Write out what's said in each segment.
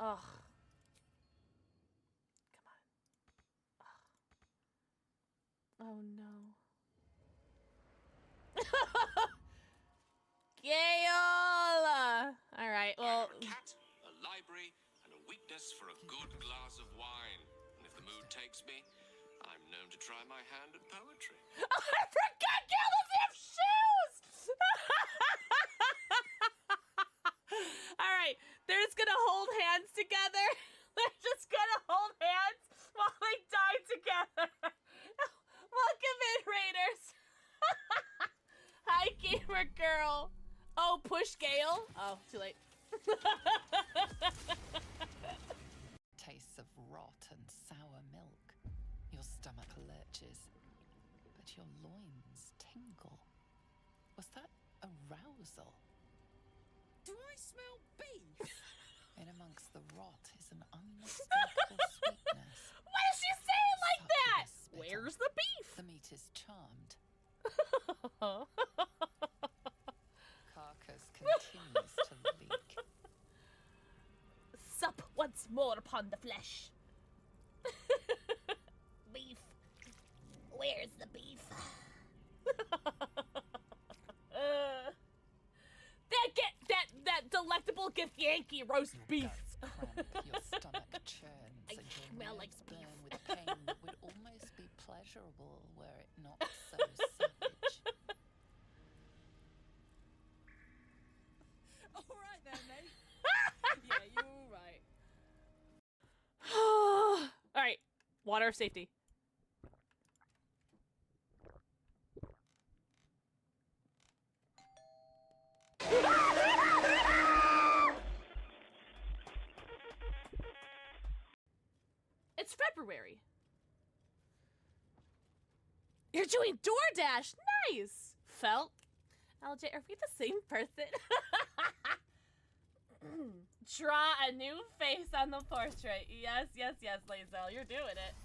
Ugh. Come on. Ugh. Oh no. Gayola! Alright, well. I'm a cat, a library, and a weakness for a good glass of wine. And if the mood takes me, I'm known to try my hand at poetry. Oh, I forgot Gail have shoes! Alright, they're just gonna hold hands together. They're just gonna hold hands while they die together. Welcome in, Raiders. Hi, gamer girl. Oh, push Gale? Oh, too late. Tastes of rot and sour milk. Your stomach lurches, but your loins tingle. Was that arousal? Do I smell beef? In amongst the rot is an unmistakable sweetness. Why does she say it like that? Where's the beef? The meat is charmed. Carcass continues to leak. Sup once more upon the flesh. Beef. Where's the beef? that delectable Githyanki roast beef. Cramp, your stomach churns, I and your smell like nerves beef. burn with a pain that would almost be pleasurable were it not so savage. All right then, mate. Yeah, you're all right. All right, water of safety. It's February. You're doing DoorDash. Nice. Felt. LJ, are we the same person? Draw a new face on the portrait. Yes, yes, yes, Lazel. You're doing it.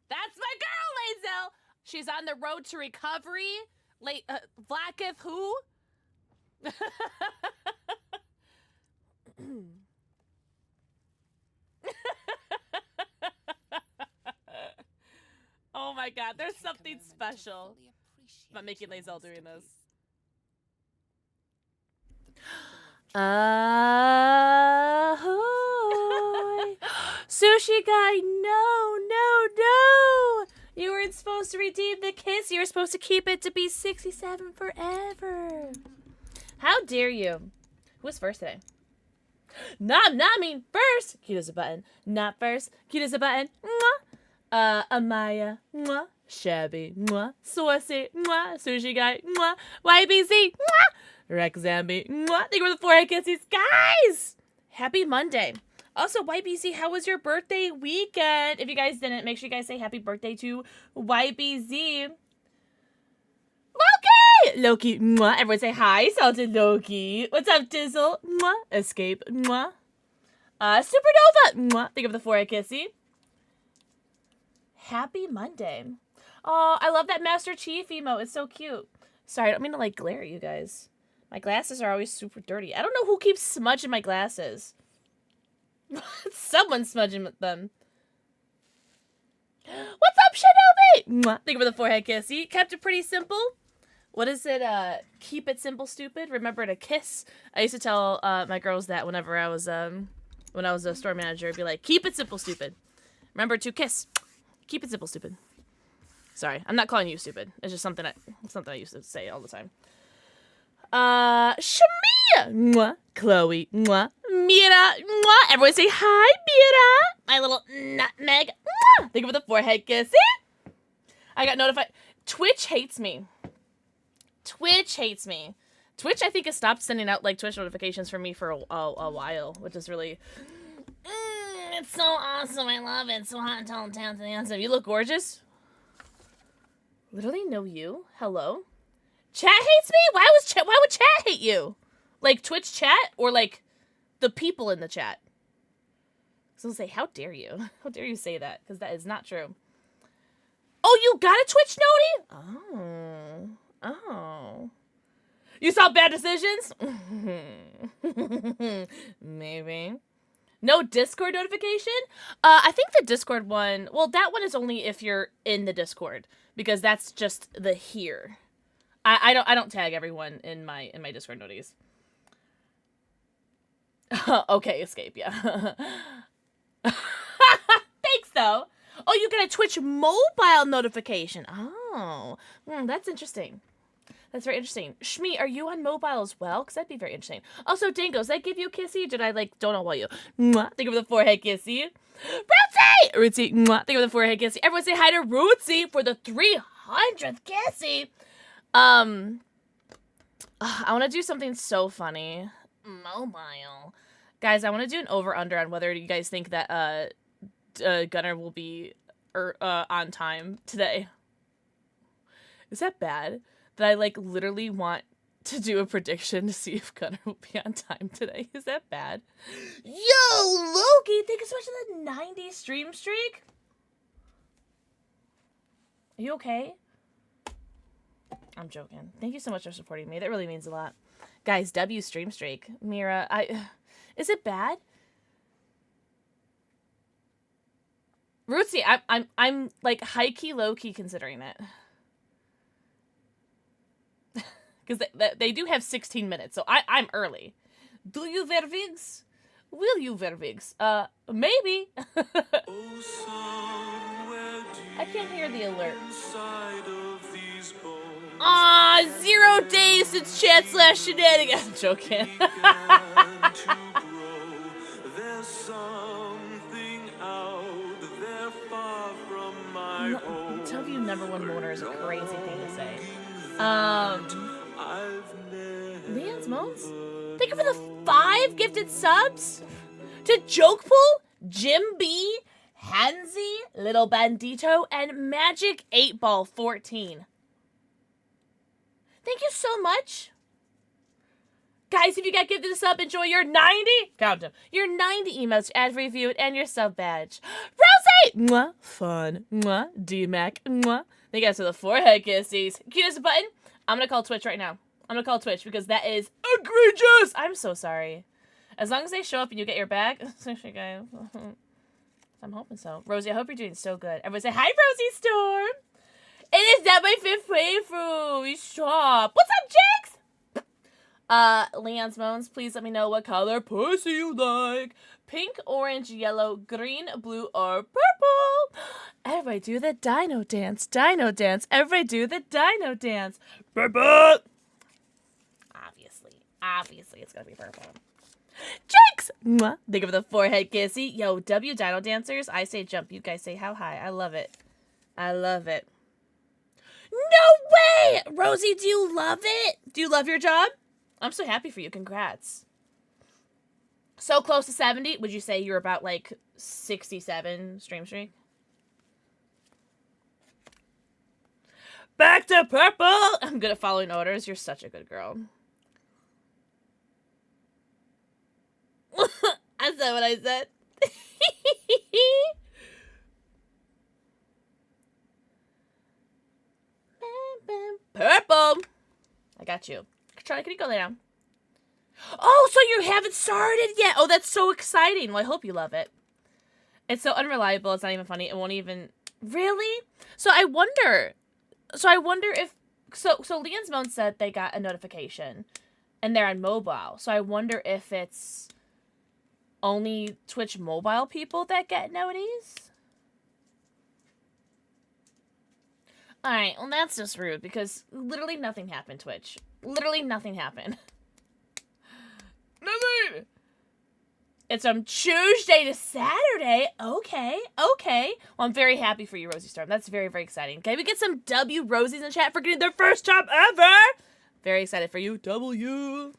That's my girl, Lazel. She's on the road to recovery. Vlakith who? Oh my god, there's something special about making Lazel doing this. Sushi guy, no, no, no! You weren't supposed to redeem the kiss. You were supposed to keep it to be 67 forever. How dare you? Who was first today? Nom nomming first. Cute as a button. Not first. Cute as a button. Mwah. Amaya. Mwah. Shabby. Mwah. Saucy. Mwah. Sushi guy. Mwah. YBZ. Mwah. Rex Zambi. Mwah. Thank you for the 4 kisses. Guys! Happy Monday. Also, YBZ, how was your birthday weekend? If you guys didn't, make sure you guys say happy birthday to YBZ. Loki! Loki, mwah. Everyone say hi. Salted Loki. What's up, Dizzle? Mwah. Escape, mwah. Supernova, mwah. Think of the 4 kissy. Happy Monday. Oh, I love that Master Chief emote. It's so cute. Sorry, I don't mean to, like, glare at you guys. My glasses are always super dirty. I don't know who keeps smudging my glasses. Someone's smudging with them. What's up, Shinobi? Mwah. Thank you for the 4 kissy. Kept it pretty simple. What is it? Keep it simple, stupid. Remember to kiss. I used to tell my girls that whenever I was when I was a store manager, I'd be like, keep it simple, stupid. Remember to kiss. Keep it simple, stupid. Sorry, I'm not calling you stupid. It's just something I used to say all the time. Shamia, mwah. Chloe, mwah. Mira, mwah. Everyone say hi, Mira. My little nutmeg, mwah. Thank you for the 4 kissy. I got notified. Twitch hates me. Twitch hates me. Twitch, I think, has stopped sending out, like, Twitch notifications for me for a while, which is really... it's so awesome. I love it. It's so hot and tall and talented and handsome. You look gorgeous. Literally know you. Hello? Chat hates me? Why would chat hate you? Like, Twitch chat? Or, like, the people in the chat? So I'll say, how dare you? How dare you say that? Because that is not true. Oh, you got a Twitch noti? Oh. You saw bad decisions? Maybe. No Discord notification? I think the Discord one, well, that one is only if you're in the Discord, because that's just the here. I don't tag everyone in my Discord noties. Okay, escape, yeah. Thanks, though. Oh, you get a Twitch mobile notification. Oh, that's interesting. That's very interesting. Shmi, are you on mobile as well? Because that'd be very interesting. Also, Dingoes, did I give you a kissy? Did I, like, don't know what you? Mwah. Think of the forehead kissy. Rootsy! Rootsy, mwah. Think of the forehead kissy. Everyone say hi to Rootsy for the 300th kissy. I want to do something so funny. Mobile. Guys, I want to do an over-under on whether you guys think that, Gunnar will be, on time today. Is that bad? That I, like, literally want to do a prediction to see if Gunnar will be on time today. Is that bad? Yo, Loki, thank you so much for the 90 stream streak. Are you okay? I'm joking. Thank you so much for supporting me. That really means a lot. Guys, W stream streak. Mira, is it bad? Rootsy, I'm like high-key, low-key considering it. Because they do have 16 minutes, so I'm early. Do you wear wigs? Will you wear wigs? Maybe. I can't hear the alert. 0 days since chat/shenanigans. I'm joking. Tell you #1 moaner is a crazy thing to say. Leon's Moans? Thank you for the 5 gifted subs to Jokepool, Jim B, Hansi, Little Bandito, and Magic 8-Ball 14. Thank you so much. Guys, if you got gifted a sub, enjoy your 90, count them, your 90 emotes, ad-free view, and your sub badge. Rosie! Mwah, fun. Mwah, D-Mac. Mwah. Thank you guys for the forehead kisses. Cute as a button. I'm gonna call Twitch right now. I'm gonna call Twitch because that is egregious. I'm so sorry. As long as they show up and you get your bag. I'm hoping so. Rosie, I hope you're doing so good. Everyone say, hi, Rosie Storm. It is not my 5th playthrough. Stop. What's up, Jigs? Leon's Moans, please let me know what color pussy you like. Pink, orange, yellow, green, blue, or purple. Everybody do the dino dance. Dino dance. Everybody do the dino dance. Purple. Obviously, it's gonna be purple. Jinx! Mwah. Think of the forehead kissy. Yo, W dino dancers. I say jump. You guys say how high. I love it. I love it. No way! Rosie, do you love it? Do you love your job? I'm so happy for you. Congrats. So close to 70. Would you say you're about like 67 stream streak? Back to purple! I'm good at following orders. You're such a good girl. I said what I said. Purple! I got you. Charlie, can you go lay down? Oh, so you haven't started yet. Oh, that's so exciting. Well, I hope you love it. It's so unreliable. It's not even funny. It won't even... Really? So I wonder if... So Leon's Moan said they got a notification. And they're on mobile. So I wonder if it's only Twitch mobile people that get noties? Alright, well that's just rude because literally nothing happened, Twitch. Literally nothing happened. Nothing! It's from Tuesday to Saturday. Okay. Well, I'm very happy for you, Rosie Storm. That's very, very exciting. Can we get some W Rosies in the chat for getting their first job ever? Very excited for you, W.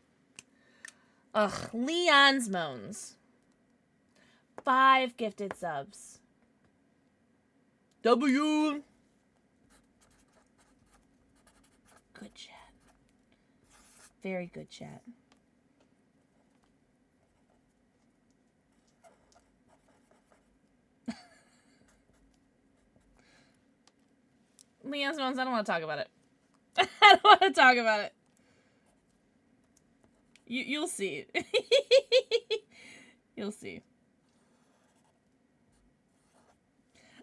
Ugh, Leon's Moans. 5 gifted subs. W. Good chat. Very good chat. Leon's Moans, I don't want to talk about it. I don't want to talk about it. You'll see. You'll see.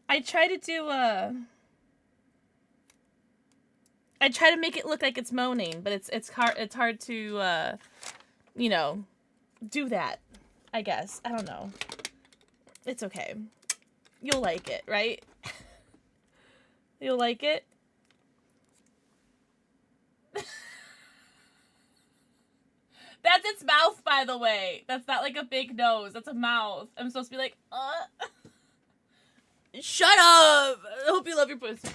I try to do I try to make it look like it's moaning, but it's hard to you know, do that. I guess. I don't know. It's okay. You'll like it, right? You'll like it? That's its mouth, by the way. That's not like a big nose. That's a mouth. I'm supposed to be like, Shut up! I hope you love your pussy.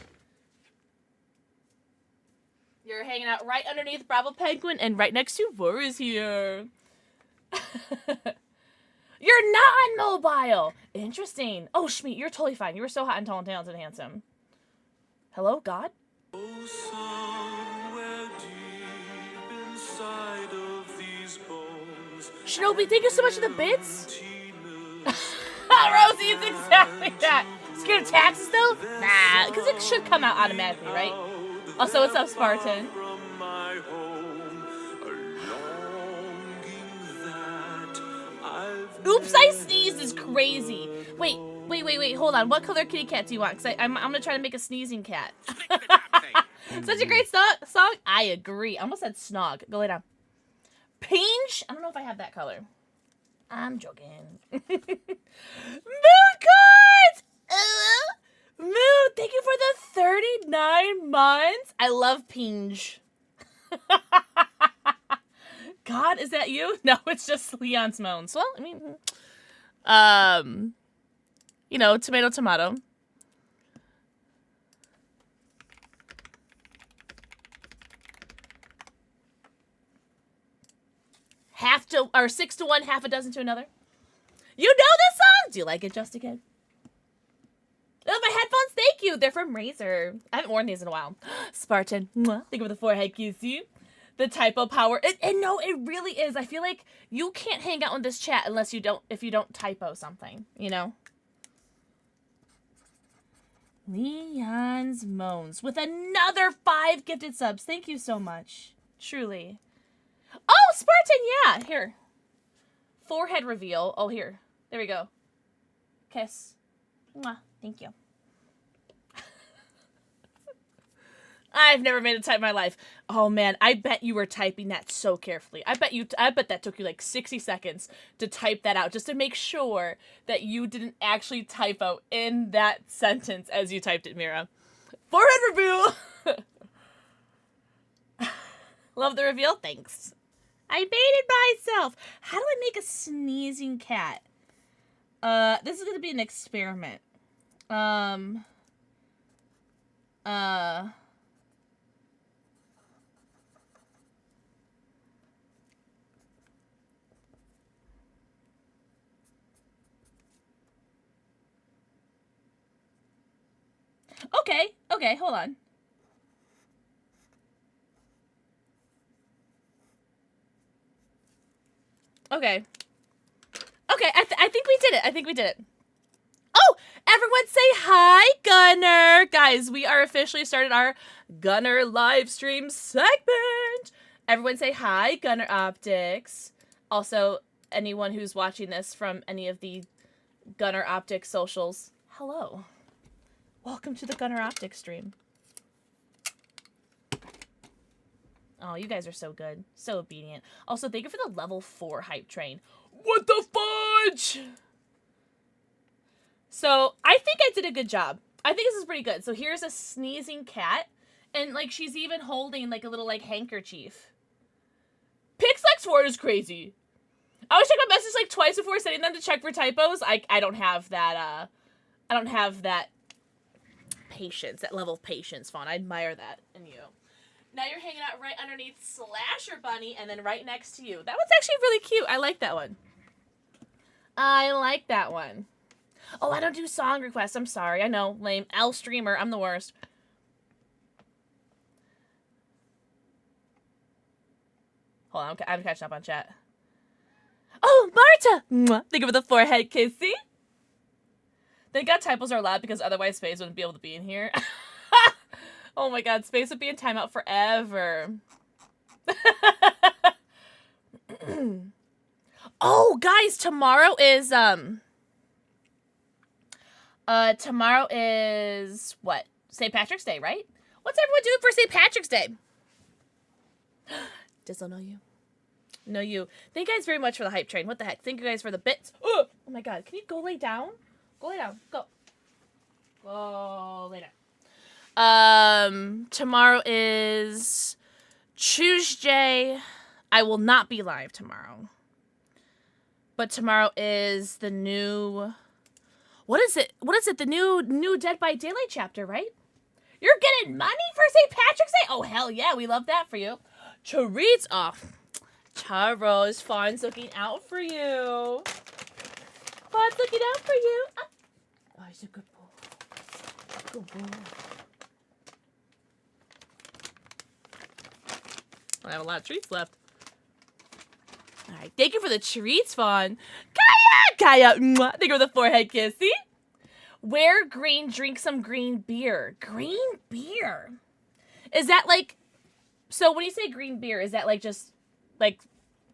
You're hanging out right underneath Bravo Penguin, and right next to Vor is here. You're non-mobile! Interesting. Oh, Schmeat, you're totally fine. You were so hot and tall and talented and handsome. Hello, God? Shinobi, thank you so much for the bits. Rosie, it's exactly that. Scared of taxes, though? Nah, because it should come out automatically, right? Also, what's up, Spartan? Oops, I sneezed is crazy. Wait, hold on. What color kitty cat do you want? Because I'm going to try to make a sneezing cat. Such a great song. I agree. I almost said snog. Go lay down. Pinch? I don't know if I have that color. I'm joking. Moon cards! Moon, thank you for the 39 months. I love Pinch. God, is that you? No, it's just Leon's moans. Well, I mean, you know, tomato, tomato. Half to, or 6 to 1, half a dozen to another. You know this song? Do you like it, Just Again? Oh, my headphones, thank you. They're from Razer. I haven't worn these in a while. Spartan, think of the forehead kiss you. The typo power. And no, it really is. I feel like you can't hang out in this chat unless you don't, if you don't typo something, you know? Leon's Moans with another 5 gifted subs. Thank you so much. Truly. Oh, Spartan, yeah. Here. Forehead reveal. Oh, here. There we go. Kiss. Mwah. Thank you. I've never made a type in my life. Oh man, I bet you were typing that so carefully. I bet that took you like 60 seconds to type that out just to make sure that you didn't actually typo in that sentence as you typed it, Mira. Forehead reveal. Love the reveal. Thanks. I made it myself. How do I make a sneezing cat? This is gonna be an experiment. Okay, hold on. Okay, I think we did it. I think we did it. Oh, everyone say hi, Gunner. Guys, we are officially started our Gunner live stream segment. Everyone say hi, Gunner Optics. Also, anyone who's watching this from any of the Gunner Optics socials, hello. Welcome to the Gunner Optics stream. Oh, you guys are so good. So obedient. Also, thank you for the level 4 hype train. What the fudge? So, I think I did a good job. I think this is pretty good. So, here's a sneezing cat. And, like, she's even holding, like, a little, like, handkerchief. PixelxKitten is crazy. I always check my messages, like, twice before sending them to check for typos. I don't have that, I don't have that patience, that level of patience, Fawn. I admire that in you. Now you're hanging out right underneath Slasher Bunny and then right next to you. That one's actually really cute. I like that one. I like that one. Oh, I don't do song requests. I'm sorry. I know. Lame. L streamer. I'm the worst. Hold on. I'm catching up on chat. Oh, Marta! Mwah. Think of the forehead kissy. Thank God typos are allowed because otherwise Space wouldn't be able to be in here. Oh my God, Space would be in timeout forever. Oh, guys, tomorrow is what? St. Patrick's Day, right? What's everyone doing for St. Patrick's Day? Dizzle, know you. Know you. Thank you guys very much for the hype train. What the heck? Thank you guys for the bits. Oh my god. Can you go lay down? Go lay down. Go. Go lay down. Tomorrow is Tuesday. I will not be live tomorrow. But tomorrow is the new... What is it? What is it? The new Dead by Daylight chapter, right? You're getting money for St. Patrick's Day? Oh, hell yeah. We love that for you. Treats off. Taro is Fawn's looking out for you. Fawn's looking out for you. Oh, he's a good boy. Good boy. I have a lot of treats left. All right, thank you for the treats, Fawn. Kaya, mwah. Thank you for the forehead kiss. See? Wear green, drink some green beer. Green beer. Is that like... So when you say green beer, is that like just like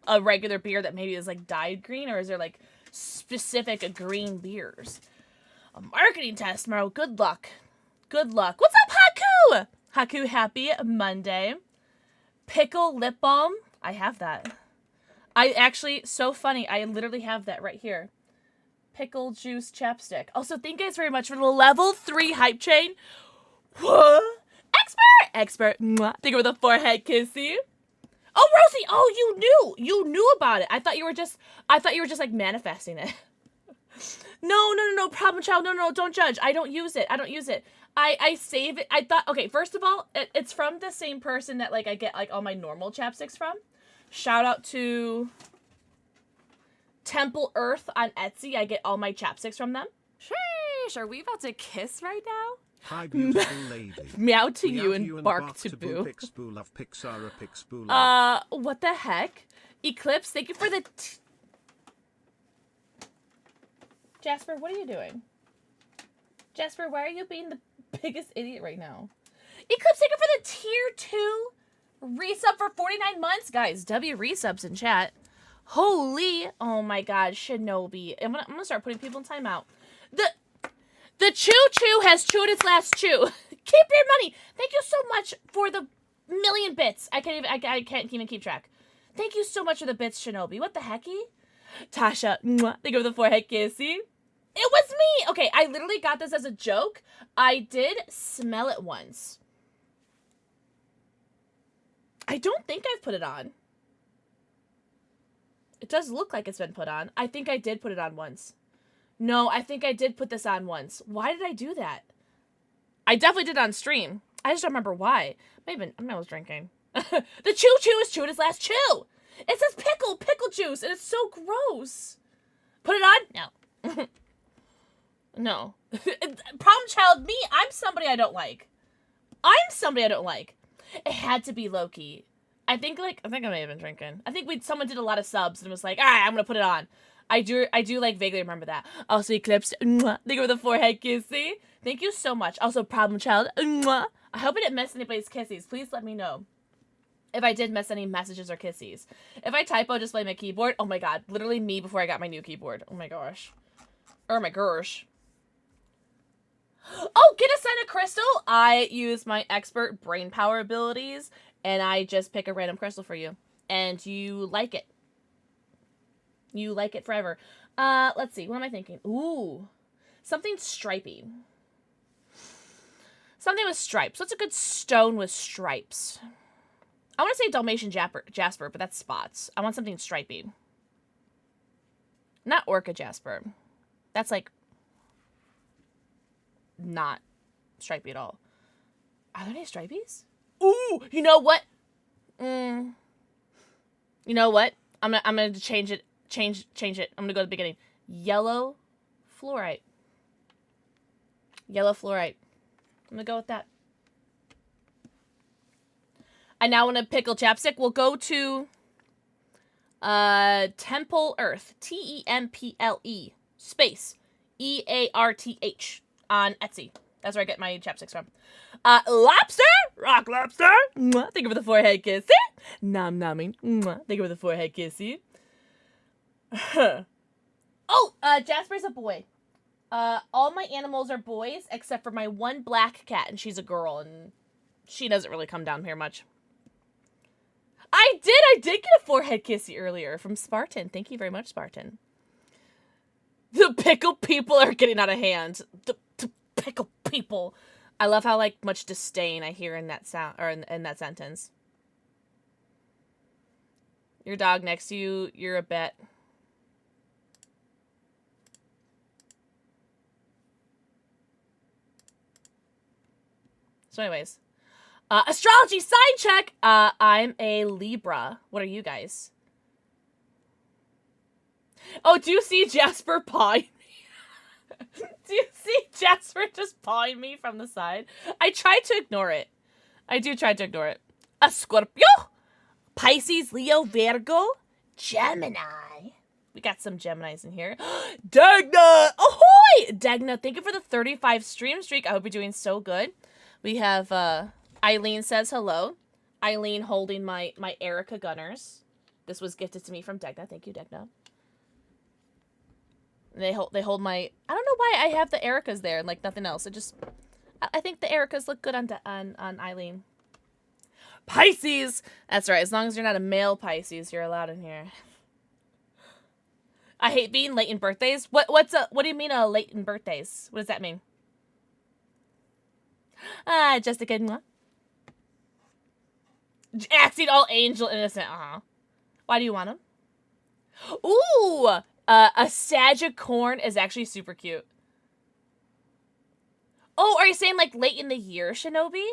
a regular beer that maybe is like dyed green? Or is there like specific green beers? A marketing test tomorrow. Good luck. Good luck. What's up, Haku? Haku, happy Monday. Pickle lip balm. I have that. I actually, so funny. I literally have that right here. Pickle juice chapstick. Also, thank you guys very much for the level 3 hype chain. What? Expert. Mwah. Thank you for the forehead kissy. Oh, Rosie. Oh, you knew about it. I thought you were just like manifesting it. No. Problem child. No, don't judge. I don't use it. I save it. I thought, okay, first of all, it's from the same person that like I get like all my normal chapsticks from. Shout out to Temple Earth on Etsy. I get all my chapsticks from them. Sheesh, are we about to kiss right now? Hi, beautiful lady. Meow to you and bark to boo. Pixboo love Pixara Pixboo love. What the heck? Eclipse, thank you for the... Jasper, what are you doing? Jasper, why are you being the biggest idiot right now? Eclipse, thank you for the tier 2 resub for 49 months. Guys, W resubs in chat. Holy, oh my god, Shinobi. I'm gonna start putting people in timeout. The choo-choo has chewed its last chew. Keep your money. Thank you so much for the million bits. I can't even keep track. Thank you so much for the bits, Shinobi. What the hecky? Tasha, mwah, thank you for the forehead kissy. It was me. Okay, I literally got this as a joke. I did smell it once. I don't think I've put it on. It does look like it's been put on. I think I did put it on once. No, I think I did put this on once. Why did I do that? I definitely did on stream. I just don't remember why. Maybe I was drinking. The choo-choo is chewed its last chew. It says pickle juice, and it's so gross. Put it on? No. No. Problem child, me, I'm somebody I don't like. It had to be Loki. I think I may have been drinking. I think someone did a lot of subs and was like, all right, I'm gonna put it on. I do like vaguely remember that. Also, Eclipse, mwah, thank you for the forehead kissy. Thank you so much. Also, Problem Child, mwah. I hope I didn't miss anybody's kissies. Please let me know if I did miss any messages or kissies. If I typo, just play my keyboard. Oh my god, literally me before I got my new keyboard. Oh my gosh. Oh my gosh. Oh, get a sign of crystal. I use my expert brain power abilities, and I just pick a random crystal for you, and you like it. You like it forever. Let's see. What am I thinking? Ooh, something stripy. Something with stripes. What's a good stone with stripes? I want to say Dalmatian Jasper, but that's spots. I want something stripy. Not Orca Jasper. That's like not stripy at all. Are there any stripies? Ooh, you know what? You know what? I'm gonna change it. Change it. I'm gonna go to the beginning. Yellow fluorite. Yellow fluorite. I'm gonna go with that. I now want to pickle chapstick. We'll go to Temple Earth. Temple space EARTH on Etsy. That's where I get my chapsticks from. Lobster! Rock lobster! Mwah. Thank you for the forehead kissy. Nom nomming. Mwah. Thank you for the forehead kissy. Oh, Jasper's a boy. All my animals are boys except for my one black cat, and she's a girl, and she doesn't really come down here much. I did get a forehead kissy earlier from Spartan. Thank you very much, Spartan. The pickle people are getting out of hand. The pickle people. I love how, like, much disdain I hear in that sound, or in that sentence. Your dog next to you, you're a bet. So anyways. Astrology side check. I'm a Libra. What are you guys? Oh, do you see Jasper pawing me? Do you see Jasper just pawing me from the side? I try to ignore it. I do try to ignore it. A Scorpio, Pisces, Leo, Virgo, Gemini. We got some Geminis in here. Dagna! Ahoy! Dagna, thank you for the 35 stream streak. I hope you're doing so good. We have, Eileen says hello. Eileen holding my Erica Gunners. This was gifted to me from Degna. Thank you, Degna. They hold my... I don't know why I have the Ericas there and, like, nothing else. I think the Ericas look good on Eileen. Pisces! That's right. As long as you're not a male Pisces, you're allowed in here. I hate being late in birthdays. What do you mean late in birthdays? What does that mean? Jessica. Acting all angel innocent. Why do you want him? Ooh! A Sagicorn is actually super cute. Oh, are you saying like late in the year, Shinobi?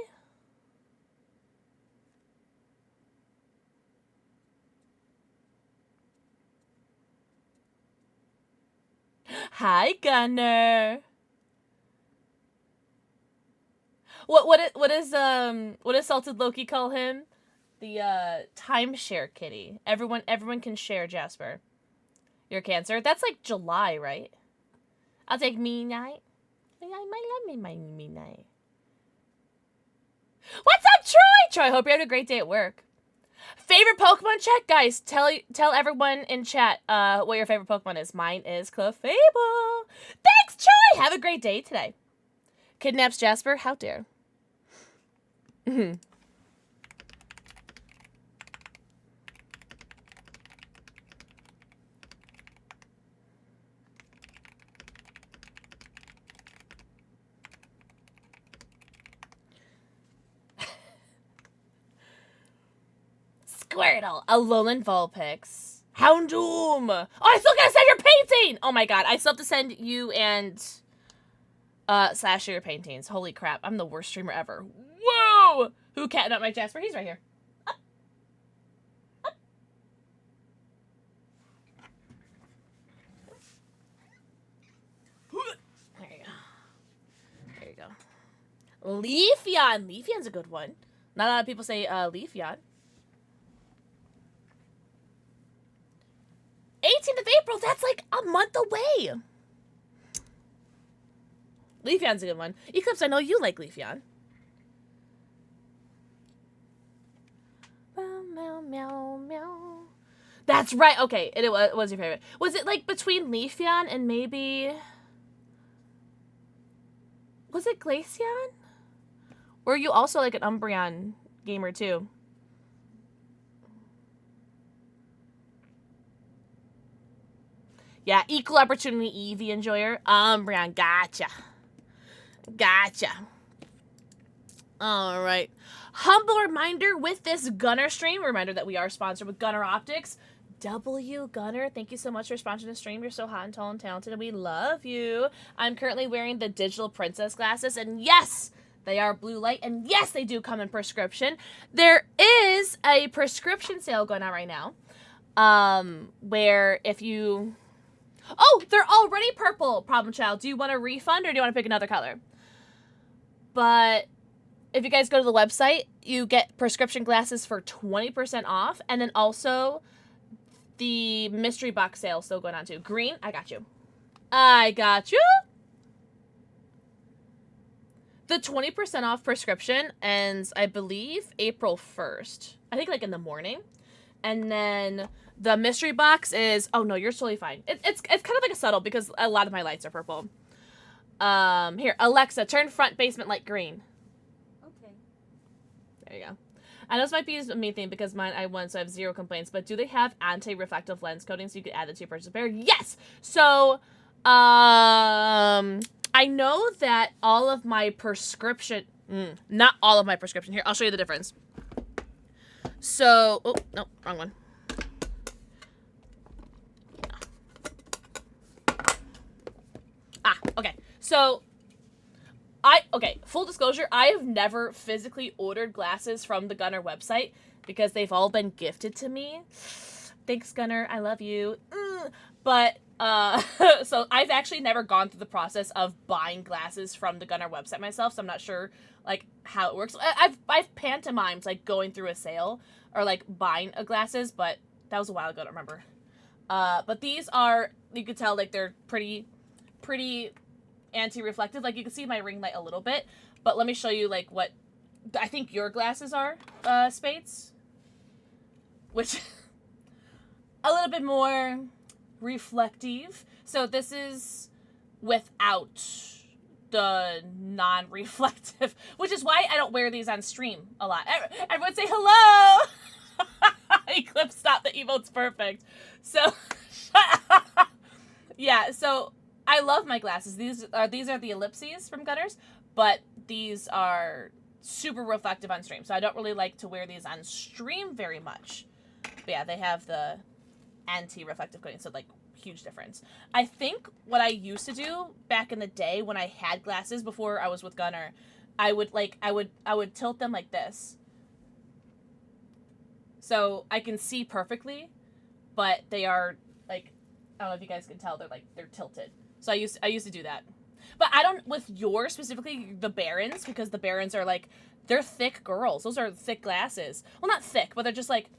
Hi, Gunner. What does Salted Loki call him? The timeshare kitty. Everyone can share, Jasper. You're Cancer. That's like July, right? I'll take me night. I might love me night. What's up, Troy? Troy, hope you're having a great day at work. Favorite Pokemon chat, guys. Tell everyone in chat what your favorite Pokemon is. Mine is Clefable. Thanks, Troy. Have a great day today. Kidnaps Jasper. How dare. Squirtle, a Alolan Vulpix, Houndoom. Oh, I still gotta send your painting. Oh my god, I still have to send you and Sasha your paintings. Holy crap, I'm the worst streamer ever. Whoa! Who catting up my Jasper? He's right here. Up. Up. There you go. There you go. Leafeon. Leafeon's a good one. Not a lot of people say Leafeon. 18th of April, that's like a month away. Leafeon's a good one. Eclipse, I know you like Leafeon. Meow, meow, meow. That's right. Okay, it was your favorite. Was it like between Leafeon and maybe... Was it Glaceon? Or are you also like an Umbreon gamer too? Yeah, equal opportunity Eevee enjoyer. Umbreon, gotcha. Gotcha. All right. Humble reminder with this Gunner stream. Reminder that we are sponsored with Gunner Optics. W Gunner, thank you so much for sponsoring the stream. You're so hot and tall and talented, and we love you. I'm currently wearing the digital princess glasses, and yes, they are blue light, and yes, they do come in prescription. There is a prescription sale going on right now, where if you... Oh, they're already purple, Problem Child. Do you want a refund, or do you want to pick another color? But if you guys go to the website, you get prescription glasses for 20% off, and then also the mystery box sale still going on too. Green, I got you. I got you. The 20% off prescription ends, I believe, April 1st. I think like in the morning. And then the mystery box is, oh no, you're totally fine. It's kind of like a subtle because a lot of my lights are purple. Here, Alexa, turn front basement light green. Okay. There you go. I know this might be a main thing because mine I won, so I have 0 complaints. But do they have anti-reflective lens coating so you could add it to your purchase pair? Yes! So, I know that all of my prescription... not all of my prescription. Here, I'll show you the difference. So... Oh, no, wrong one. Okay. So... Okay, full disclosure, I have never physically ordered glasses from the Gunner website because they've all been gifted to me. Thanks, Gunner. I love you. But, so I've actually never gone through the process of buying glasses from the Gunner website myself, so I'm not sure, like, how it works. I've pantomimed, like, going through a sale or, like, buying glasses, but that was a while ago, I don't remember. But these are, you could tell, like, they're pretty anti-reflective. Like, you can see my ring light a little bit, but let me show you, like, what I think your glasses are, Spades. Which, a little bit more reflective. So this is without the non-reflective, which is why I don't wear these on stream a lot. Everyone say hello! Eclipse, stop, the emote's perfect. So, yeah, so I love my glasses. These are the ellipses from Gunners, but these are super reflective on stream. So I don't really like to wear these on stream very much. But yeah, they have the anti-reflective coating, so like huge difference. I think what I used to do back in the day when I had glasses before I was with Gunner, I would tilt them like this. So I can see perfectly, but they are like, I don't know if you guys can tell, they're tilted. So I used to do that. But I don't, with yours specifically, the Barons, because the Barons are like, they're thick girls. Those are thick glasses. Well, not thick, but they're just like,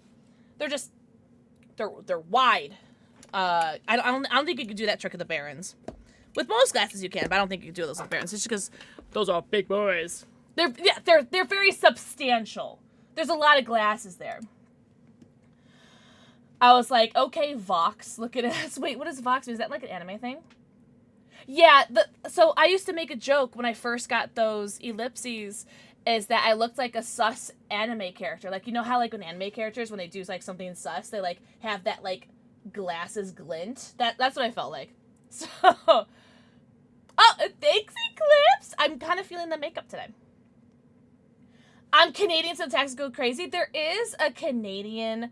they're wide. I don't think you could do that trick with the Barons. With most glasses you can, but I don't think you can do those with Barons. It's just because those are big boys. They're very substantial. There's a lot of glasses there. I was like, okay, Vox, look at us. Wait, what is Vox? Is that like an anime thing? Yeah, so I used to make a joke when I first got those ellipses, is that I looked like a sus anime character. Like, you know how, like, when anime characters, when they do, like, something sus, they, like, have that, like, glasses glint? That's what I felt like. So, oh, thanks, Eclipse! I'm kind of feeling the makeup today. I'm Canadian, so taxes go crazy. There is a Canadian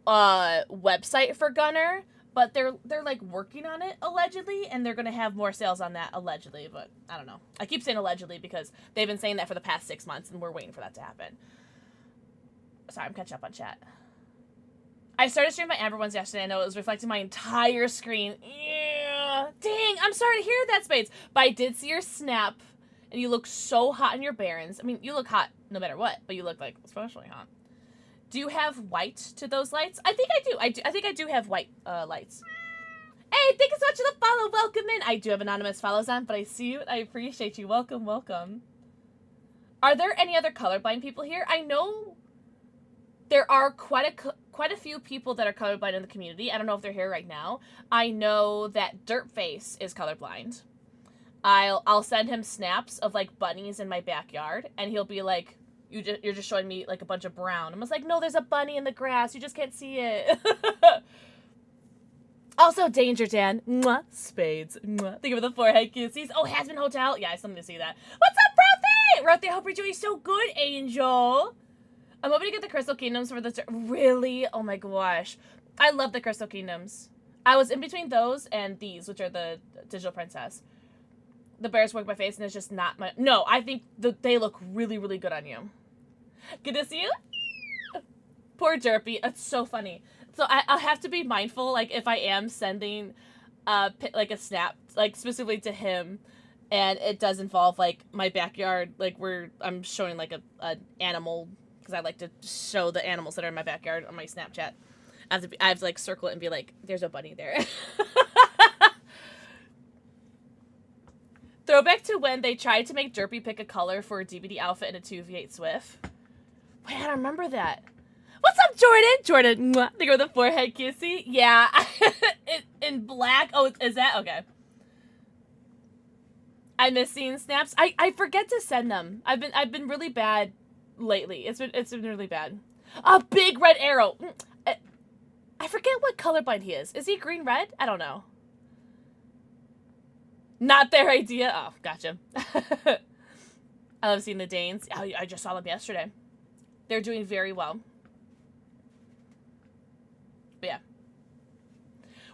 website for Gunner, but they're like working on it allegedly, and they're gonna have more sales on that allegedly, but I don't know. I keep saying allegedly because they've been saying that for the past 6 months, and we're waiting for that to happen. Sorry, I'm catching up on chat. I started streaming my Amber ones yesterday. I know it was reflecting my entire screen. Yeah. Dang, I'm sorry to hear that, Spades. But I did see your snap, and you look so hot in your Barons. I mean, you look hot no matter what, but you look like especially hot. Do you have white to those lights? I think I do. I think I do have white lights. Hey, thank you so much for the follow. Welcome in. I do have anonymous follows on, but I see you. I appreciate you. Welcome, welcome. Are there any other colorblind people here? I know there are quite a few people that are colorblind in the community. I don't know if they're here right now. I know that Dirtface is colorblind. I'll send him snaps of like bunnies in my backyard, and he'll be like, You're just showing me, like, a bunch of brown. I'm just like, no, there's a bunny in the grass. You just can't see it. Also, Danger Dan. Mwah. Spades. Mwah. Think of the forehead kisses. Oh, Hasbin Hotel. Yeah, I still need to see that. What's up, Rothy? Rothy, I hope you're doing so good, Angel. I'm hoping to get the Crystal Kingdoms for the... Really? Oh, my gosh. I love the Crystal Kingdoms. I was in between those and these, which are the Digital Princess. The bears work my face, and it's just not my... No, I think they look really, really good on you. Good to see you. Poor Derpy. It's so funny. So I'll have to be mindful, like, if I am sending, like, a snap, like, specifically to him, and it does involve, like, my backyard, like, where I'm showing, like, an animal, because I like to show the animals that are in my backyard on my Snapchat. I have to, like, circle it and be like, there's a bunny there. Throwback to when they tried to make Derpy pick a color for a DVD outfit in a 2v8 Swift. Wait, I don't remember that. What's up, Jordan? Jordan, mwah. They go with the forehead kissy. Yeah, in black. Oh, is that okay? I miss seeing snaps. I forget to send them. I've been really bad lately. It's been really bad. A big red arrow. I forget what colorblind he is. Is he green red? I don't know. Not their idea. Oh, gotcha. I love seeing the Danes. Oh, I just saw them yesterday. They're doing very well. But yeah.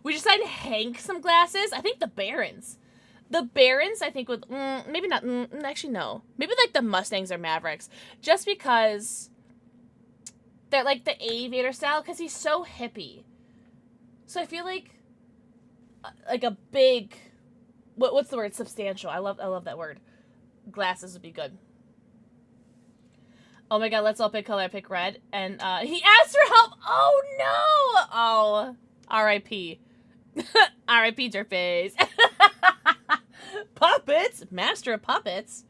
We decided to hang some glasses. I think the Barons. The Barons, I think, with... maybe not... actually, no. Maybe, like, the Mustangs or Mavericks. Just because... they're, like, the aviator style. Because he's so hippie. So I feel like... a big... What's the word? Substantial. I love that word. Glasses would be good. Oh my god, let's all pick color. I pick red. And he asked for help. Oh no! Oh. R.I.P. R.I.P. Derface. Puppets? Master of puppets.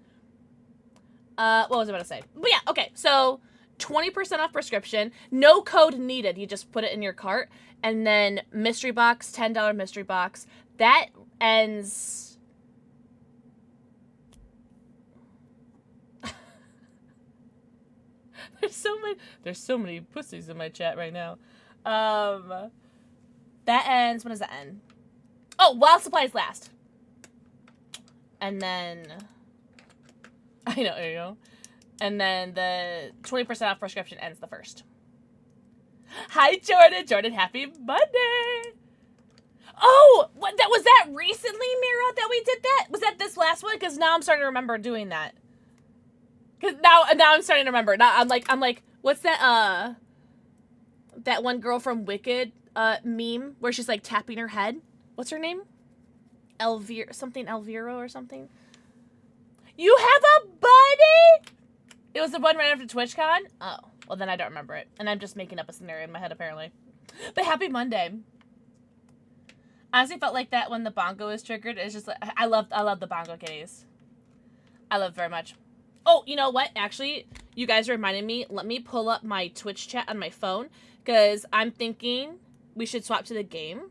What was I about to say? But yeah, okay. So 20% off prescription. No code needed. You just put it in your cart. And then mystery box, $10 mystery box. That ends... There's so many pussies in my chat right now. That ends... when does that end? Oh, while supplies last. And then... I know, there you go. And then the 20% off prescription ends the 1st. Hi, Jordan. Jordan, happy Monday. Oh, what? Was that recently, Mira, that we did that? Was that this last one? Because now I'm starting to remember doing that. Because now I'm starting to remember. Now I'm like, what's that? That one girl from Wicked meme where she's like tapping her head. What's her name? Elvira or something. You have a buddy? It was the one right after TwitchCon? Oh, well then I don't remember it. And I'm just making up a scenario in my head apparently. But happy Monday. I honestly felt like that when the bongo is triggered. It's just like, I love the bongo kitties. I love it very much. Oh, you know what? Actually, you guys reminded me. Let me pull up my Twitch chat on my phone. Because I'm thinking we should swap to the game.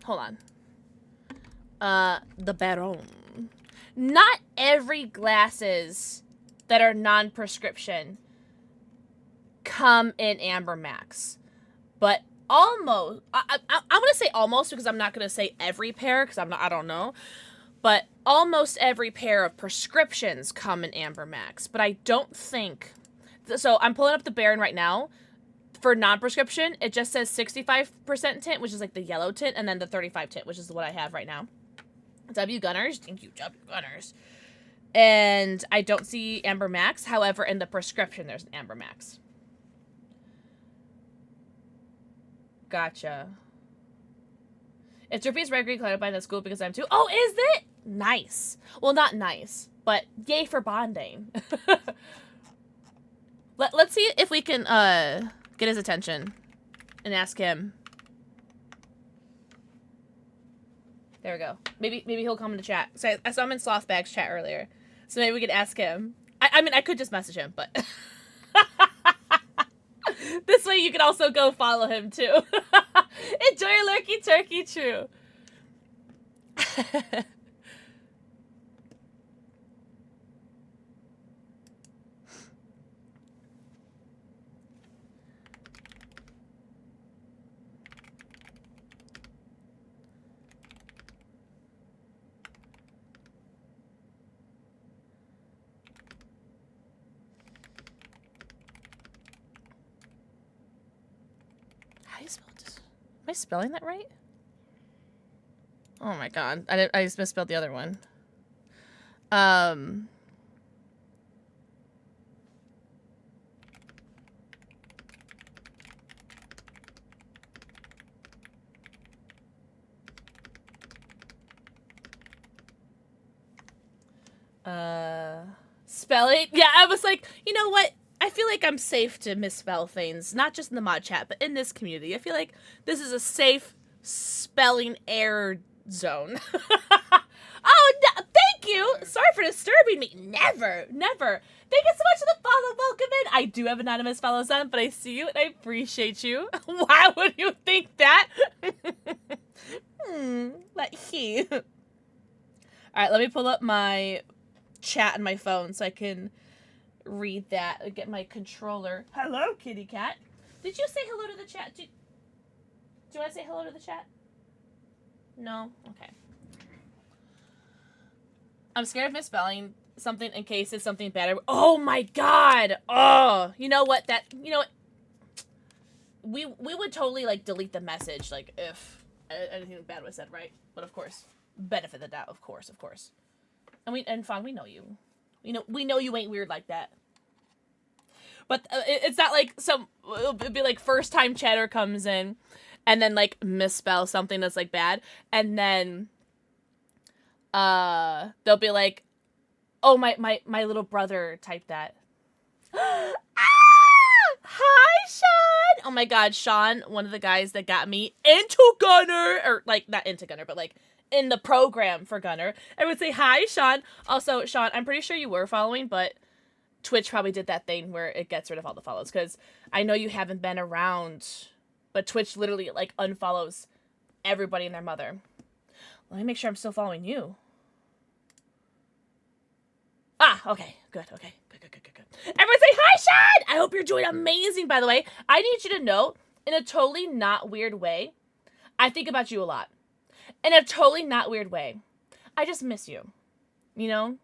Hold on. The Baron. Not every glasses that are non-prescription come in Amber Max. But almost, I'm going to say almost because I'm not going to say every pair because I don't know. But almost every pair of prescriptions come in Amber Max. But I don't think, so I'm pulling up the Baron right now. For non-prescription, it just says 65% tint, which is like the yellow tint, and then the 35 tint, which is what I have right now. W Gunners. Thank you, W Gunners. And I don't see Amber Max. However, in the prescription, there's an Amber Max. Gotcha. If Drippy is red green colorblind at school because I'm too... Oh, is it? Nice. Well, not nice, but yay for bonding. Let's see if we can get his attention and ask him. There we go. Maybe he'll come in the chat. So I saw him in Slothbag's chat earlier. So maybe we could ask him. I mean, I could just message him, but... This way you can also go follow him, too. Enjoy your lurky turkey, true. How do you spell this? Am I spelling that right? Oh my god. I just misspelled the other one. Spelling? Yeah, I was like, you know what? I feel like I'm safe to misspell things, not just in the mod chat, but in this community. I feel like this is a safe spelling error zone. Oh, no, thank you. Sorry for disturbing me. Never, never. Thank you so much for the follow. Welcome in. I do have anonymous follows on, but I see you and I appreciate you. Why would you think that? Let he. All right, let me pull up my chat on my phone so I can read that and get my controller. Hello, kitty cat. Did you say hello to the chat? Do you want to say hello to the chat? No? Okay. I'm scared of misspelling something in case it's something bad. Oh my god! Oh, you know what? We would totally like delete the message like if anything bad was said, right? But of course, benefit the doubt, of course. And Fawn, we know you. We know you ain't weird like that. But it's not like it'll be like first time chatter comes in, and then like misspell something that's like bad, and then they'll be like, oh, my little brother typed that. Ah! Hi, Sean! Oh my god, Sean, one of the guys that got me into Gunner, or like not into Gunner, but like in the program for Gunner. I would say hi, Sean. Also, Sean, I'm pretty sure you were following, but Twitch probably did that thing where it gets rid of all the follows, because I know you haven't been around, but Twitch literally like unfollows everybody and their mother. Let me make sure I'm still following you. Ah, okay. Good. Okay. Good. Everyone say hi, Sean! I hope you're doing amazing, by the way. I need you to know, in a totally not weird way, I think about you a lot. In a totally not weird way. I just miss you. You know?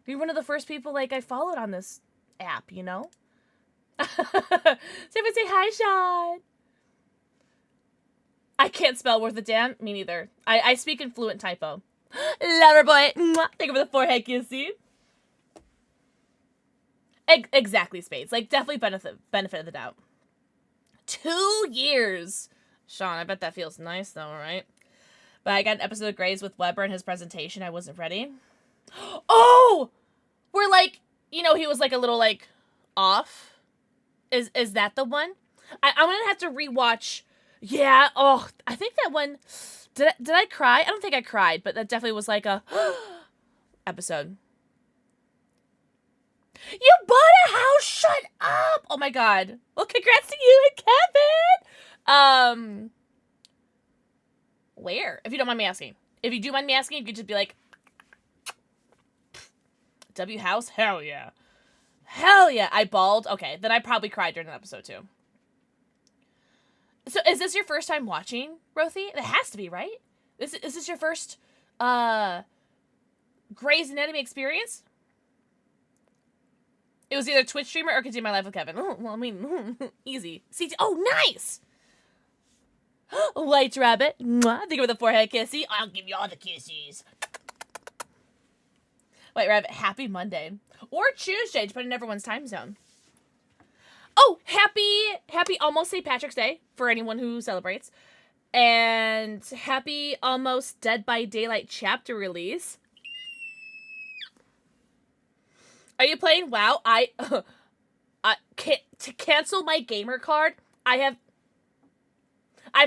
You're one of the first people, like, I followed on this app, you know? So everyone say hi, Sean! I can't spell worth a damn. Me neither. I speak in fluent typo. Lover boy! Mwah. Thank you for the forehead kissy. Exactly, Spades. Like, definitely benefit of the doubt. 2 years! Sean, I bet that feels nice, though, right? But I got an episode of Grays with Weber and his presentation. I wasn't ready. Oh! We're like, you know, he was like a little, like, off. Is that the one? I'm gonna have to rewatch. Yeah, oh, I think that one... Did I cry? I don't think I cried, but that definitely was like a... episode. You bought a house! Shut up! Oh my god. Well, congrats to you and Kevin! Where? If you don't mind me asking. If you do mind me asking, you could just be like... W House? Hell yeah. Hell yeah. I bawled? Okay, then I probably cried during an episode too. So, is this your first time watching, Rothy? It has to be, right? Is this your first, Grey's Anatomy experience? It was either Twitch streamer or Continue My Life with Kevin. Oh, well, I mean, easy. CT. Oh, nice! White Rabbit. Mwah. Think of the forehead kissy. I'll give you all the kisses. White Rabbit, happy Monday. Or Tuesday, depending on everyone's time zone. Oh, happy almost St. Patrick's Day for anyone who celebrates. And happy almost Dead by Daylight chapter release. Are you playing WoW? To cancel my gamer card, I've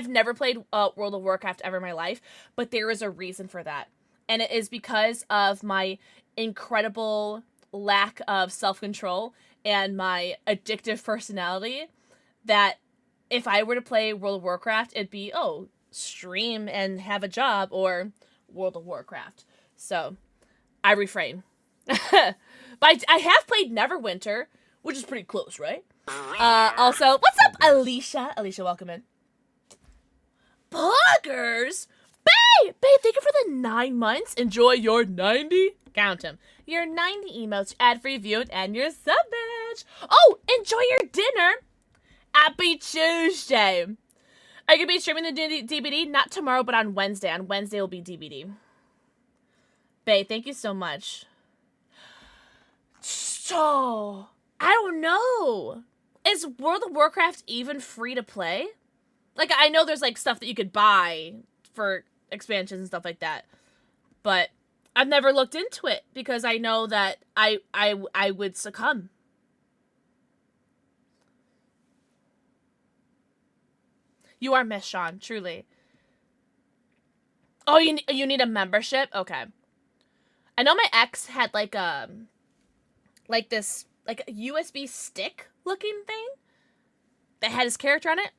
never played World of Warcraft ever in my life, but there is a reason for that. And it is because of my incredible lack of self-control and my addictive personality, that if I were to play World of Warcraft, it'd be, oh, stream and have a job, or World of Warcraft. So, I refrain. But I have played Neverwinter, which is pretty close, right? Also, what's up, Alicia? Alicia, welcome in. Poggers! Babe, thank you for the 9 months. Enjoy your 90. Count them. Your 90 emotes, ad-free viewing, and your sub badge. Oh, enjoy your dinner. Happy Tuesday. I could be streaming the DVD, not tomorrow, but on Wednesday. On Wednesday will be DVD. Babe, thank you so much. So, I don't know. Is World of Warcraft even free to play? Like, I know there's, like, stuff that you could buy for expansions and stuff like that. But I've never looked into it because I know that I would succumb. You are missed, Sean. Truly. Oh, you need a membership? Okay. I know my ex had like this like a USB stick looking thing that had his character on it.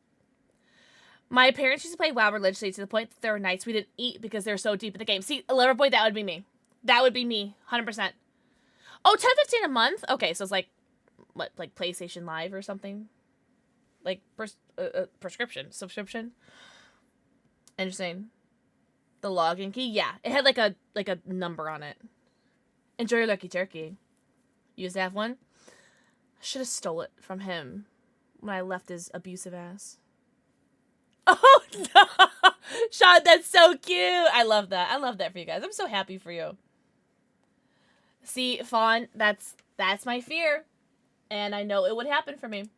My parents used to play WoW religiously to the point that there were nights we didn't eat because they're so deep in the game. See, Loverboy, that would be me. That would be me, 100%. Oh, $10.15 a month? Okay, so it's like, what, like PlayStation Live or something? Like, subscription? Interesting. The login key? Yeah, it had like a number on it. Enjoy your lucky turkey. You used to have one? I should have stole it from him when I left his abusive ass. Oh, no! Sean, that's so cute! I love that. I love that for you guys. I'm so happy for you. See, Fawn, that's my fear. And I know it would happen for me.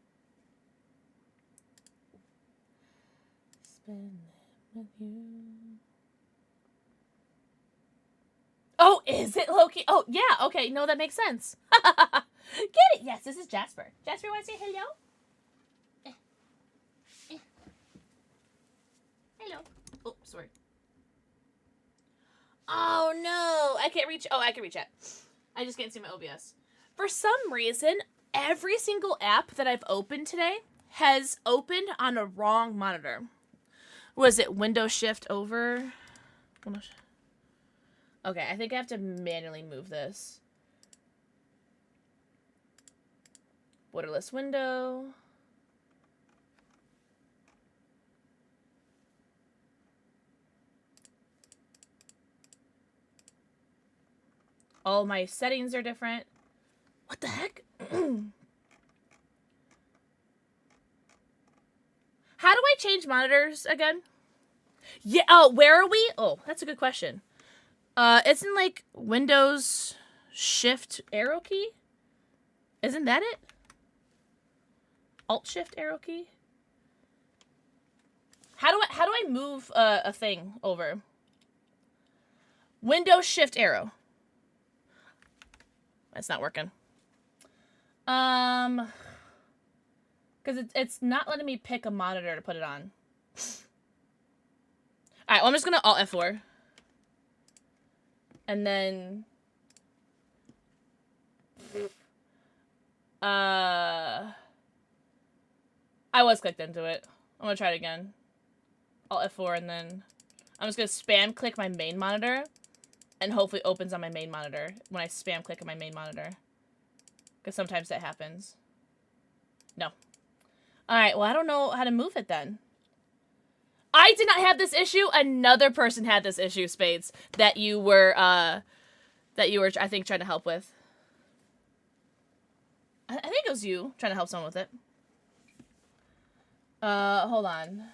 Spend it with you. Oh, is it Loki? Oh, yeah. Okay. No, that makes sense. Get it? Yes, this is Jasper. Jasper, want to say hello? Hello. Oh, sorry. Oh, no. I can't reach. Oh, I can reach it. I just can't see my OBS. For some reason, every single app that I've opened today has opened on a wrong monitor. Was it Windows Shift over? Okay, I think I have to manually move this. Borderless window. All my settings are different. What the heck? How do I change monitors again? Yeah, oh, where are we? Oh, that's a good question. It's in like Windows Shift arrow key? Isn't that it? Alt Shift arrow key? How do I move a thing over? Windows Shift arrow. That's not working. Because it's not letting me pick a monitor to put it on. Alright, well, I'm just gonna Alt F4. And then... I was clicked into it. I'm gonna try it again. Alt F4 and then... I'm just gonna spam click my main monitor. And hopefully it opens on my main monitor when I spam click on my main monitor. Because sometimes that happens. No. Alright, well, I don't know how to move it then. I did not have this issue. Another person had this issue, Spades, that you were, I think, trying to help with. I think it was you trying to help someone with it. Hold on.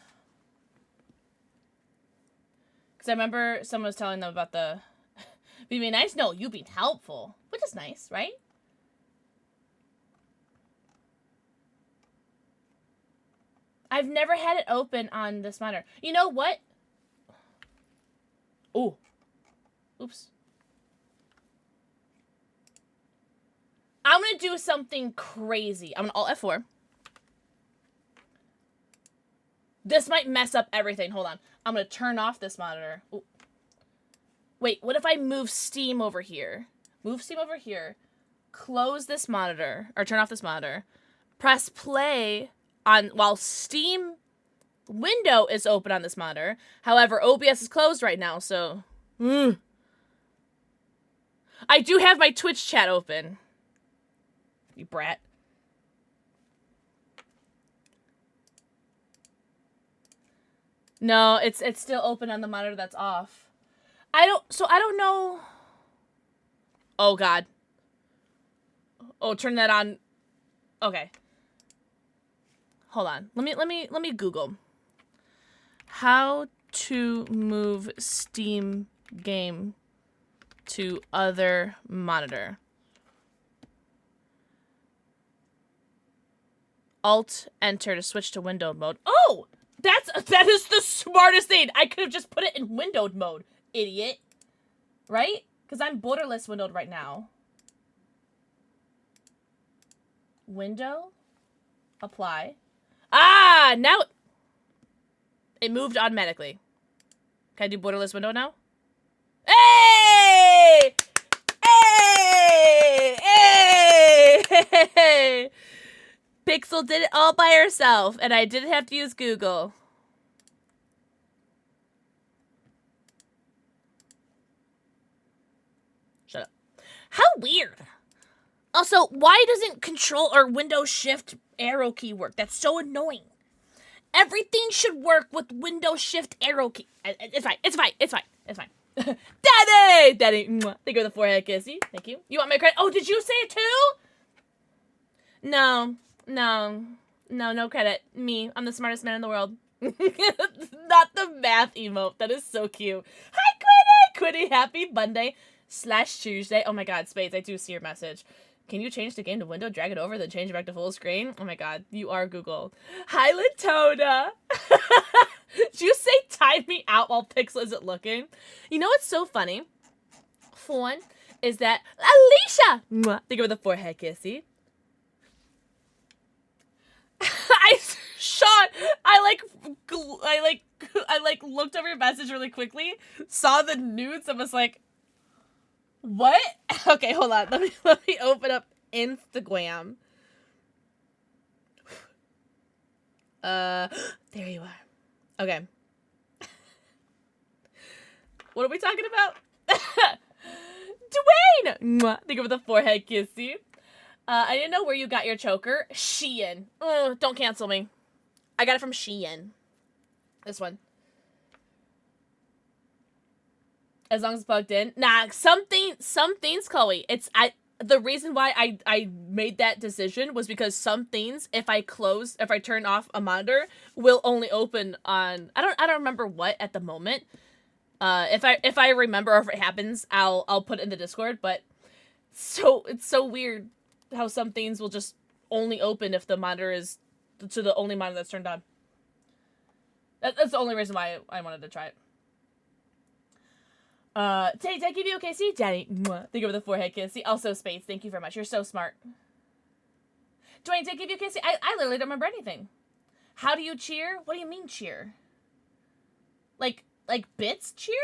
Because I remember someone was telling them about the... being nice? No, you being helpful. Which is nice, right? I've never had it open on this monitor. You know what? Oh. Oops. I'm going to do something crazy. I'm going to Alt F4. This might mess up everything. Hold on. I'm going to turn off this monitor. Ooh. Wait, what if I move Steam over here? Move Steam over here. Close this monitor. Or turn off this monitor. Press play on while Steam window is open on this monitor. However, OBS is closed right now, so... I do have my Twitch chat open. You brat. No, it's still open on the monitor that's off. I don't know. Oh god. Oh, turn that on. Okay. Hold on. Let me Google. How to move Steam game to other monitor. Alt enter to switch to windowed mode. Oh, that is the smartest thing. I could have just put it in windowed mode, idiot. Right? Because I'm borderless windowed right now. Window. Apply. Ah, now. It moved automatically. Can I do borderless window now? Hey! Hey! Hey! Pixel did it all by herself, and I didn't have to use Google. Shut up. How weird. Also, why doesn't Control or Windows Shift arrow key work? That's so annoying. Everything should work with Windows Shift arrow key. It's fine. It's fine. It's fine. It's fine. Daddy! Daddy. Mwah. Thank you for the forehead kissy. Thank you. You want my credit? Oh, did you say it too? No. No. No, no credit. Me. I'm the smartest man in the world. Not the math emote. That is so cute. Hi, Quiddy! Quiddy, happy Monday/Tuesday. Oh my god, Spades, I do see your message. Can you change the game to window, drag it over, then change it back to full screen? Oh my god, you are Google. Hi, Latona! Did you say time me out while Pixel isn't looking? You know what's so funny? For one, is that Alicia! Mwah. Think of the forehead kissy. I looked over your message really quickly, saw the nudes, and was like, what? Okay, hold on. Let me open up Instagram. There you are. Okay. What are we talking about? Dwayne! Mwah. Think of the forehead kissy. I didn't know where you got your choker. Shein. Don't cancel me. I got it from Shein. This one. As long as it's plugged in. Nah, some things, Chloe. The reason why I made that decision was because some things, if I turn off a monitor, will only open on I don't remember what at the moment. If I remember or if it happens, I'll put it in the Discord, but it's so weird how some things will just only open if the monitor is to the only monitor that's turned on. That's the only reason why I wanted to try it. Did I give you okay? See, Danny. Mwah. Think of the forehead kiss. See, also Spades. Thank you very much. You're so smart. Dwayne, did I give you a kiss? I literally don't remember anything. How do you cheer? What do you mean cheer? Like bits cheer?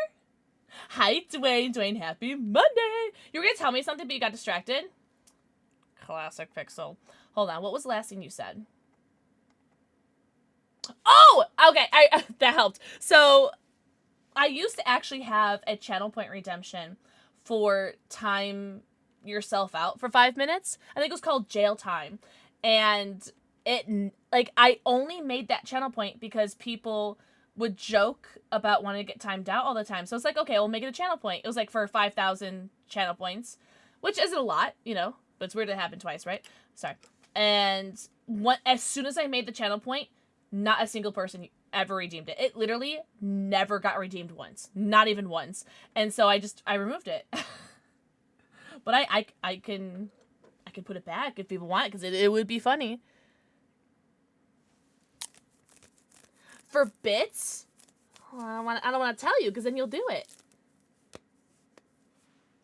Hi, Dwayne. Dwayne, happy Monday. You were gonna tell me something, but you got distracted. Classic Pixel. Hold on. What was the last thing you said? Oh, okay. That helped. So I used to actually have a channel point redemption for time yourself out for 5 minutes. I think it was called jail time. And I only made that channel point because people would joke about wanting to get timed out all the time. So it's like, okay, we'll make it a channel point. It was like for 5,000 channel points, which isn't a lot, but it's weird it happened twice, right? Sorry. And as soon as I made the channel point, not a single person ever redeemed it. It literally never got redeemed once. Not even once. And so I removed it. But I can put it back if people want it, because it would be funny. For bits? Oh, I don't want to tell you, because then you'll do it.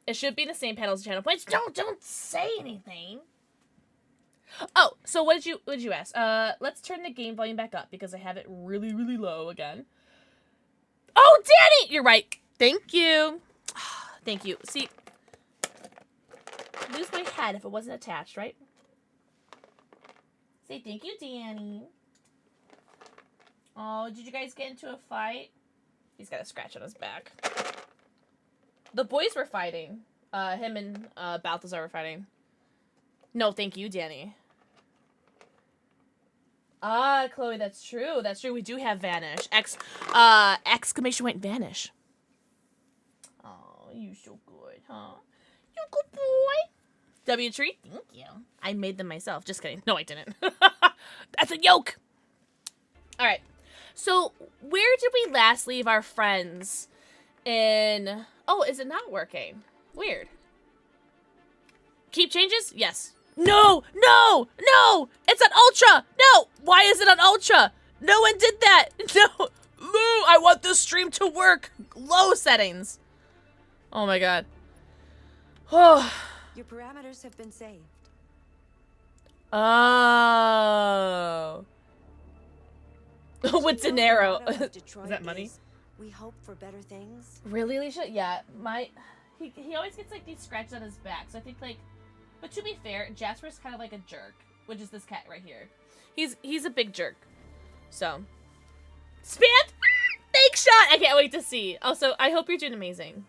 It should be the same panel as channel points. Don't say anything. Oh, so what did you ask? Let's turn the game volume back up because I have it really, really low again. Oh, Danny! You're right. Thank you. Thank you. See, I'd lose my head if it wasn't attached, right? Say thank you, Danny. Oh, did you guys get into a fight? He's got a scratch on his back. The boys were fighting. Him and Balthazar were fighting. No, thank you, Danny. Ah, Chloe, that's true. That's true. We do have Vanish. Exclamation point Vanish. Oh, you so good, huh? You good boy. W tree, thank you. I made them myself. Just kidding. No, I didn't. That's a yoke. All right. So, where did we last leave our friends in... Oh, is it not working? Weird. Keep changes? Yes. No! No! No! It's on Ultra! No! Why is it on Ultra? No one did that! No! No! I want this stream to work! Low settings! Oh my god. Oh. Your parameters have been saved. Oh. With You know, the dinero. motto of Is Detroit that money? is, we hope for better things. Really, Alicia? Yeah, he always gets like these scratches on his back. So I think like, but to be fair, Jasper's kind of like a jerk, which is this cat right here. He's a big jerk. So, Spam. Thanks, Sean. I can't wait to see. Also, I hope you're doing amazing.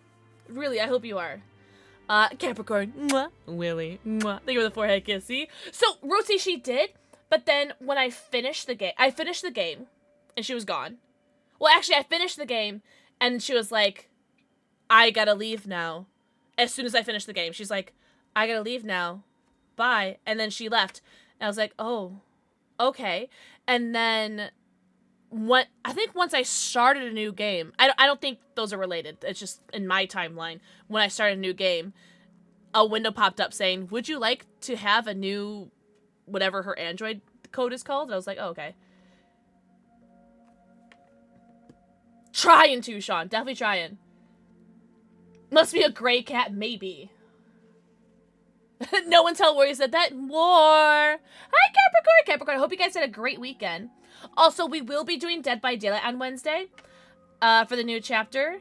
Really, I hope you are. Capricorn. Mwah. Willie. Mwah. Thank you for the forehead kiss. See? So, Rosie, she did, but then when I finished the game, and she was gone. Well, actually, I finished the game, and she was like, I gotta leave now. As soon as I finished the game, she's like, I gotta leave now. Bye. And then she left. And I was like, oh, okay. And then I think once I started a new game, I don't think those are related. It's just in my timeline. When I started a new game, a window popped up saying, would you like to have a new, whatever her Android code is called? And I was like, oh, okay. Trying to, Sean. Definitely trying. Must be a gray cat, maybe. No one tell Warrior said that. War. Hi, Capricorn. Capricorn, I hope you guys had a great weekend. Also, we will be doing Dead by Daylight on Wednesday for the new chapter.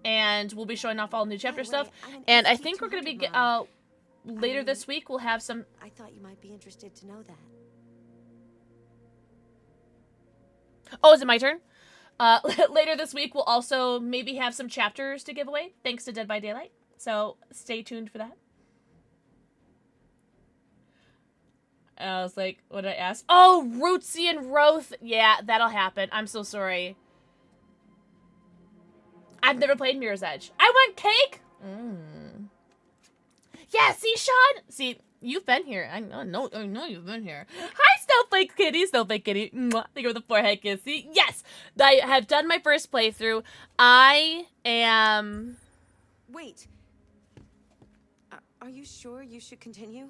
And we'll be showing off all new chapter stuff. And I think we're going to be, later this week, we'll have some... I thought you might be interested to know that. Oh, is it my turn? Later this week, we'll also maybe have some chapters to give away, thanks to Dead by Daylight. So, stay tuned for that. I was like, what did I ask? Oh, Rootsy and Roth. Yeah, that'll happen. I'm so sorry. I've never played Mirror's Edge. I want cake! Yeah, see, Sean? See, you've been here. I know you've been here. Hi, Snowflake Kitty. Snowflake Kitty. Mwah. Think of the forehead kiss. See? Yes! I have done my first playthrough. I am... Wait. Are you sure you should continue?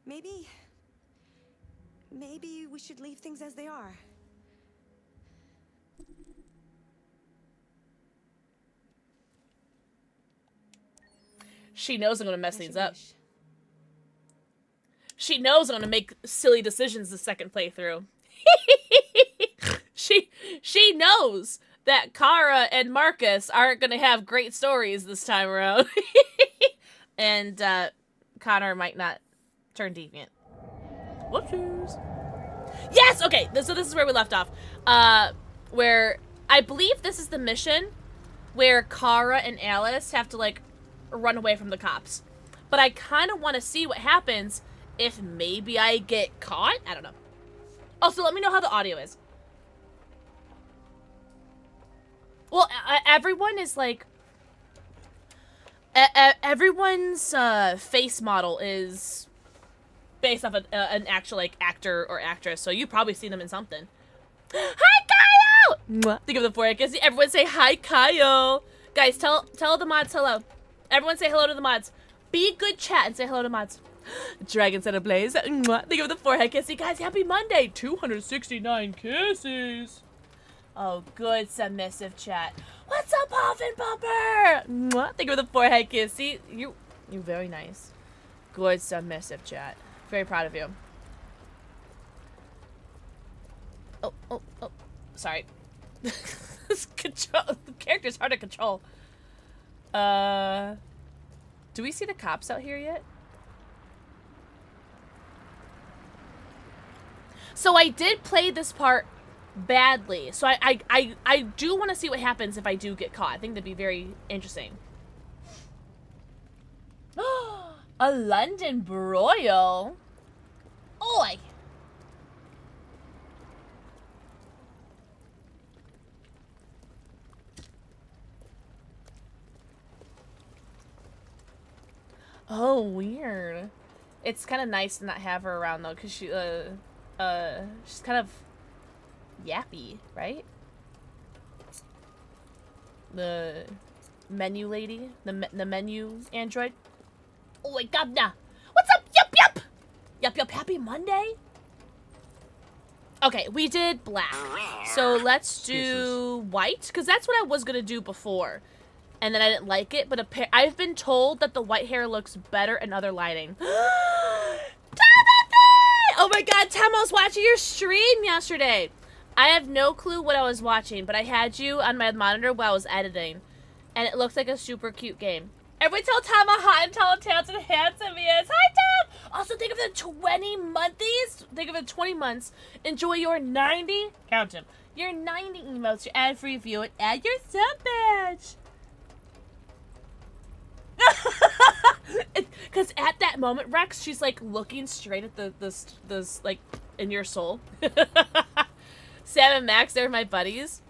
Maybe we should leave things as they are. She knows I'm gonna mess things up. Wish. She knows I'm gonna make silly decisions the second playthrough. She knows that Kara and Marcus aren't gonna have great stories this time around. And Connor might not turn deviant. Whoopsies. Yes! Okay, so this is where we left off. Where I believe this is the mission where Kara and Alice have to, like, run away from the cops. But I kind of want to see what happens if maybe I get caught. I don't know. Also, let me know how the audio is. Well, everyone is, like... everyone's face model is... based off an actual, like, actor or actress, so you've probably seen them in something. Hi, Kyle! Mwah. Think of the forehead kiss. Everyone say hi, Kyle. Guys, tell the mods hello. Everyone say hello to the mods. Be a good chat and say hello to mods. Dragon set ablaze. Mwah. Think of the forehead kiss. Guys, happy Monday. 269 kisses. Oh, good submissive chat. What's up, Huffin' Pumper? Mwah. Think of the forehead kiss. See, you're very nice. Good submissive chat. Very proud of you. Oh. Sorry. This control, the character's hard to control. Do we see the cops out here yet? So I did play this part badly. So I do want to see what happens if I do get caught. I think that'd be very interesting. A London broil? Oi! Oh, weird. It's kind of nice to not have her around though, cause she's kind of yappy, right? The menu lady, the menu android. Oh my god, nah. What's up? Yup. Happy Monday. Okay, we did black. So let's do white, because that's what I was going to do before. And then I didn't like it, but I've been told that the white hair looks better in other lighting. Stop it! Oh my god, Tom, I was watching your stream yesterday. I have no clue what I was watching, but I had you on my monitor while I was editing. And it looks like a super cute game. Everybody tell Tom how hot and talented and handsome he is. Hi, Tom! Also, think of the 20 months. Think of the 20 months. Enjoy your 90, count them, your 90 emotes, your ad-free view, and add your sub badge. Because at that moment, Rex, she's like looking straight at the like in your soul. Sam and Max, they're my buddies.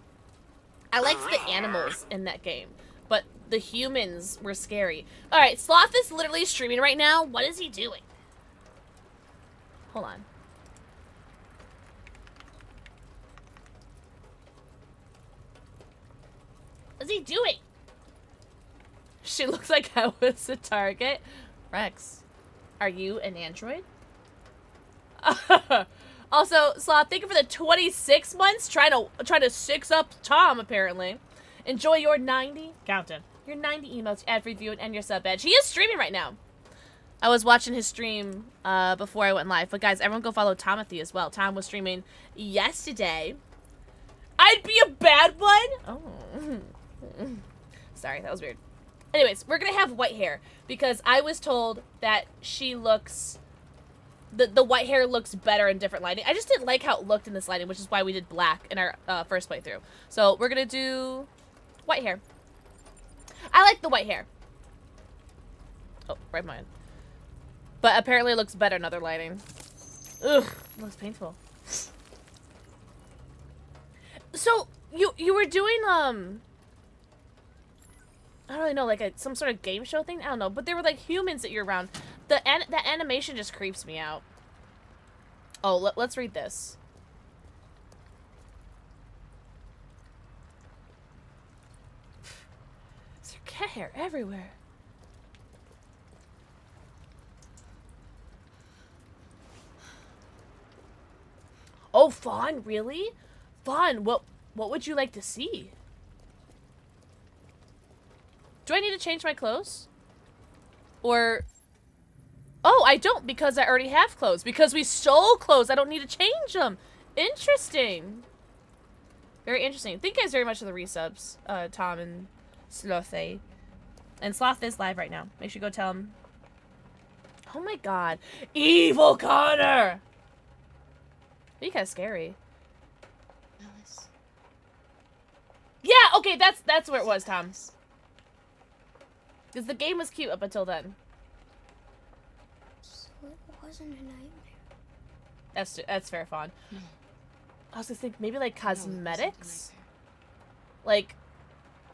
I liked the animals in that game, but the humans were scary. All right, Sloth is literally streaming right now. What is he doing? Hold on. What's he doing? She looks like I was a target. Rex, are you an android? Also, Sloth, thank you for the 26 months trying to six up Tom, apparently. Enjoy your 90, count them, your 90 emotes, ad-free view, and your sub badge. He is streaming right now. I was watching his stream before I went live. But guys, everyone go follow Tomothy as well. Tom was streaming yesterday. I'd be a bad one? Oh. Sorry, that was weird. Anyways, we're going to have white hair because I was told that she looks... The white hair looks better in different lighting. I just didn't like how it looked in this lighting, which is why we did black in our first playthrough. So we're going to do white hair. I like the white hair. Oh, right mind. But apparently it looks better in other lighting. Ugh, it looks painful. So, you were doing, I don't really know, like some sort of game show thing? I don't know, but there were like humans that you're around. That animation just creeps me out. Oh, let's read this. There's cat hair everywhere. Oh, Fawn, really? Fawn, what would you like to see? Do I need to change my clothes? Or... Oh, I don't because I already have clothes. Because we stole clothes, I don't need to change them. Interesting. Very interesting. Thank you guys very much for the resubs, Tom and Slothy. And Sloth is live right now. Make sure you go tell him. Oh my god. Evil Connor! Be kind of scary. Alice. Yeah, okay, that's where it was, Tom. Because the game was cute up until then. So it wasn't a nightmare. That's fair, Fawn. No. I was just thinking maybe like No, it wasn't a cosmetics, nightmare. like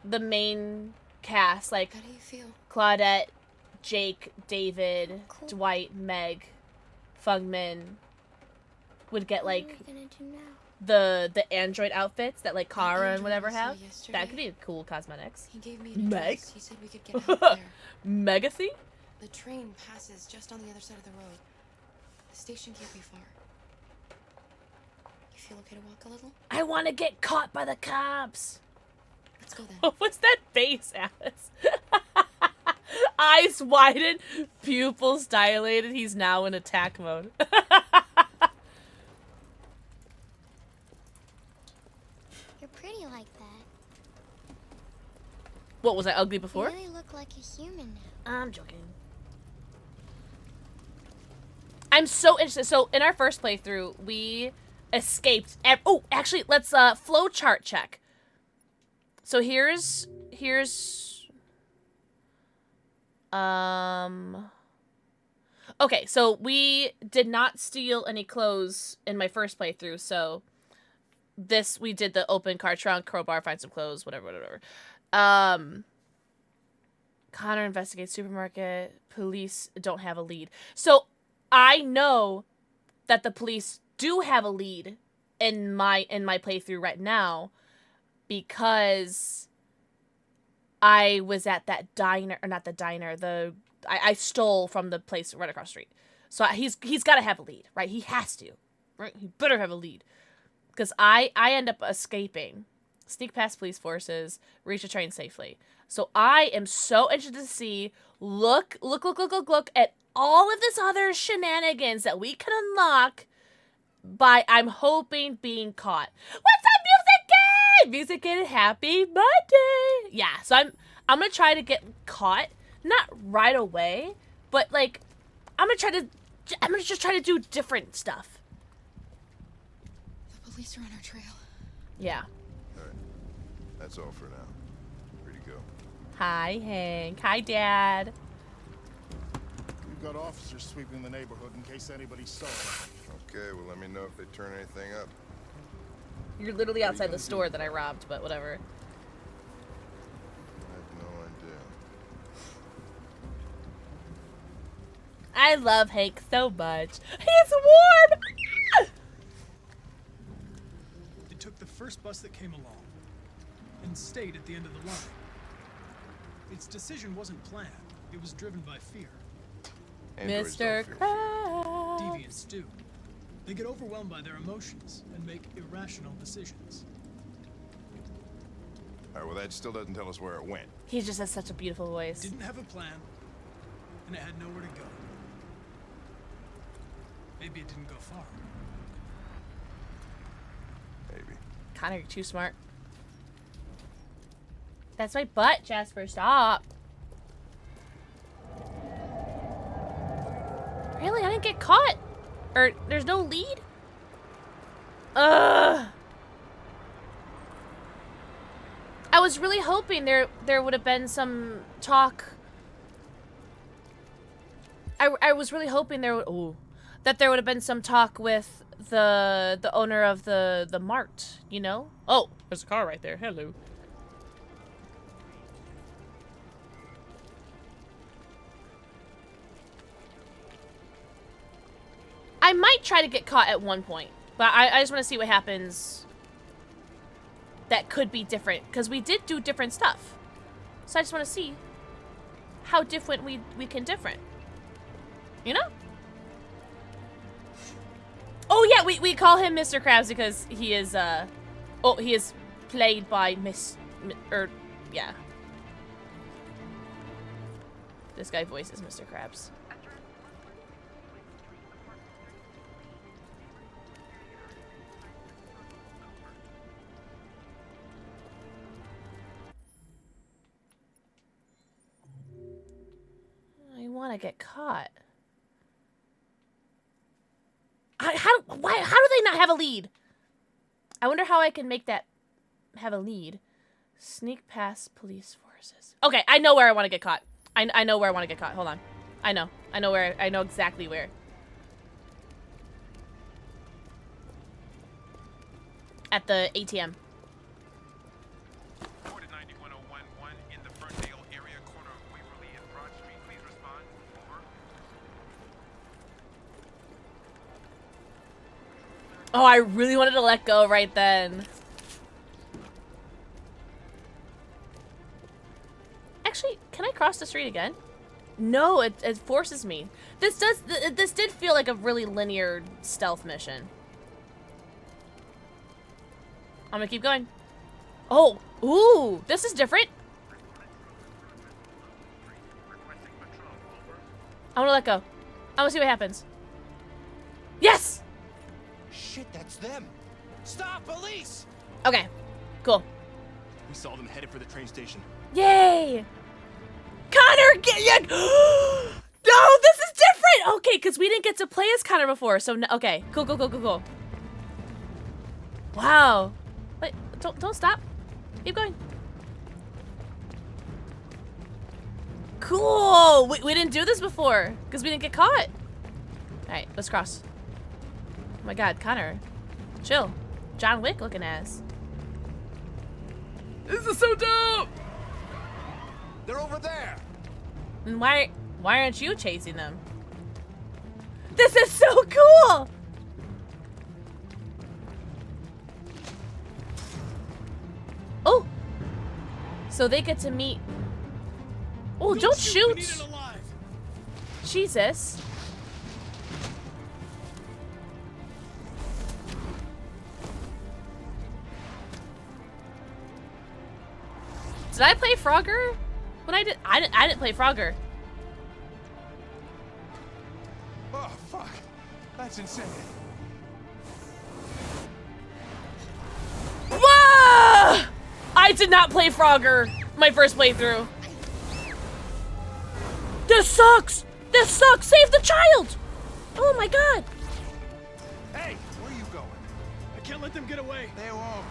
the main cast, like How do you feel? Claudette, Jake, David, Cool. Dwight, Meg, Fungmin would get like What are we gonna do now? the android outfits that like Kara and android whatever I saw have. yesterday? That could be cool cosmetics. He gave me an Meg? address. He said we could get out there. Megathy? The train passes just on the other side of the road. The station can't be far. You feel okay to walk a little? I want to get caught by the cops. Let's go then. What's that face, Alice? Eyes widened, pupils dilated. He's now in attack mode. You're pretty like that. What, was I ugly before? You really look like a human now. I'm joking. I'm so interested. So in our first playthrough, we escaped. Oh, actually, let's flow chart check. So here's okay, so we did not steal any clothes in my first playthrough, so this we did the open car trunk, crowbar, find some clothes, whatever. Connor investigates supermarket, police don't have a lead. So I know that the police do have a lead in my playthrough right now because I was at that diner, or not the diner, I stole from the place right across the street. So he's got to have a lead, right? He has to, right? He better have a lead. Because I end up escaping, sneak past police forces, reach a train safely. So I am so interested to see, look at all of this other shenanigans that we can unlock by, I'm hoping, being caught. What's up, Music Kid? Happy Monday! Yeah, so I'm gonna try to get caught, not right away, but like, I'm gonna just try to do different stuff. The police are on our trail. Yeah. Alright. That's all for now. Free to go. Hi, Hank. Hi, Dad. We've got officers sweeping the neighborhood in case anybody saw us. Okay, well let me know if they turn anything up. You're literally outside the store that I robbed, but whatever. I have no idea. I love Hank so much. He's warm! It took the first bus that came along and stayed at the end of the line. Its decision wasn't planned. It was driven by fear. Androids Mr. don't fear Krabs. Deviants do. They get overwhelmed by their emotions and make irrational decisions. Alright, well that still doesn't tell us where it went. He just has such a beautiful voice. Didn't have a plan, and it had nowhere to go. Maybe it didn't go far. Maybe. Connor, you're too smart. That's my butt, Jasper. Stop. Really? I didn't get caught? Or there's no lead? Ugh. I was really hoping there would have been some talk. I was really hoping there would that there would have been some talk with the owner of the mart, you know? Oh, there's a car right there. Hello. I might try to get caught at one point, but I just want to see what happens that could be different, because we did do different stuff. So I just want to see how different we can different. You know? Oh yeah, we call him Mr. Krabs because he is he is played by yeah. This guy voices Mr. Krabs. I want to get caught. How do they not have a lead? I wonder how I can make that have a lead. Sneak past police forces. Okay, I know where I want to get caught. I know where I want to get caught. Hold on. I know where. I know exactly where. At the ATM. Oh, I really wanted to let go right then. Actually, can I cross the street again? No, it forces me. This did feel like a really linear stealth mission. I'm gonna keep going. Oh, ooh, this is different. I wanna let go. I wanna see what happens. Yes! Shit, that's them. Stop, police! Okay, cool. We saw them headed for the train station. Yay! Connor, get no, this is different. Okay, because we didn't get to play as Connor before, so no, okay, cool. Wow. Wait, don't stop. Keep going. Cool. We didn't do this before because we didn't get caught. All right, let's cross. Oh my God, Connor, chill. John Wick looking ass. This is so dope. They're over there. And why aren't you chasing them? This is so cool. Oh, so they get to meet. Oh, don't shoot. We need it alive. Jesus. Did I play Frogger? When I didn't play Frogger. Fuck. That's insane. Whoa! I did not play Frogger my first playthrough. This sucks! This sucks! Save the child! Oh my god! Hey, where are you going? I can't let them get away. They won't.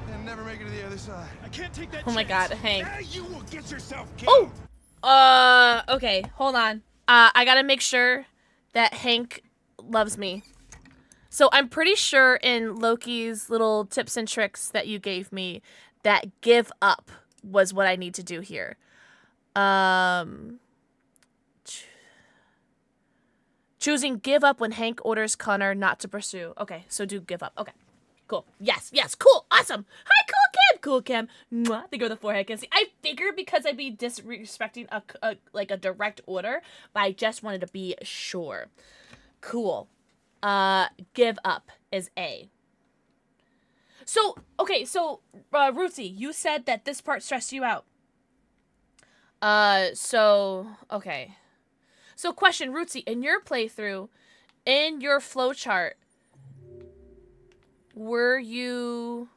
They'll never make it to the other side. I can't take that Oh my god, chance. Hank. Now you will get yourself killed. Oh! Okay, hold on. I gotta make sure that Hank loves me. So I'm pretty sure in Loki's little tips and tricks that you gave me that give up was what I need to do here. Choosing give up when Hank orders Connor not to pursue. Okay, so do give up. Okay, cool. Yes, yes, cool, awesome. Hi, Cool Cam. Mwah, they go the forehead kiss. I figured because I'd be disrespecting like a direct order, but I just wanted to be sure. Cool. Give up is A. So, okay, so, Ruthie, you said that this part stressed you out. Okay. So, question, Ruthie, in your playthrough, in your flowchart, were you,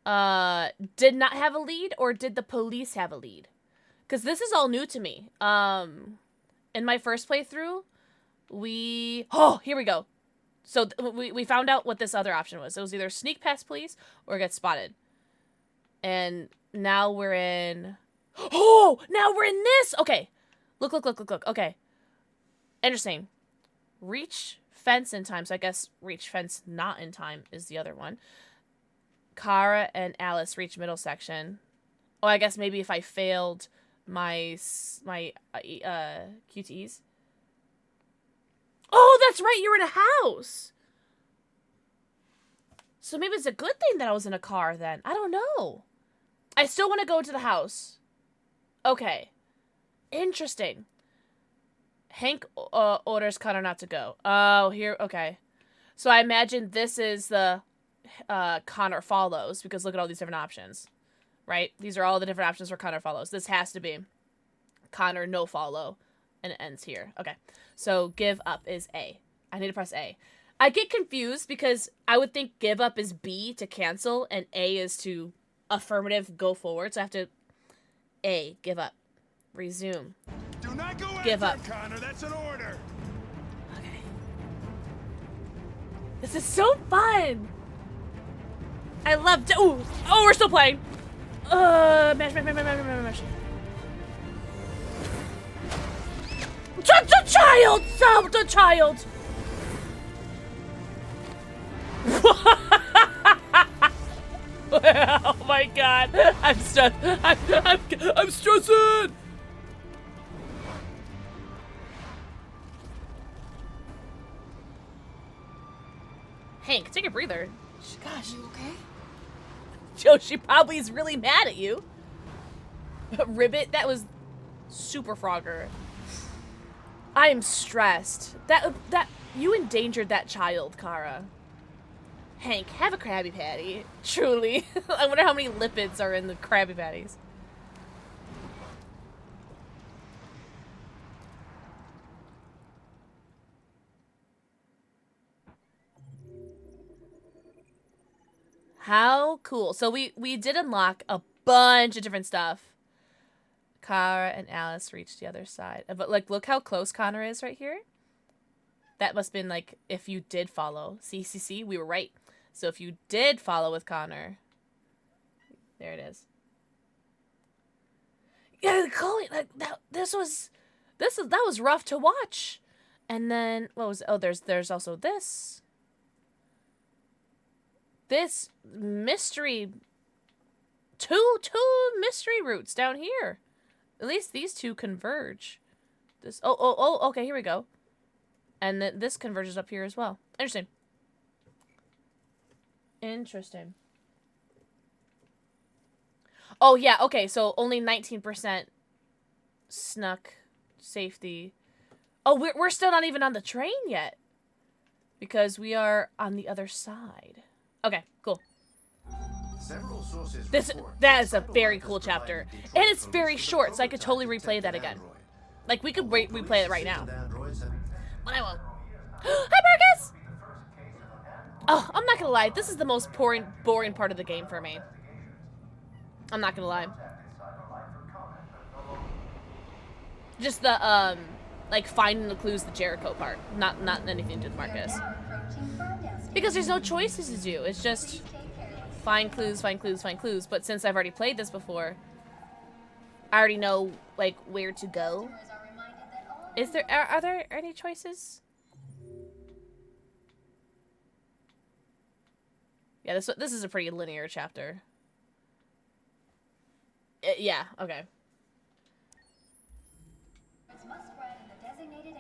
did not have a lead, or did the police have a lead? Because this is all new to me. In my first playthrough, oh, here we go. So we found out what this other option was. It was either sneak past police or get spotted. And now we're in... Oh! Now we're in this! Okay. Look. Okay. Interesting. Reach fence in time. So I guess reach fence not in time is the other one. Kara and Alice reach middle section. Oh, I guess maybe if I failed my QTEs. Oh, that's right, you're in a house. So maybe it's a good thing that I was in a car then. I don't know. I still want to go to the house. Okay. Interesting. Hank orders Connor not to go. Oh, here, okay. So I imagine this is the Connor follows, because look at all these different options. Right? These are all the different options for Connor follows. This has to be Connor no follow. And it ends here. Okay. So give up is A. I need to press A. I get confused because I would think give up is B to cancel and A is to affirmative go forward. So I have to A, give up. Resume. Do not go give after up. him, Connor. That's an order. Okay. This is so fun. I love oh, we're still playing. Mash. The child! Stop the child! Oh my god. I'm stressed. I'm stressing! Hank, take a breather. Gosh. You okay? Joe, she probably is really mad at you. Ribbit, that was super Frogger. I am stressed. That you endangered that child, Kara. Hank, have a Krabby Patty. Truly. I wonder how many lipids are in the Krabby Patties. How cool. So we did unlock a bunch of different stuff. Kara and Alice reached the other side. But, like, look how close Connor is right here. That must have been, like, if you did follow. See, we were right. So if you did follow with Connor. There it is. Yeah, Chloe, like, that was rough to watch. And then, what was, oh, there's also this. This mystery, two mystery routes down here. At least these two converge. This, okay, here we go. And then this converges up here as well. Interesting. Oh, yeah, okay, so only 19% snuck safety. Oh, we're still not even on the train yet. Because we are on the other side. Okay, cool. That is a very cool chapter. And it's very short, so I could totally replay that again. Like, we could replay it right now. And I won't. Hi, Marcus! Oh, I'm not gonna lie. This is the most boring part of the game for me. I'm not gonna lie. Just the, like, finding the clues, the Jericho part. Not anything to do with Marcus. Because there's no choices to do. It's just find clues, find clues, find clues. But since I've already played this before, I already know, like, where to go. Are there any choices? Yeah, this is a pretty linear chapter. Yeah, okay.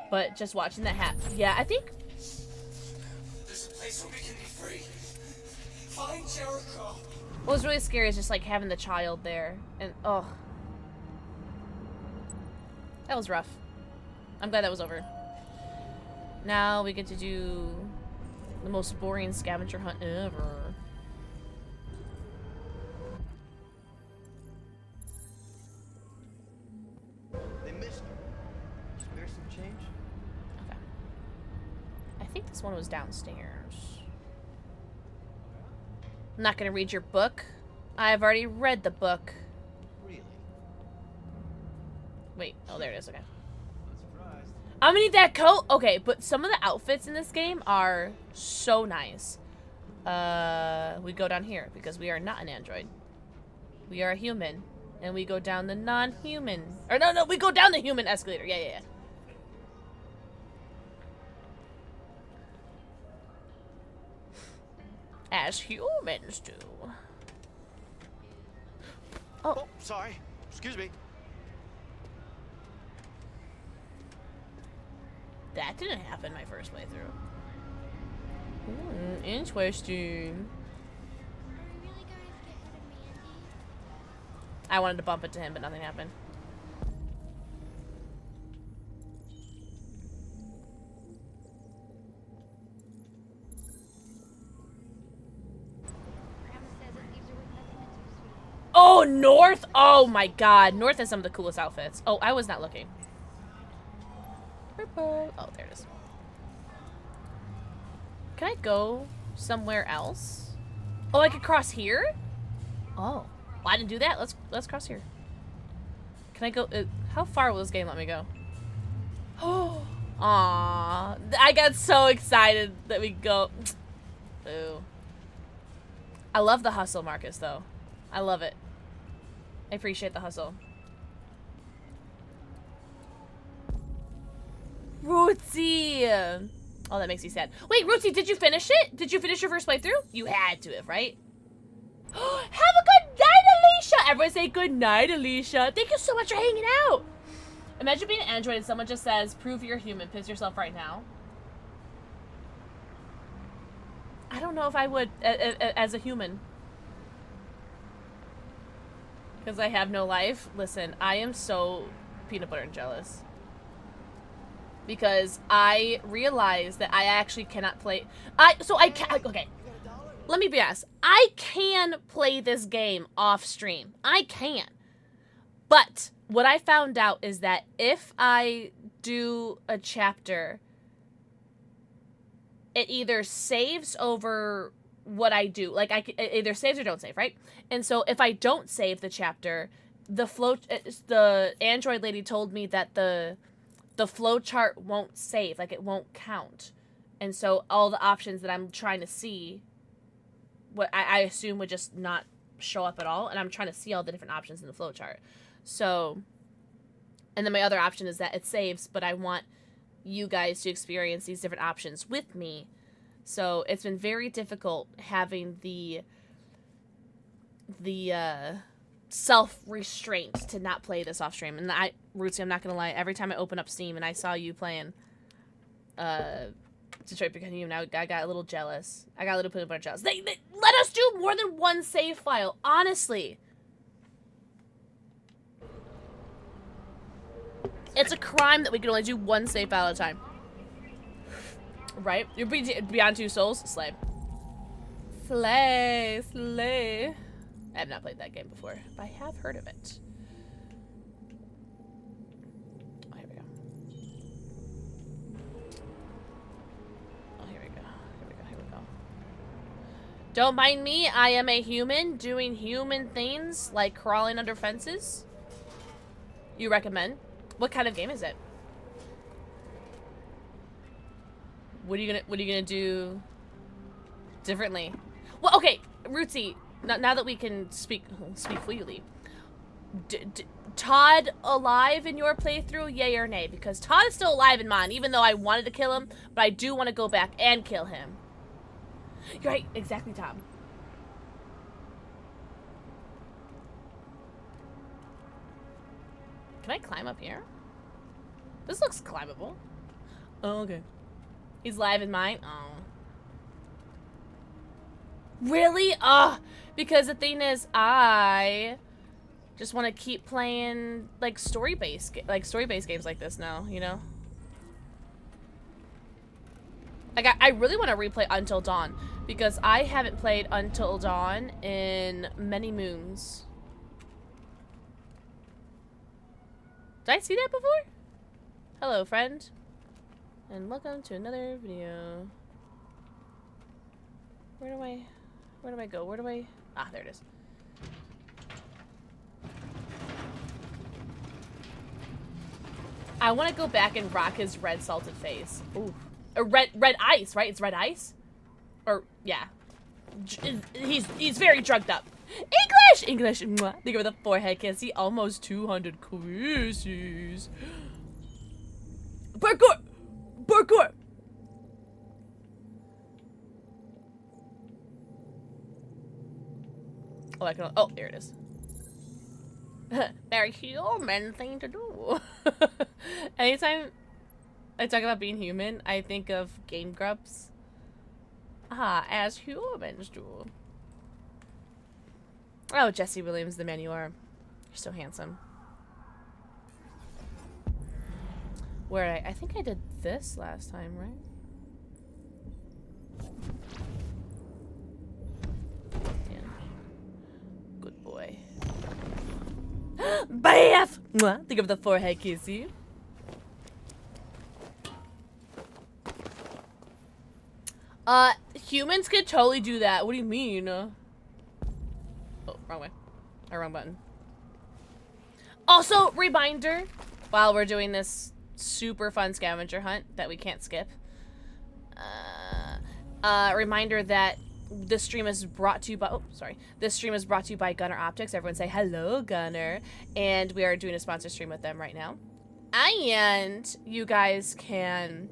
But just watching that happen. Yeah, I think... There's a place where we can be free. Find Jericho. What was really scary is just, like, having the child there. And, oh. That was rough. I'm glad that was over. Now we get to do the most boring scavenger hunt ever. They missed her. Spare some change? Okay. I think this one was downstairs. I'm not gonna read your book. I've already read the book. Really? Wait, oh there it is, okay. Not surprised. I'm gonna need that coat! Okay, but some of the outfits in this game are so nice. We go down here because we are not an android. We are a human. And we go down the non-human. Or no, we go down the human escalator. Yeah. As humans do. Oh, sorry. Excuse me. That didn't happen my first playthrough. Interesting. I wanted to bump it to him, but nothing happened. Oh, North! Oh my god. North has some of the coolest outfits. Oh, I was not looking. Purple. Oh, there it is. Can I go somewhere else? Oh, I could cross here? Oh. Well, I didn't do that. Let's cross here. Can I go? How far will this game let me go? Oh, aw! I got so excited that we go. Ooh. I love the hustle, Marcus. Though, I love it. I appreciate the hustle. Rootsy! Oh, that makes me sad. Wait, Rootsy, did you finish it? Did you finish your first playthrough? You had to have, right? Have a good night, Alicia! Everyone say good night, Alicia. Thank you so much for hanging out. Imagine being an android and someone just says, prove you're human. Piss yourself right now. I don't know if I would as a human. Because I have no life. Listen, I am so peanut butter and jealous. Because I realized that I actually cannot play... Okay. Let me be honest. I can play this game off stream. I can. But what I found out is that if I do a chapter, it either saves over what I do. Like, it either saves or don't save, right? And so if I don't save the chapter, the Android lady told me that the flowchart won't save. Like, it won't count. And so all the options that I'm trying to see, what I assume would just not show up at all. And I'm trying to see all the different options in the flowchart. So, and then my other option is that it saves, but I want you guys to experience these different options with me. So it's been very difficult having the self-restraint to not play this off stream. And Rootsy, I'm not gonna lie, every time I open up Steam and I saw you playing Detroit Become Human, I got a little jealous. I got a little bit jealous. They let us do more than one save file, honestly. It's a crime that we can only do one save file at a time. Right? You're beyond two souls? Slay. Slay. Slay. I have not played that game before, but I have heard of it. Oh, here we go. Don't mind me, I am a human doing human things like crawling under fences. You recommend? What kind of game is it? What are you gonna do differently? Well, okay, Rootsy, now that we can speak freely. Todd alive in your playthrough, yay or nay? Because Todd is still alive in mine, even though I wanted to kill him, but I do want to go back and kill him. You're right, exactly, Tom. Can I climb up here? This looks climbable. Oh, okay. He's live in mine? Oh. Really? Ugh. Because the thing is, I just want to keep playing like story-based games like this now, you know? Like I really want to replay Until Dawn because I haven't played Until Dawn in many moons. Did I see that before? Hello, friend. And welcome to another video. Where do I go? Where do I... Ah, there it is. I want to go back and rock his red salted face. Ooh. Red ice, right? It's red ice? Or, yeah. He's very drugged up. English! Mwah. Think of the forehead kiss. He almost 200 kisses. Parkour! Parkour! Oh, I can. Oh, there it is. Very human thing to do. Anytime I talk about being human, I think of Game Grumps. Ah, as humans do. Oh, Jesse Williams, the man you are. You're so handsome. Where I think I did this last time, right? Yeah. Good boy. Bath! Mwah. Think of the forehead kissy. Humans could totally do that. What do you mean? Oh, wrong way. Or wrong button. Also, reminder, while we're doing this super fun scavenger hunt that we can't skip. Reminder that this stream is brought to you by, this stream is brought to you by Gunner Optics. Everyone say hello, Gunner. And we are doing a sponsor stream with them right now. And you guys can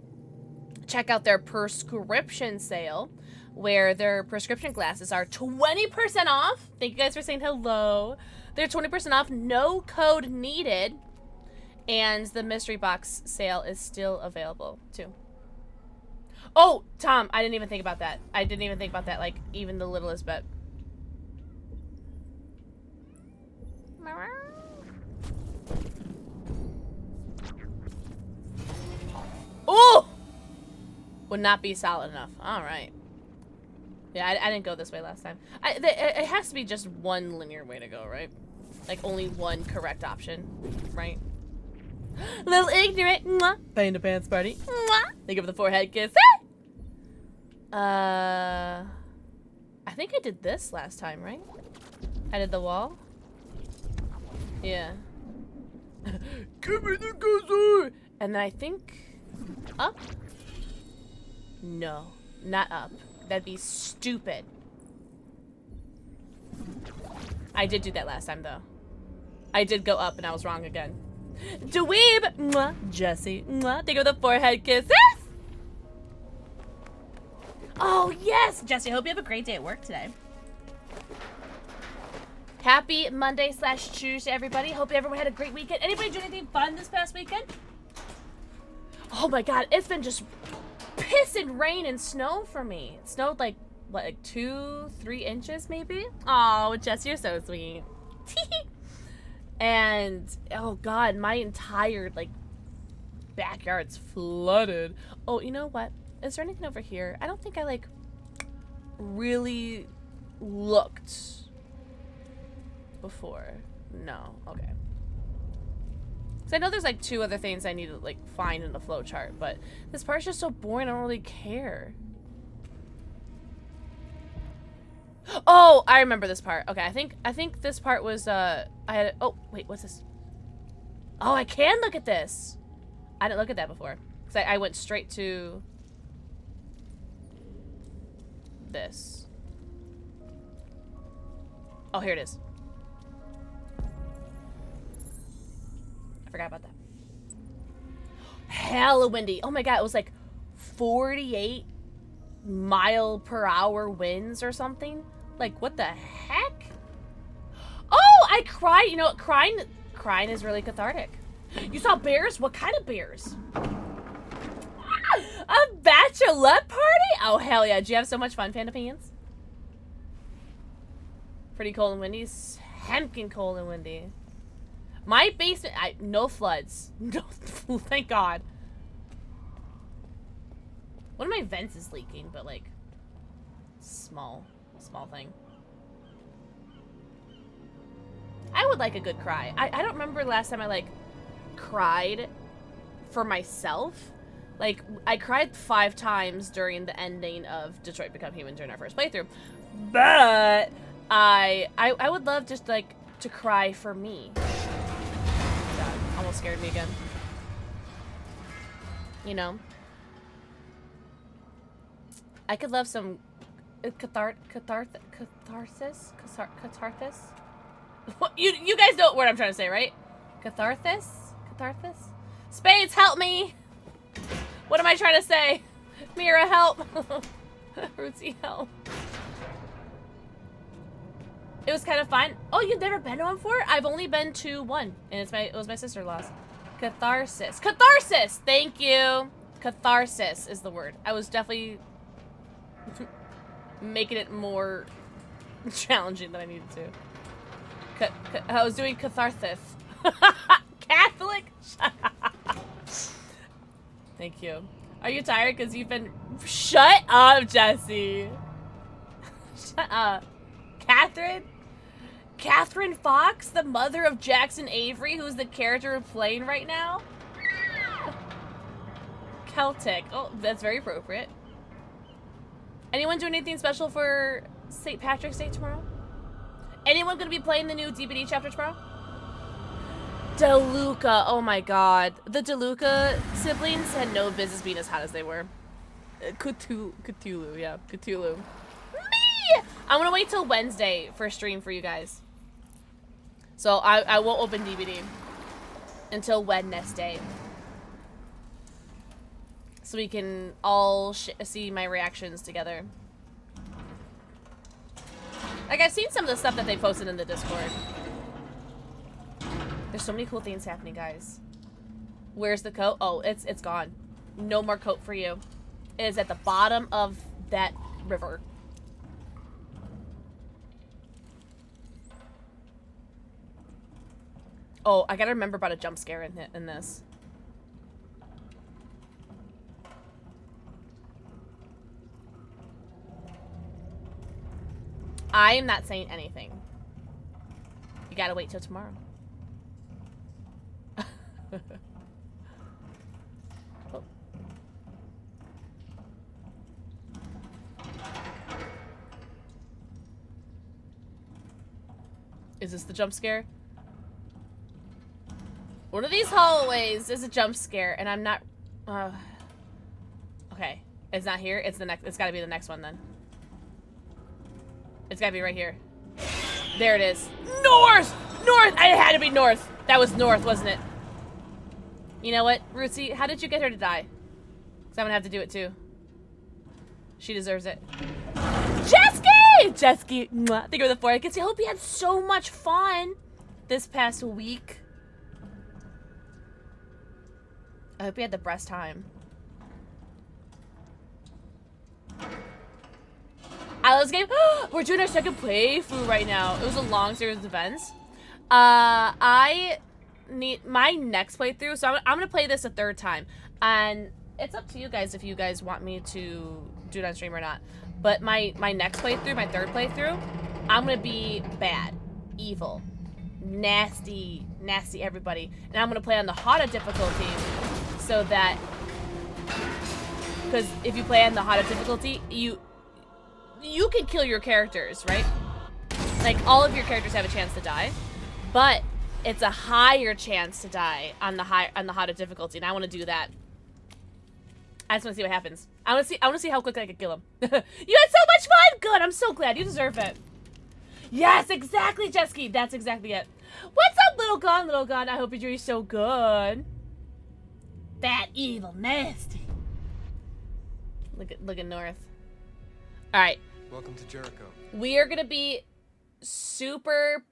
check out their prescription sale, where their prescription glasses are 20% off. Thank you guys for saying hello. They're 20% off, no code needed. And the mystery box sale is still available, too. Oh, Tom, I didn't even think about that. I didn't even think about that, like, even the littlest bit. Oh! Would not be solid enough. All right. Yeah, I didn't go this way last time. It has to be just one linear way to go, right? Like, only one correct option, right? Little ignorant. Mwah. Pain the pants party. Mwah. Think of the forehead kiss. I think I did this last time, right? I did the wall. Yeah. Give me the kazoo! And then I think up. No, not up. That'd be stupid. I did do that last time, though. I did go up, and I was wrong again. Dweeb! Mwah. Jesse. Mwah. Think of the forehead kisses! Oh, yes! Jesse, I hope you have a great day at work today. Happy Monday/Tuesday, everybody. Hope everyone had a great weekend. Anybody do anything fun this past weekend? Oh, my God. It's been just pissing rain and snow for me. It snowed like, what, like 2-3 inches maybe? Oh, Jess, you're so sweet. And oh god, my entire like backyard's flooded. Oh, you know what? Is there anything over here? I don't think I like really looked before. No, okay. So I know there's like 2 other things I need to like find in the flowchart, but this part's just so boring. I don't really care. Oh, I remember this part. Okay, I think this part was I had. Oh wait, what's this? Oh, I can look at this. I didn't look at that before because I went straight to this. Oh, here it is. I forgot about that. Hella windy. Oh my god, it was like 48 mile per hour winds or something. Like, what the heck? Oh, I cried. You know what? Crying is really cathartic. You saw bears? What kind of bears? A bachelorette party? Oh, hell yeah. Did you have so much fun, Panda Pants? Pretty cold and windy. Hemkin cold and windy. My basement, no floods. No, thank God. One of my vents is leaking, but like, small thing. I would like a good cry. I don't remember last time I like cried for myself. Like, I cried 5 times during the ending of Detroit Become Human during our first playthrough. But I would love just like to cry for me. God, almost scared me again. You know? I could love some catharsis? You guys know what word I'm trying to say, right? Catharsis? Catharsis? Spades, help me! What am I trying to say? Mira, help! Rootsy, help. It was kind of fun. Oh, you've never been to one before? I've only been to one, and it was my sister-in-law's. Catharsis. Catharsis! Thank you! Catharsis is the word. I was definitely making it more challenging than I needed to. I was doing catharsis. Catholic? Thank you. Are you tired? Because you've been... Shut up, Jesse. Shut up. Catherine Fox, the mother of Jackson Avery, who's the character we're playing right now? Celtic. Oh, that's very appropriate. Anyone doing anything special for St. Patrick's Day tomorrow? Anyone gonna be playing the new DBD chapter tomorrow? DeLuca. Oh my god. The DeLuca siblings had no business being as hot as they were. Cthulhu, yeah. Cthulhu. Me! I'm gonna wait till Wednesday for a stream for you guys. So I won't open DBD until Wednesday. So we can all see my reactions together. Like, I've seen some of the stuff that they posted in the Discord. There's so many cool things happening, guys. Where's the coat? Oh, it's gone. No more coat for you. It is at the bottom of that river. Oh, I gotta remember about a jump scare in this. I am not saying anything. You gotta wait till tomorrow. Oh. Is this the jump scare? One of these hallways is a jump scare, and I'm not... okay, it's not here. It's the next. It's gotta be the next one then. It's gotta be right here. There it is. North! North! It had to be north. That was north, wasn't it? You know what, Rootsy? How did you get her to die? Because I'm gonna have to do it too. She deserves it. Jesky! Jesky! Thank you for the 4 kids. I hope you had so much fun this past week. I hope you had the best time. Alice game. We're doing our second playthrough right now. It was a long series of events. I need my next playthrough, so I'm gonna play this a 3rd time, and it's up to you guys if you guys want me to do it on stream or not. But my next playthrough, my 3rd playthrough, I'm gonna be bad, evil, nasty everybody, and I'm gonna play on the harder difficulty, so that because if you play on the harder difficulty, you can kill your characters, right? Like, all of your characters have a chance to die, but it's a higher chance to die on the harder difficulty, and I want to do that. I just want to see what happens. I want to see how quickly I can kill him. You had so much fun. Good. I'm so glad. You deserve it. Yes, exactly, Jesky. That's exactly it. What's up, little gun? Little gun. I hope you're doing so good. That evil nasty. Look at North. All right. Welcome to Jericho. We are gonna be super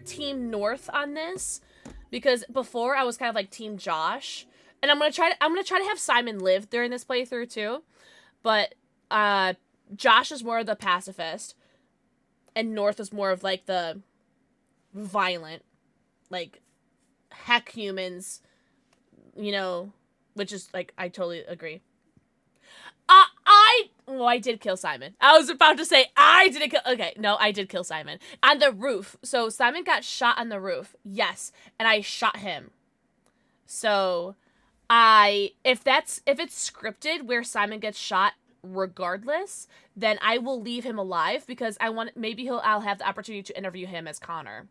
team North on this, because before I was kind of like team Josh, and I'm gonna try to have Simon live during this playthrough too, but Josh is more of the pacifist, and North is more of like the violent, like heck humans, you know, which is like I totally agree. I did kill Simon. I was about to say I didn't kill. Okay, no, I did kill Simon on the roof. So Simon got shot on the roof. Yes, and I shot him. So if it's scripted where Simon gets shot regardless, then I will leave him alive because I'll have the opportunity to interview him as Connor.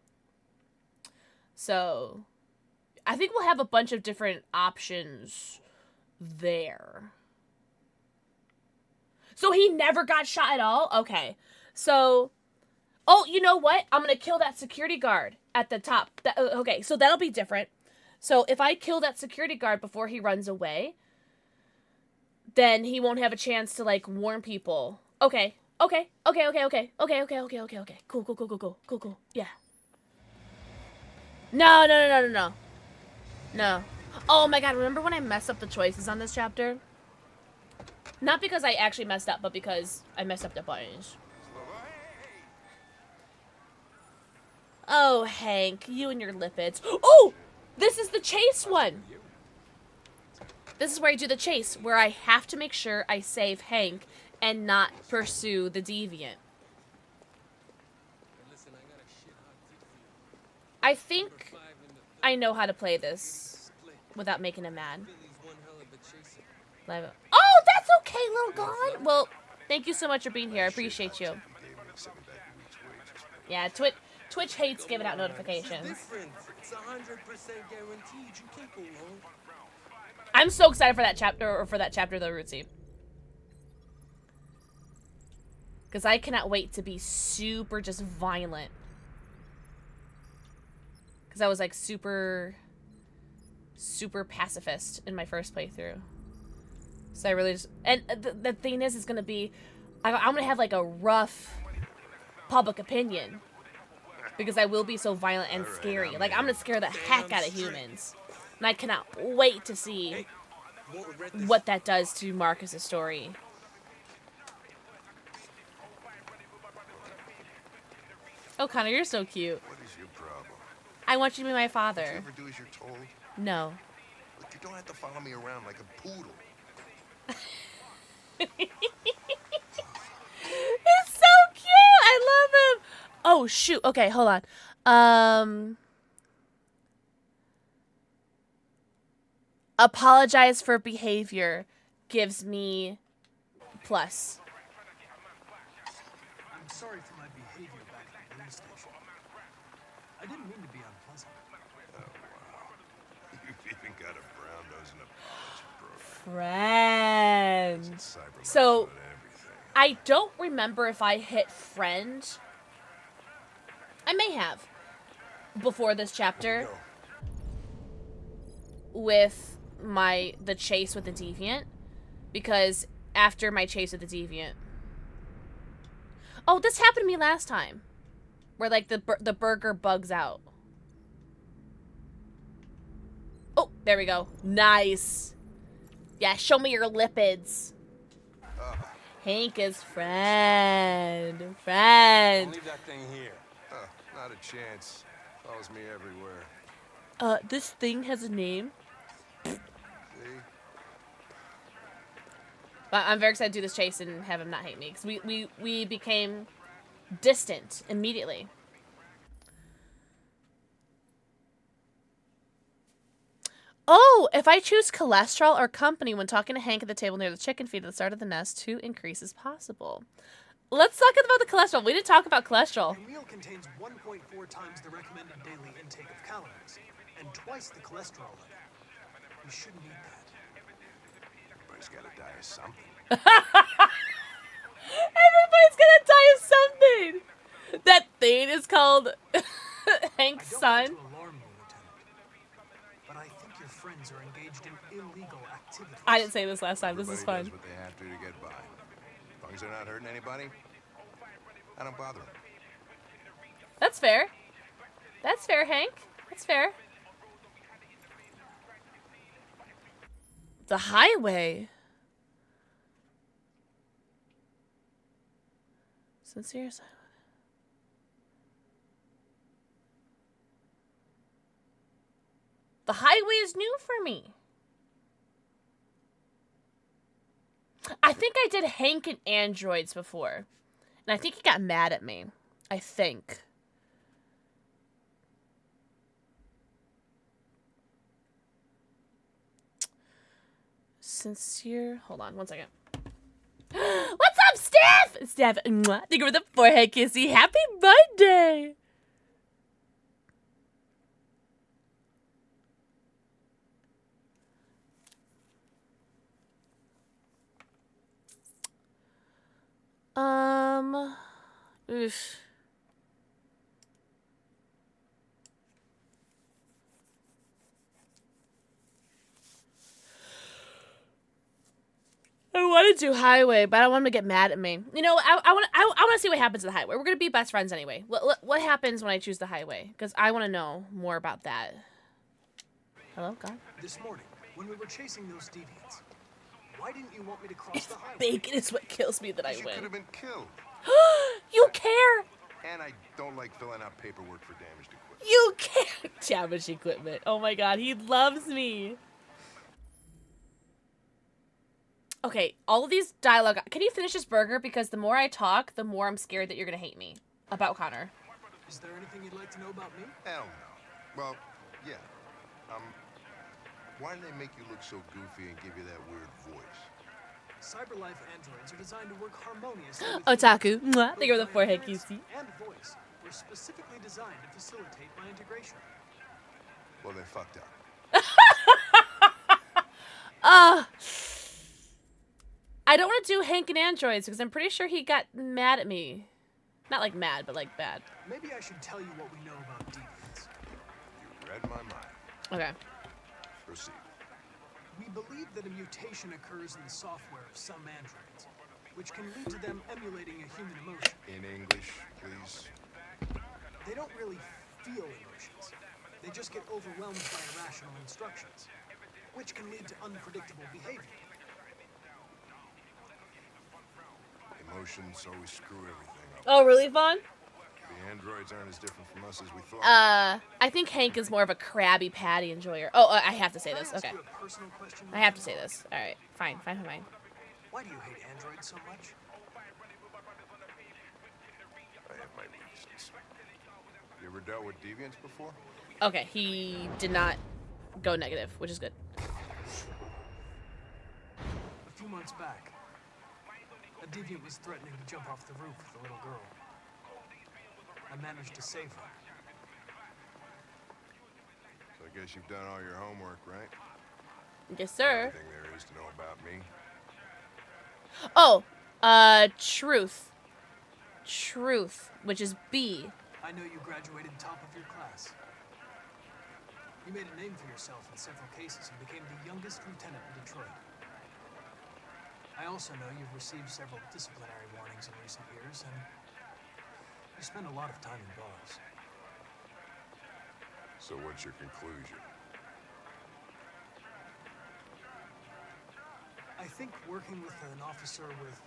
So I think we'll have a bunch of different options there. So he never got shot at all? Okay. So, oh, you know what? I'm going to kill that security guard at the top. Okay, so that'll be different. So if I kill that security guard before he runs away, then he won't have a chance to, like, warn people. Okay. Cool. Yeah. No. Oh my god, remember when I messed up the choices on this chapter? Not because I actually messed up, but because I messed up the buttons. Oh, Hank, you and your lipids. Oh! This is the chase one! This is where I do the chase, where I have to make sure I save Hank and not pursue the deviant. I think I know how to play this without making him mad. Oh, that's okay, little god. Well, thank you so much for being here. I appreciate you. Yeah, Twitch hates giving out notifications. I'm so excited for that chapter, of the Rootsy. Because I cannot wait to be super just violent. Because I was like super pacifist in my first playthrough. So I really just, and the thing is, it's going to be, I'm going to have like a rough public opinion. Because I will be so violent and scary. Like, I'm going to scare the heck out of humans. And I cannot wait to see what that does to Marcus's story. Oh, Connor, you're so cute. What is your problem? I want you to be my father. What you ever do as you're told? No. Look, you don't have to follow me around like a poodle. He's so cute. I love him. Oh shoot. Okay, hold on. Apologize for behavior gives me plus. I'm sorry for my behavior back at the police station. I didn't mean to be unpleasant. Oh wow. You've even got a brown nose and a Friend. So, I don't remember if I hit friend. I may have. Before this chapter. With the chase with the deviant. Because after my chase with the deviant. Oh, this happened to me last time. Where, like, the burger bugs out. Oh, there we go. Nice. Yeah, show me your lipids. Hank is friend. Don't leave that thing here. Not a chance. Follows me everywhere. This thing has a name. See? But I'm very excited to do this chase and have him not hate me. Because we became distant immediately. Oh, if I choose cholesterol or company when talking to Hank at the table near the chicken feed at the start of the nest, 2 increases possible. Let's talk about the cholesterol. We didn't talk about cholesterol. A meal contains 1.4 times the recommended daily intake of calories and twice the cholesterol level. You shouldn't eat that. Everybody's got to die of something. Everybody's gonna die of something. That thing is called Hank's son. I don't want to alarm you, Lieutenant, but I think your friends are engaged in illegal activities. I didn't say this last time. This is Everybody fun. does what they have to get by. As long as they're not hurting anybody, I don't bother them. That's fair. That's fair, Hank. That's fair. The highway. Sincere. The highway is new for me. I think I did Hank and androids before. And I think he got mad at me. I think. Sincere. Hold on 1 second. What's up, Steph? Steph, mwah. Thank you for the forehead kissy. Happy birthday. Oof. I want to do highway, but I don't want him to get mad at me. You know, I want to see what happens to the highway. We're gonna be best friends anyway. What happens when I choose the highway? Because I want to know more about that. Hello, God. This morning, when we were chasing those deviants, why didn't you want me to cross the highway? Bacon is what kills me that I You win. could have been killed. You care. And I don't like filling out paperwork for damaged equipment. You care. Damaged equipment. Oh my God, he loves me. Okay, all of these dialogue. Can you finish this burger? Because the more I talk, the more I'm scared that you're gonna hate me about Connor. Is there anything you'd like to know about me? Hell no. Well, yeah. Why do they make you look so goofy and give you that weird voice? CyberLife androids are designed to work harmoniously with Otaku. Mwah. Both Thank you for the my forehead appearance kissy. and voice were specifically designed to facilitate my integration. Well, they fucked up. I don't want to do Hank and androids because I'm pretty sure he got mad at me. Not like mad, but like bad. Maybe I should tell you what we know about deviants. You read my mind. Okay. Proceed. We believe that a mutation occurs in the software of some androids, which can lead to them emulating a human emotion. In English, please. They don't really feel emotions. They just get overwhelmed by irrational instructions, which can lead to unpredictable behavior. Emotions always screw everything up. Oh, really, Vaughn? The androids aren't as different from us as we thought. I think Hank is more of a Krabby Patty enjoyer. Oh, I have to say this. Okay. I have to say this. All right. Fine. Why do you hate androids so much? I have my reasons. You ever dealt with deviants before? Okay, he did not go negative, which is good. A few months back, a deviant was threatening to jump off the roof with a little girl. I managed to save her. So I guess you've done all your homework, right? Yes, sir. Everything there is to know about me. Oh, truth. Truth, which is B. I know you graduated top of your class. You made a name for yourself in several cases and became the youngest lieutenant in Detroit. I also know you've received several disciplinary warnings in recent years, and you spend a lot of time in bars. So what's your conclusion? I think working with an officer with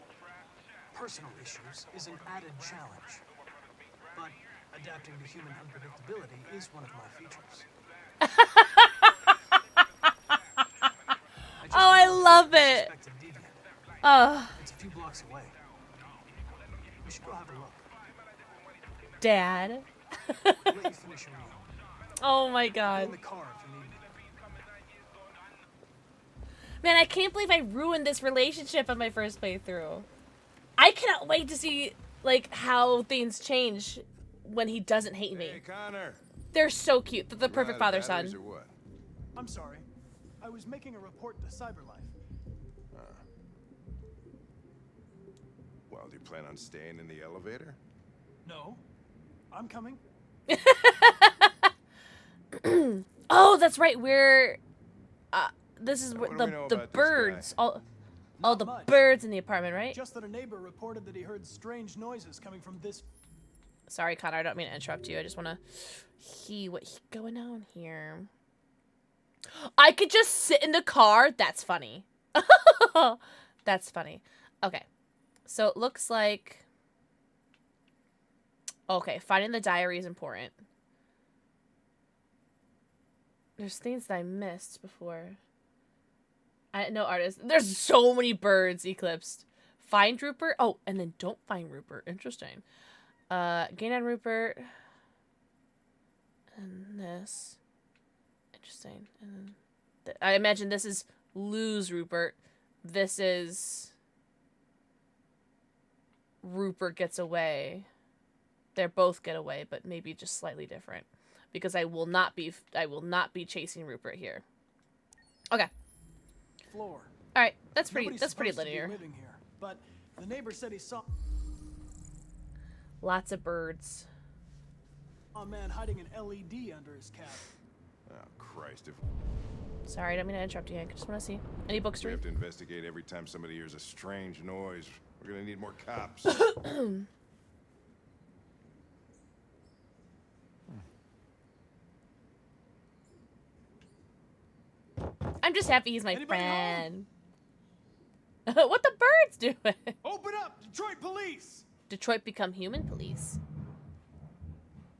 personal issues is an added challenge. But adapting to human unpredictability is one of my features. I love it. It's a few blocks away. We should go have a look. Dad. I'll let you finish your meal. Oh my Go God. in the car if you need me. Man, I can't believe I ruined this relationship on my first playthrough. I cannot wait to see, like, how things change when he doesn't hate me. Hey, Connor. They're so cute. They're the perfect father-son. Or what? I'm sorry. I was making a report to Cyberlife. Well, do you plan on staying in the elevator? No. I'm coming. Oh, that's right. We're this is What do the we know the about this birds. guy? All the much. birds in the apartment, right? Just that a neighbor reported that he heard strange noises coming from this. Sorry, Connor. I don't mean to interrupt you. I just want to see what's going on here. I could just sit in the car. That's funny. That's funny. Okay. So it looks like... Okay, finding the diary is important. There's things that I missed before. I didn't know artists. There's so many birds eclipsed. Find Rupert. Oh, and then don't find Rupert. Interesting. Gain on Rupert. And this. Interesting. And then I imagine this is lose Rupert. This is Rupert gets away. They're both get away, but maybe just slightly different. Because I will not be chasing Rupert here. Okay. Floor. All right, that's pretty Nobody's pretty supposed to be linear. living here, but the neighbor said he saw Lots of birds. a man hiding an LED under his cabin. Oh, Christ. If Sorry, I don't mean to interrupt you, Hank. I just want to see. Any books to we read? have to investigate every time somebody hears a strange noise, we're gonna need more cops. I'm just happy he's my Anybody friend. What the birds doing? Open up, Detroit police! Detroit become human police.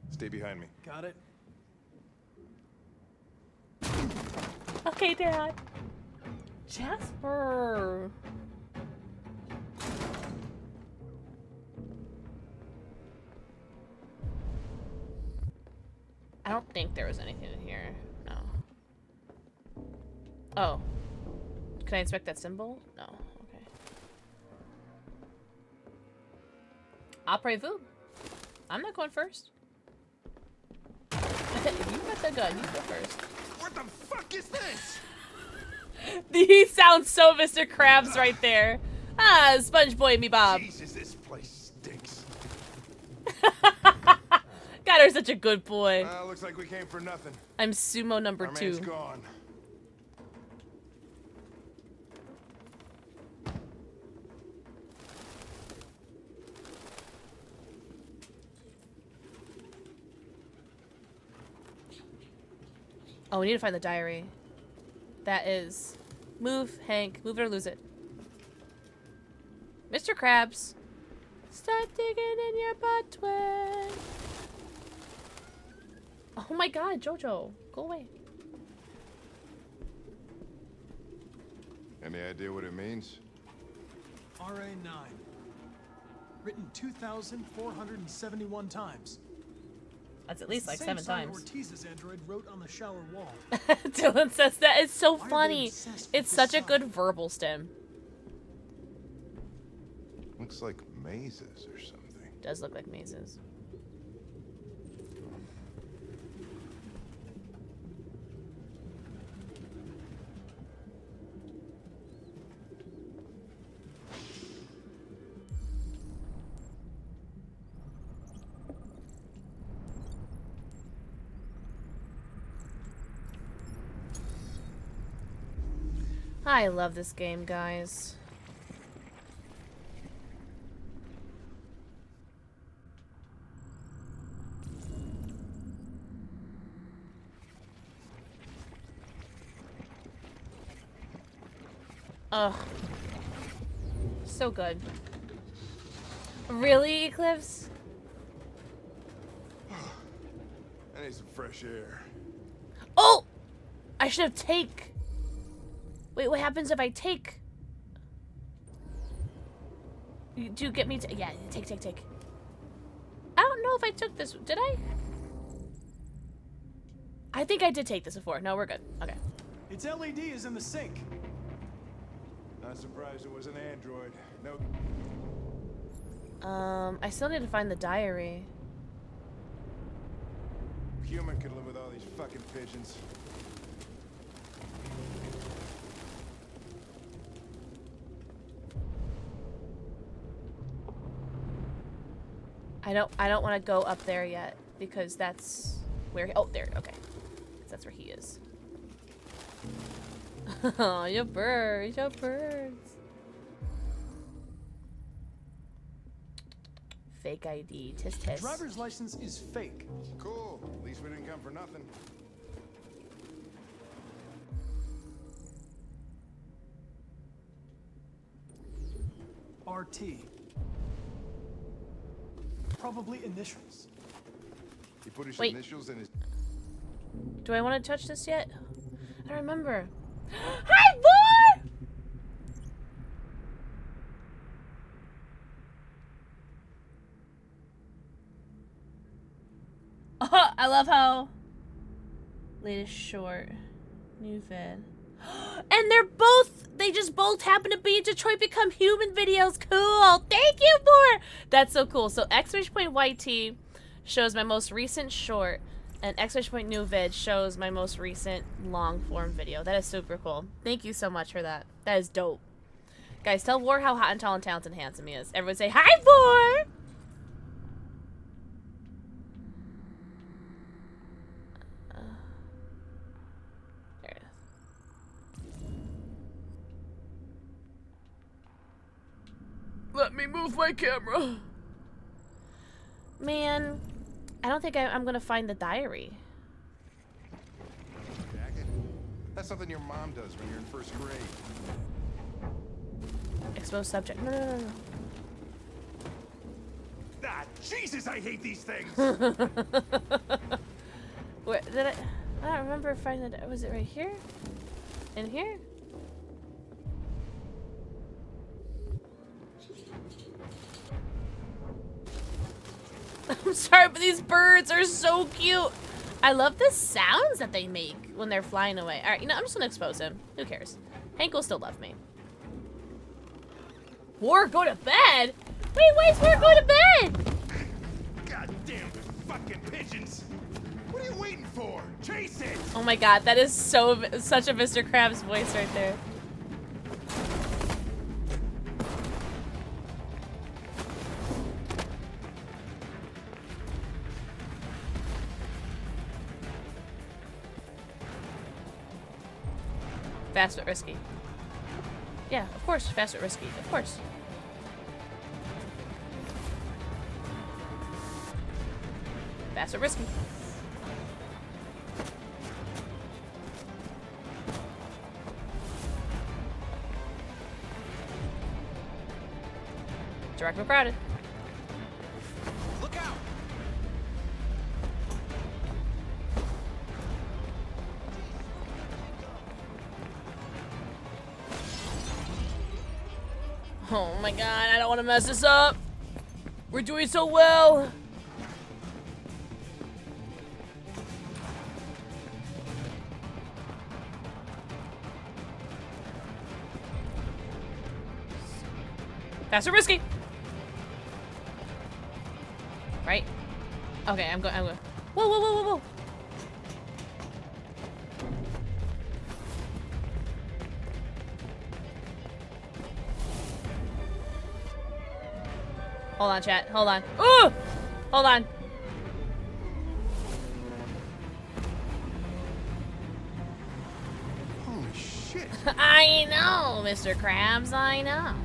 Stay behind me. Got it. Okay, Dad. Jasper. I don't think there was anything in here. No. Oh. Can I inspect that symbol? No. Okay. Après-vous. I'm not going first. You got the gun. You go first. What the fuck is this? He sounds so Mr. Krabs right there. Ah, Sponge Boy me Bob. Jesus, this place stinks. God, you're such a good boy. Looks like we came for nothing. I'm sumo number Our 2. man's gone. Oh, we need to find the diary. That is... Move, Hank. Move it or lose it. Mr. Krabs. Start digging in your butt twig. Oh my god, Jojo. Go away. Any idea what it means? RA9. Written 2,471 times. That's at least like Same 7 sign times. Ortiz's android wrote on the shower wall. Dylan says that. It's so Why are they funny. obsessed with It's this such a sign? good verbal stem. Looks like mazes or something. Does look like mazes. I love this game, guys. Ugh. So good. Really, Eclipse? I need some fresh air. Oh! I should have take. Wait, what happens if I take? Do you get me to... Yeah, take. I don't know if I took this. Did I? I think I did take this before. No, we're good. Okay. Its LED is in the sink. Not surprised it was an android. No. I still need to find the diary. Human could live with all these fucking pigeons. I don't want to go up there yet because that's where oh there okay. That's where he is. Oh, your birds, your birds. Fake ID, tisk tisk. Driver's license is fake. Cool. At least we didn't come for nothing. RT. Probably initials. He put his Wait. initials in his. Do I want to touch this yet? I don't remember. Hi, boy! Oh, I love how latest short, new vid. And they just both happen to be in Detroit Become Human videos. Cool. Thank you for. That's so cool. So !YT shows my most recent short, and !new vid shows my most recent long form video. That is super cool. Thank you so much for that. That is dope. Guys, tell War how hot and tall and talented and handsome he is. Everyone say hi, War. There it is. Let me move my camera. Man, I don't think I'm gonna find the diary. Jacket? That's something your mom does when you're in first grade. Exposed subject. No. Ah, Jesus, I hate these things! Where did I don't remember finding it. Was it right here? In here? I'm sorry, but these birds are so cute. I love the sounds that they make when they're flying away. All right, I'm just gonna expose him. Who cares? Hank will still love me. War, go to bed? Wait, why is War going to bed? Goddamn fucking pigeons! What are you waiting for? Chase it! Oh my god, that is such a Mr. Krabs voice right there. Fast but risky. Yeah, of course, fast but risky. Of course. Fast but risky. Direct but crowded. Look out! Oh my god, I don't want to mess this up. We're doing so well. Fast or risky. Right? Okay, I'm going. Whoa. Hold on, chat. Hold on. Ooh! Hold on. Holy shit! I know, Mr. Krabs. I know.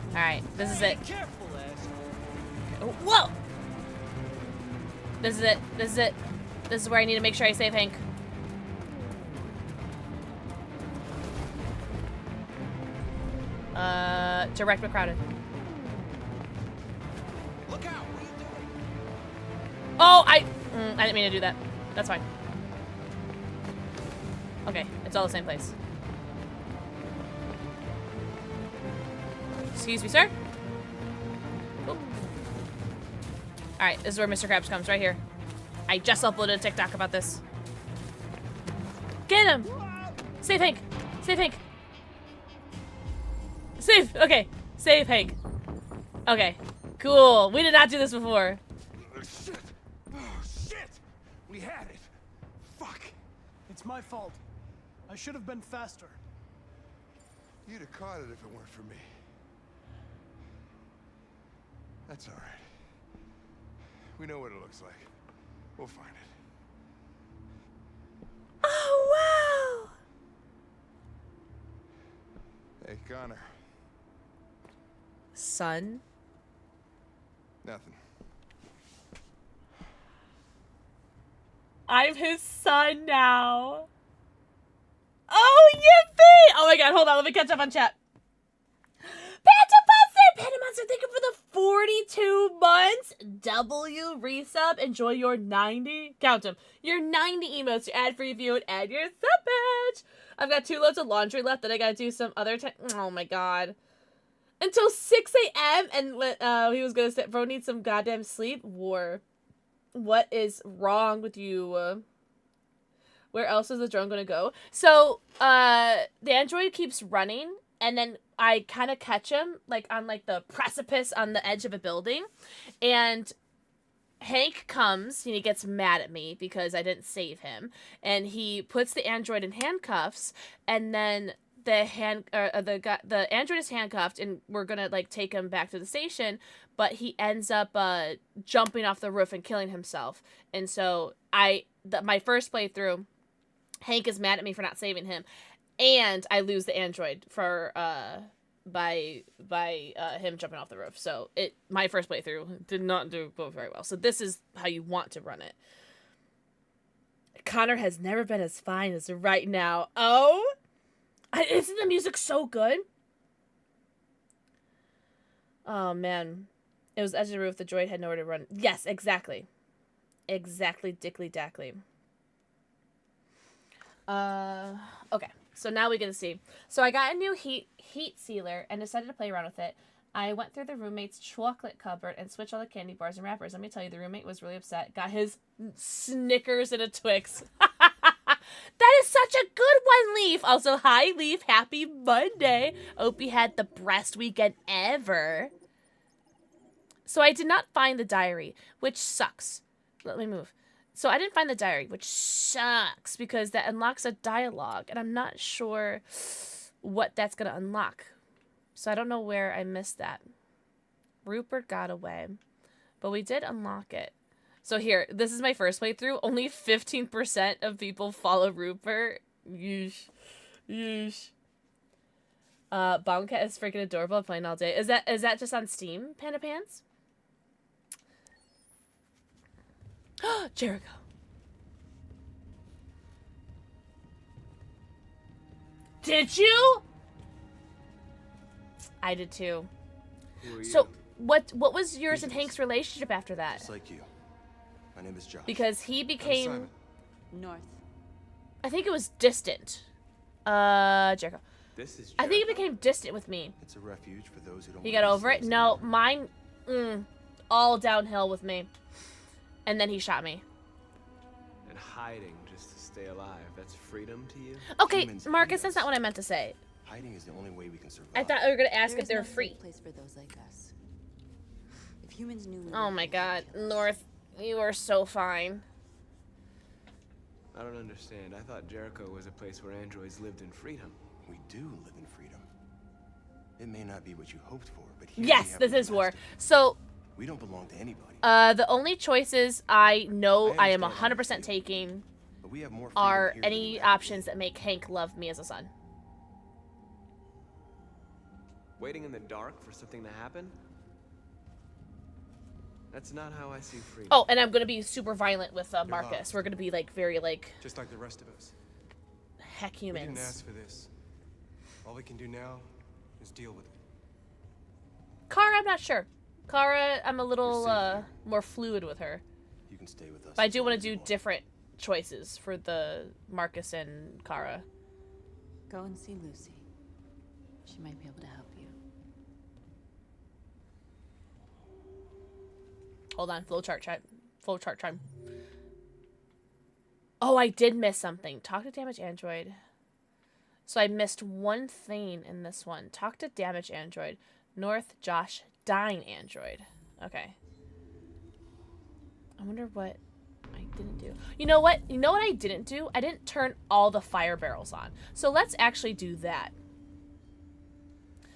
Alright, this is it. Careful, Ash. Whoa! This is it. This is it. This is where I need to make sure I save Hank. Direct but crowded. Look out! What are you doing? Oh, I didn't mean to do that. That's fine. Okay, it's all the same place. Excuse me, sir. All right, this is where Mr. Krabs comes, right here. I just uploaded a TikTok about this. Get him! Save Hank! Save Hank! Save! Okay. Save Hank. Okay. Cool. We did not do this before. Shit! Oh, shit! We had it! Fuck! It's my fault. I should have been faster. You'd have caught it if it weren't for me. That's all right. We know what it looks like. We'll find it. Oh, wow! Hey, Connor. Son? Nothing. I'm his son now. Oh, yippee! Oh my god, hold on, let me catch up on chat. Panda Monster, thank you for the 42 months. W resub, enjoy your 90, count them, your 90 emotes, your ad-free view, and add your sub badge. I've got 2 loads of laundry left that I gotta do some other time. Oh my god. Until 6 a.m. and he was gonna say, bro needs some goddamn sleep. War. What is wrong with you? Where else is the drone gonna go? So, the android keeps running, and then I kind of catch him, like, on, like, the precipice on the edge of a building, and Hank comes, and he gets mad at me because I didn't save him, and he puts the android in handcuffs, and then the android is handcuffed, and we're gonna, like, take him back to the station, but he ends up, jumping off the roof and killing himself, and so my first playthrough, Hank is mad at me for not saving him, and I lose the android for by him jumping off the roof. So my first playthrough did not go very well. So this is how you want to run it. Connor has never been as fine as right now. Oh, isn't the music so good? Oh man, it was edge of the roof. The droid had nowhere to run. Yes, exactly, Dickly Dackly. Okay, so now we get to see. So I got a new heat sealer and decided to play around with it. I went through the roommate's chocolate cupboard and switched all the candy bars and wrappers. Let me tell you, the roommate was really upset. Got his Snickers and a Twix. That is such a good one, Leaf. Also, hi, Leaf. Happy Monday. Hope you had the best weekend ever. So I did not find the diary, which sucks. Let me move. So I didn't find the diary, which sucks because that unlocks a dialogue, and I'm not sure what that's going to unlock. So I don't know where I missed that. Rupert got away, but we did unlock it. So here, this is my first playthrough. Only 15% of people follow Rupert. Yeesh. Yeesh. Bombcat is freaking adorable. I'm playing all day. Is that just on Steam, Panda Pants? Jericho. Did you? I did too. So what was yours and Hank's relationship after that? Just like you. My name is Josh. Because he became North. I think it was distant. Jericho. This is Jericho. I think he became distant with me. It's a refuge for those who don't. He got over it? No, mine all downhill with me. And then he shot me. And hiding just to stay alive. That's freedom to you? Okay, Marcus, that's not what I meant to say. Hiding is the only way we can survive. I thought we were going to ask if they were free. Place for those like us. If humans knew. Oh my god, North, you are so fine. I don't understand. I thought Jericho was a place where androids lived in freedom. We do live in freedom. It may not be what you hoped for, but here yes, this is war. So we don't belong to anybody. The only choices I know I am 100% taking are any options that make Hank love me as a son. Waiting in the dark for something to happen? That's not how I see freedom. Oh, and I'm gonna be super violent with Marcus. We're gonna be like very like just like the rest of us. Heck, humans. We didn't ask for this. All we can do now is deal with it. Kara, I'm not sure. Kara, I'm a little more fluid with her. You can stay with us. But I do want to do different choices for the Marcus and Kara. Go and see Lucy. She might be able to help you. Hold on, flowchart time. Oh, I did miss something. Talk to damaged android. So I missed one thing in this one. Talk to damaged android. North Josh dying android. Okay. I wonder what I didn't do. You know what? You know what I didn't do? I didn't turn all the fire barrels on. So let's actually do that.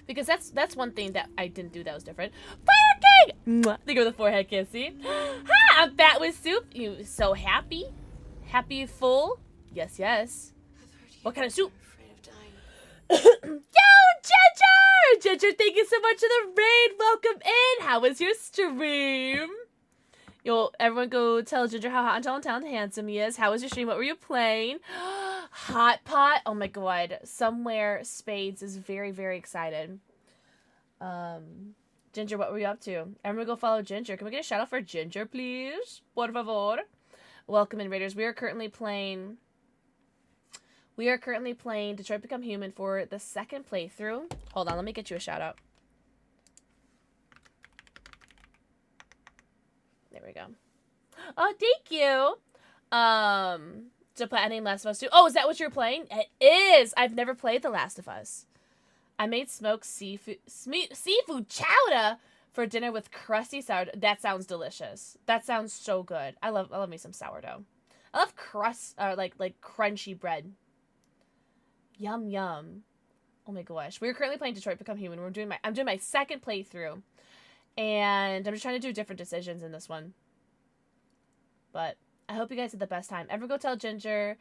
Because that's one thing that I didn't do that was different. Fire King! Mwah. Think of the forehead kissing. Ha! I'm fat with soup. You so happy? Happy full? Yes, yes. What kind of soup? Yo, Ginger! Ginger, thank you so much for the raid. Welcome in. How was your stream? Yo, everyone go tell Ginger how hot and tall and talented handsome he is. How was your stream? What were you playing? Hot pot. Oh my god. Somewhere Spades is very, very excited. Ginger, what were you up to? Everyone go follow Ginger. Can we get a shout out for Ginger, please? Por favor. Welcome in, Raiders. We are currently playing Detroit Become Human for the second playthrough. Hold on, let me get you a shout out. There we go. Oh, thank you. To play a name Last of Us 2. Oh, is that what you're playing? It is. I've never played The Last of Us. I made smoked seafood chowder for dinner with crusty sourdough. That sounds delicious. That sounds so good. I love me some sourdough. I love crust, like crunchy bread. Yum yum. Oh my gosh. We're currently playing Detroit Become Human. I'm doing my second playthrough. And I'm just trying to do different decisions in this one. But I hope you guys had the best time. Everyone go tell Ginger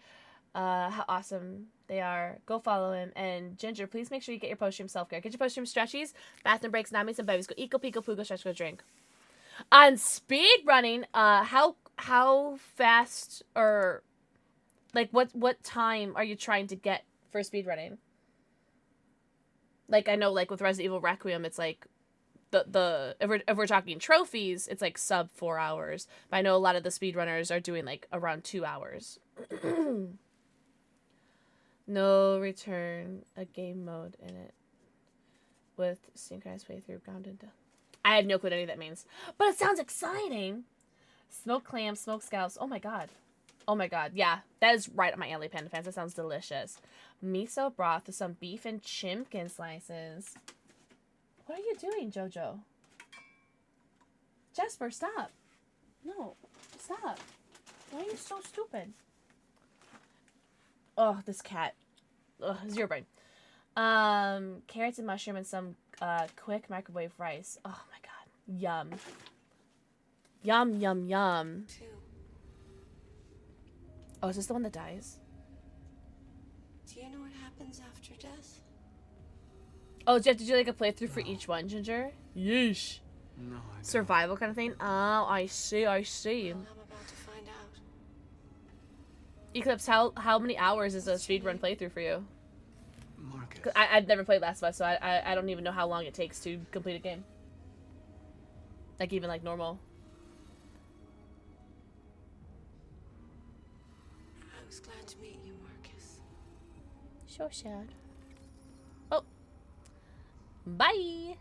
how awesome they are. Go follow him. And Ginger, please make sure you get your post-stream self-care. Get your post-stream stretchies, bathroom breaks, nami, some babies. Go eco, pico, poo, go stretch, go drink. On speed running, how fast or like what time are you trying to get for speed running? Like I know like with Resident Evil Requiem, it's like if we're talking trophies, it's like sub 4 hours. But I know a lot of the speedrunners are doing like around 2 hours. No return, a game mode in it with synchronized playthrough grounded. I have no clue what any of that means, but it sounds exciting. Smoked clams, smoked scallops. Oh my god. Oh my god. Yeah, that is right up my alley, Panda fans. That sounds delicious. Miso broth with some beef and chimkin slices. What are you doing, Jojo? Jasper, stop. No, stop. Why are you so stupid? Oh, this cat. Ugh, zero brain. Carrots and mushroom and some quick microwave rice. Oh my god. Yum. Yum, yum, yum. Oh, is this the one that dies? Do you know what happens after death? Oh, do you have to do like a playthrough for each one, Ginger? Yeesh. No, I don't. Survival kind of thing? Oh, I see, I see. Well, I'm about to find out. Eclipse, how many hours is a speedrun playthrough for you? Marcus. I've never played Last of Us, so I don't even know how long it takes to complete a game. Like, even, like, normal. I was glad to meet you, Marcus. So sad. Oh. Bye!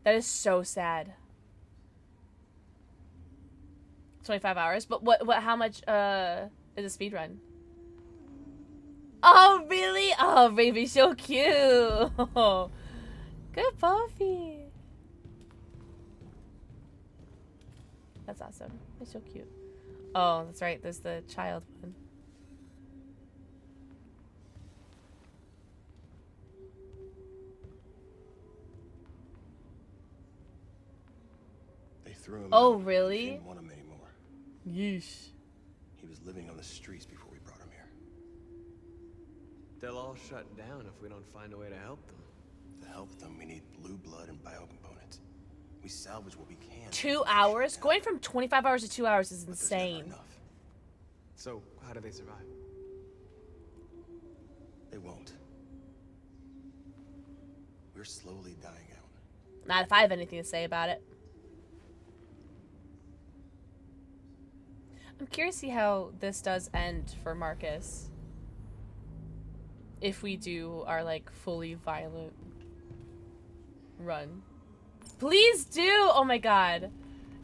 That is so sad. 25 hours? But how much, is a speedrun? Oh, really? Oh, baby, so cute. Good puppy. That's awesome. It's so cute. Oh, that's right. There's the child one. They threw him Oh, out. really? They didn't want him anymore. Yeesh. He was living on the streets before we brought him here. They'll all shut down if we don't find a way to help them. To help them, we need blue blood and biocomponents. We salvage what we can. 2 hours? Going from 25 hours to 2 hours is But there's never insane. enough. So, how do they survive? They won't. We're slowly dying out. Not if I have anything to say about it. I'm curious to see how this does end for Marcus. If we do our, like, fully violent run. Please do. Oh my god.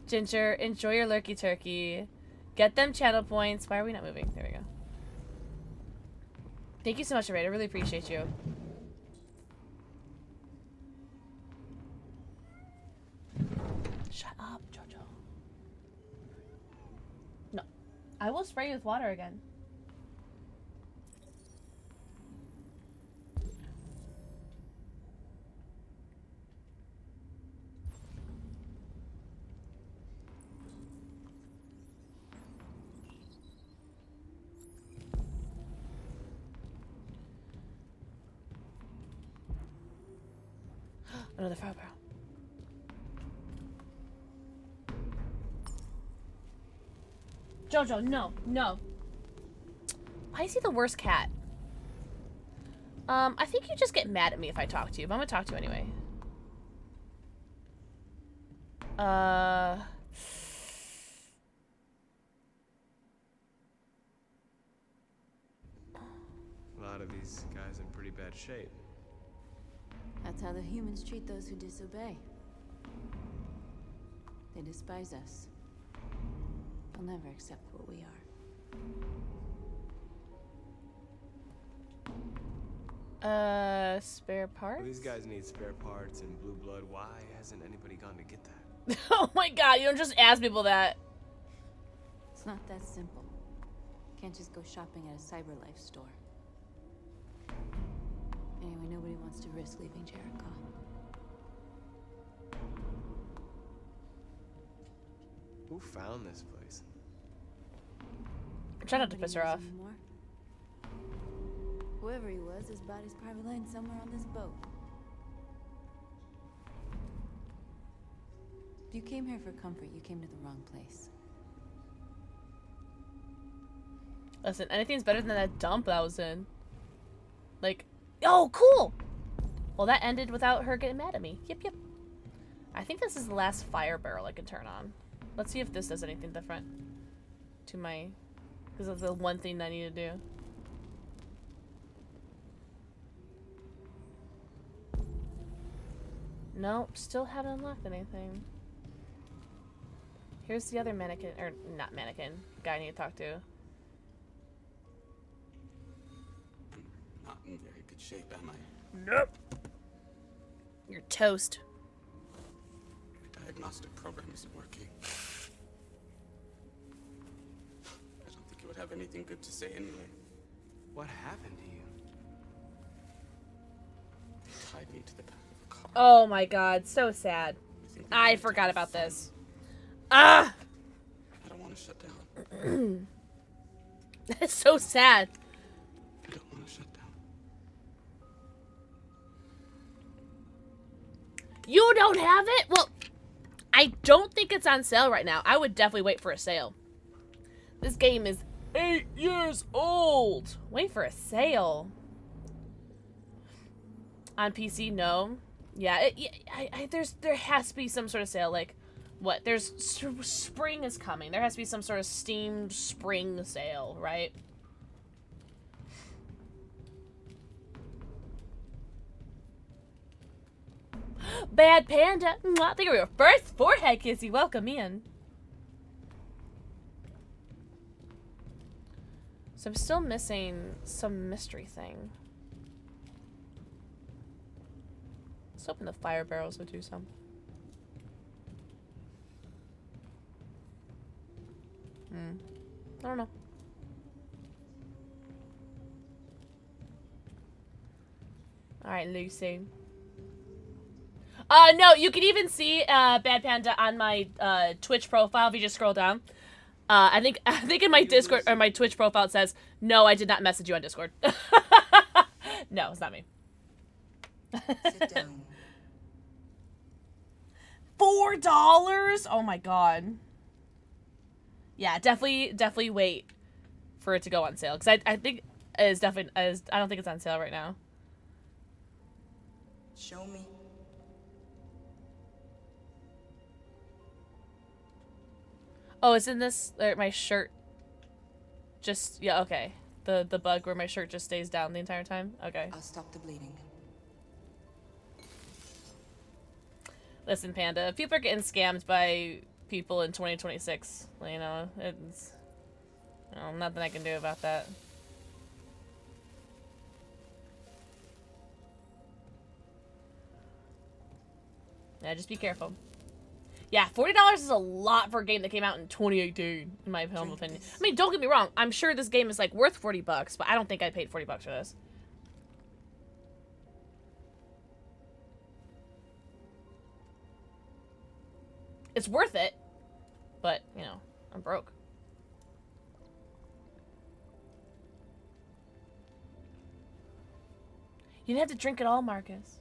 Ginger, enjoy your lurky turkey. Get them channel points. Why are we not moving? There we go. Thank you so much, Raid. I really appreciate you. Shut up, Jojo. No. I will spray you with water again. Another fire barrel. Jojo, no, no. Why is he the worst cat? I think you just get mad at me if I talk to you, but I'm gonna talk to you anyway. A lot of these guys in pretty bad shape. That's how the humans treat those who disobey. They despise us. They'll never accept what we are. Spare parts? Well, these guys need spare parts and blue blood. Why hasn't anybody gone to get that? Oh my god, you don't just ask people that. It's not that simple. Can't just go shopping at a CyberLife store. Anyway, nobody wants to risk leaving Jericho. Who found this place? I'm trying not to piss her off. Anymore. Whoever he was, his body's probably laying somewhere on this boat. If you came here for comfort, you came to the wrong place. Listen, anything's better than that dump that I was in. Like, oh, cool! Well, that ended without her getting mad at me. Yep, yep. I think this is the last fire barrel I can turn on. Let's see if this does anything different to my... Because that's the one thing I need to do. Nope, still haven't unlocked anything. Here's the other mannequin, or not mannequin, guy I need to talk to. Not in very good shape, am I? Nope. You're toast. The diagnostic program isn't working. I don't think you would have anything good to say anyway. What happened to you? They tied me to the back of a car. Oh my god, so sad. I forgot about this. Ah! I don't want to shut down. That's so sad. I don't want to shut down. You don't have it? Well, I don't think it's on sale right now. I would definitely wait for a sale. This game is 8 years old. Wait for a sale. On PC, no. Yeah, there has to be some sort of sale. Like, what? There's spring is coming. There has to be some sort of Steam spring sale, right? Bad Panda. I think we were first forehead kissy. Welcome in. So I'm still missing some mystery thing. Let's open the fire barrels would do some. I don't know. Alright, Lucy. No, you can even see Bad Panda on my Twitch profile if you just scroll down. I think in my Discord or my Twitch profile it says, "No, I did not message you on Discord." No, it's not me. Sit down. $4? Oh my god. Yeah, definitely wait for it to go on sale because I think it's definitely I don't think it's on sale right now. Show me. Oh, it's in this, or my shirt. Just, yeah, okay. The bug where my shirt just stays down the entire time? Okay. I'll stop the bleeding. Listen, Panda, people are getting scammed by people in 2026. You know, it's nothing I can do about that. Yeah, just be careful. Yeah, $40 is a lot for a game that came out in 2018, in my humble opinion. I mean, don't get me wrong. I'm sure this game is like worth $40, but I don't think I paid $40 for this. It's worth it, but, you know, I'm broke. You didn't have to drink it all, Marcus.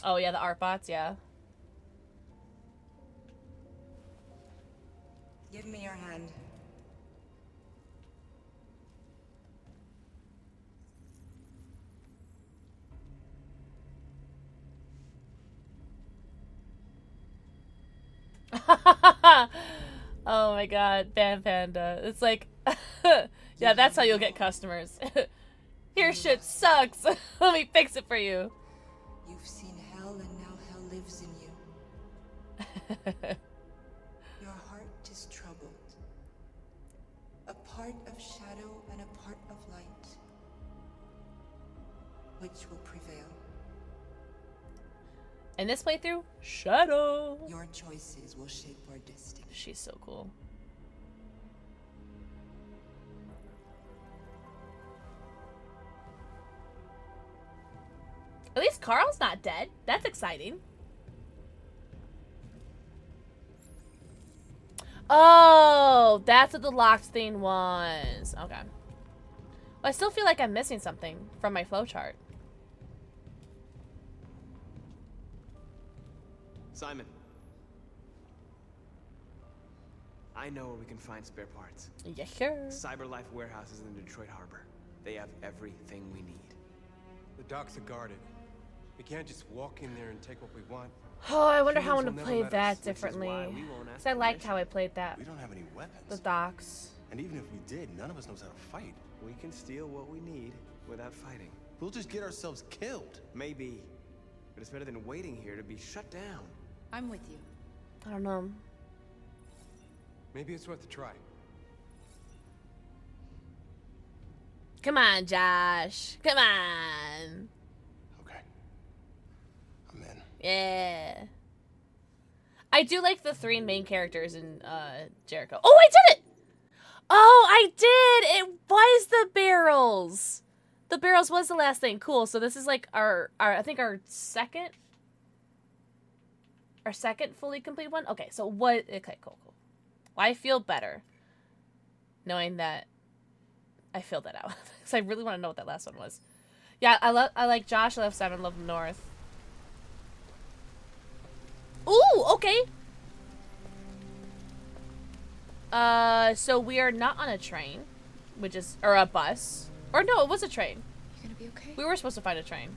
Oh, yeah, the art bots, yeah. Give me your hand. Oh my god, Panda. It's like, yeah, that's how you'll get customers. Your shit sucks. Let me fix it for you. You've seen hell, and now hell lives in you. Your heart is troubled. A part of shadow and a part of light. Which will prevail? In this playthrough, Shadow. Your choices will shape our destiny. She's so cool. At least Carl's not dead. That's exciting. Oh, that's what the locked thing was. Okay. Well, I still feel like I'm missing something from my flowchart. Simon. I know where we can find spare parts. Yeah, sure. CyberLife warehouses in the Detroit Harbor. They have everything we need. The docks are guarded. We can't just walk in there and take what we want. Oh, I wonder how I Humans would have will never played let us, that which is differently. why we won't ask Because I liked permission. how I played that. We don't have any weapons. The docks. And even if we did, none of us knows how to fight. We can steal what we need without fighting. We'll just get ourselves killed. Maybe. But it's better than waiting here to be shut down. I'm with you. I don't know. Maybe it's worth a try. Come on, Josh. Come on. Okay. I'm in. Yeah. I do like the three main characters in Jericho. Oh, I did it! Oh, I did! It was the barrels. The barrels was the last thing. Cool. So this is like our I think our second fully complete one. Okay, so what? Okay, cool. Well, I feel better knowing that I filled that out because I really want to know what that last one was. Yeah, I like Josh. I love Simon. Love North. Ooh, okay. So we are not on a train, or a bus, or no, it was a train. You gonna be okay? We were supposed to find a train.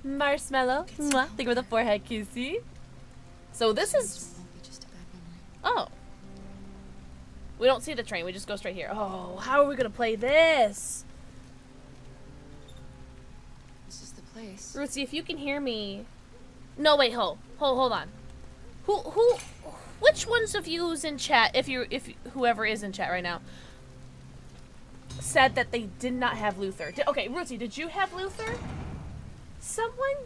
Marshmallow. Mwah. Think of the forehead kissy. So this is. Oh. We don't see the train. We just go straight here. Oh, how are we gonna play this? This is the place. Ruthie, if you can hear me. No, wait, hold on. Which ones of you's in chat, if whoever is in chat right now, said that they did not have Luther? Okay, Ruthie, did you have Luther? Someone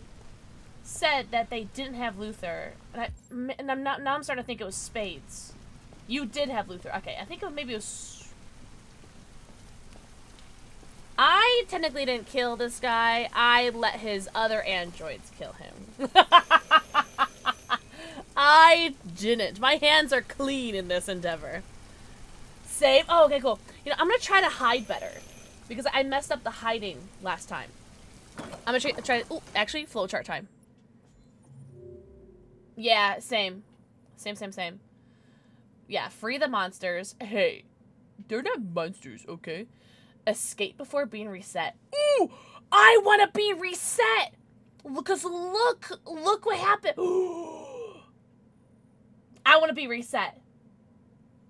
said that they didn't have Luther, and I'm starting to think it was Spades. You did have Luther. Okay, I think maybe it was. I technically didn't kill this guy. I let his other androids kill him. I didn't. My hands are clean in this endeavor. Save. Oh, okay, cool. You know, I'm gonna try to hide better because I messed up the hiding last time. I'm gonna try. Oh, actually, flowchart time. Yeah, same. Same. Yeah, free the monsters. Hey, they're not monsters, okay? Escape before being reset. Ooh, I want to be reset. Because look what happened. I want to be reset.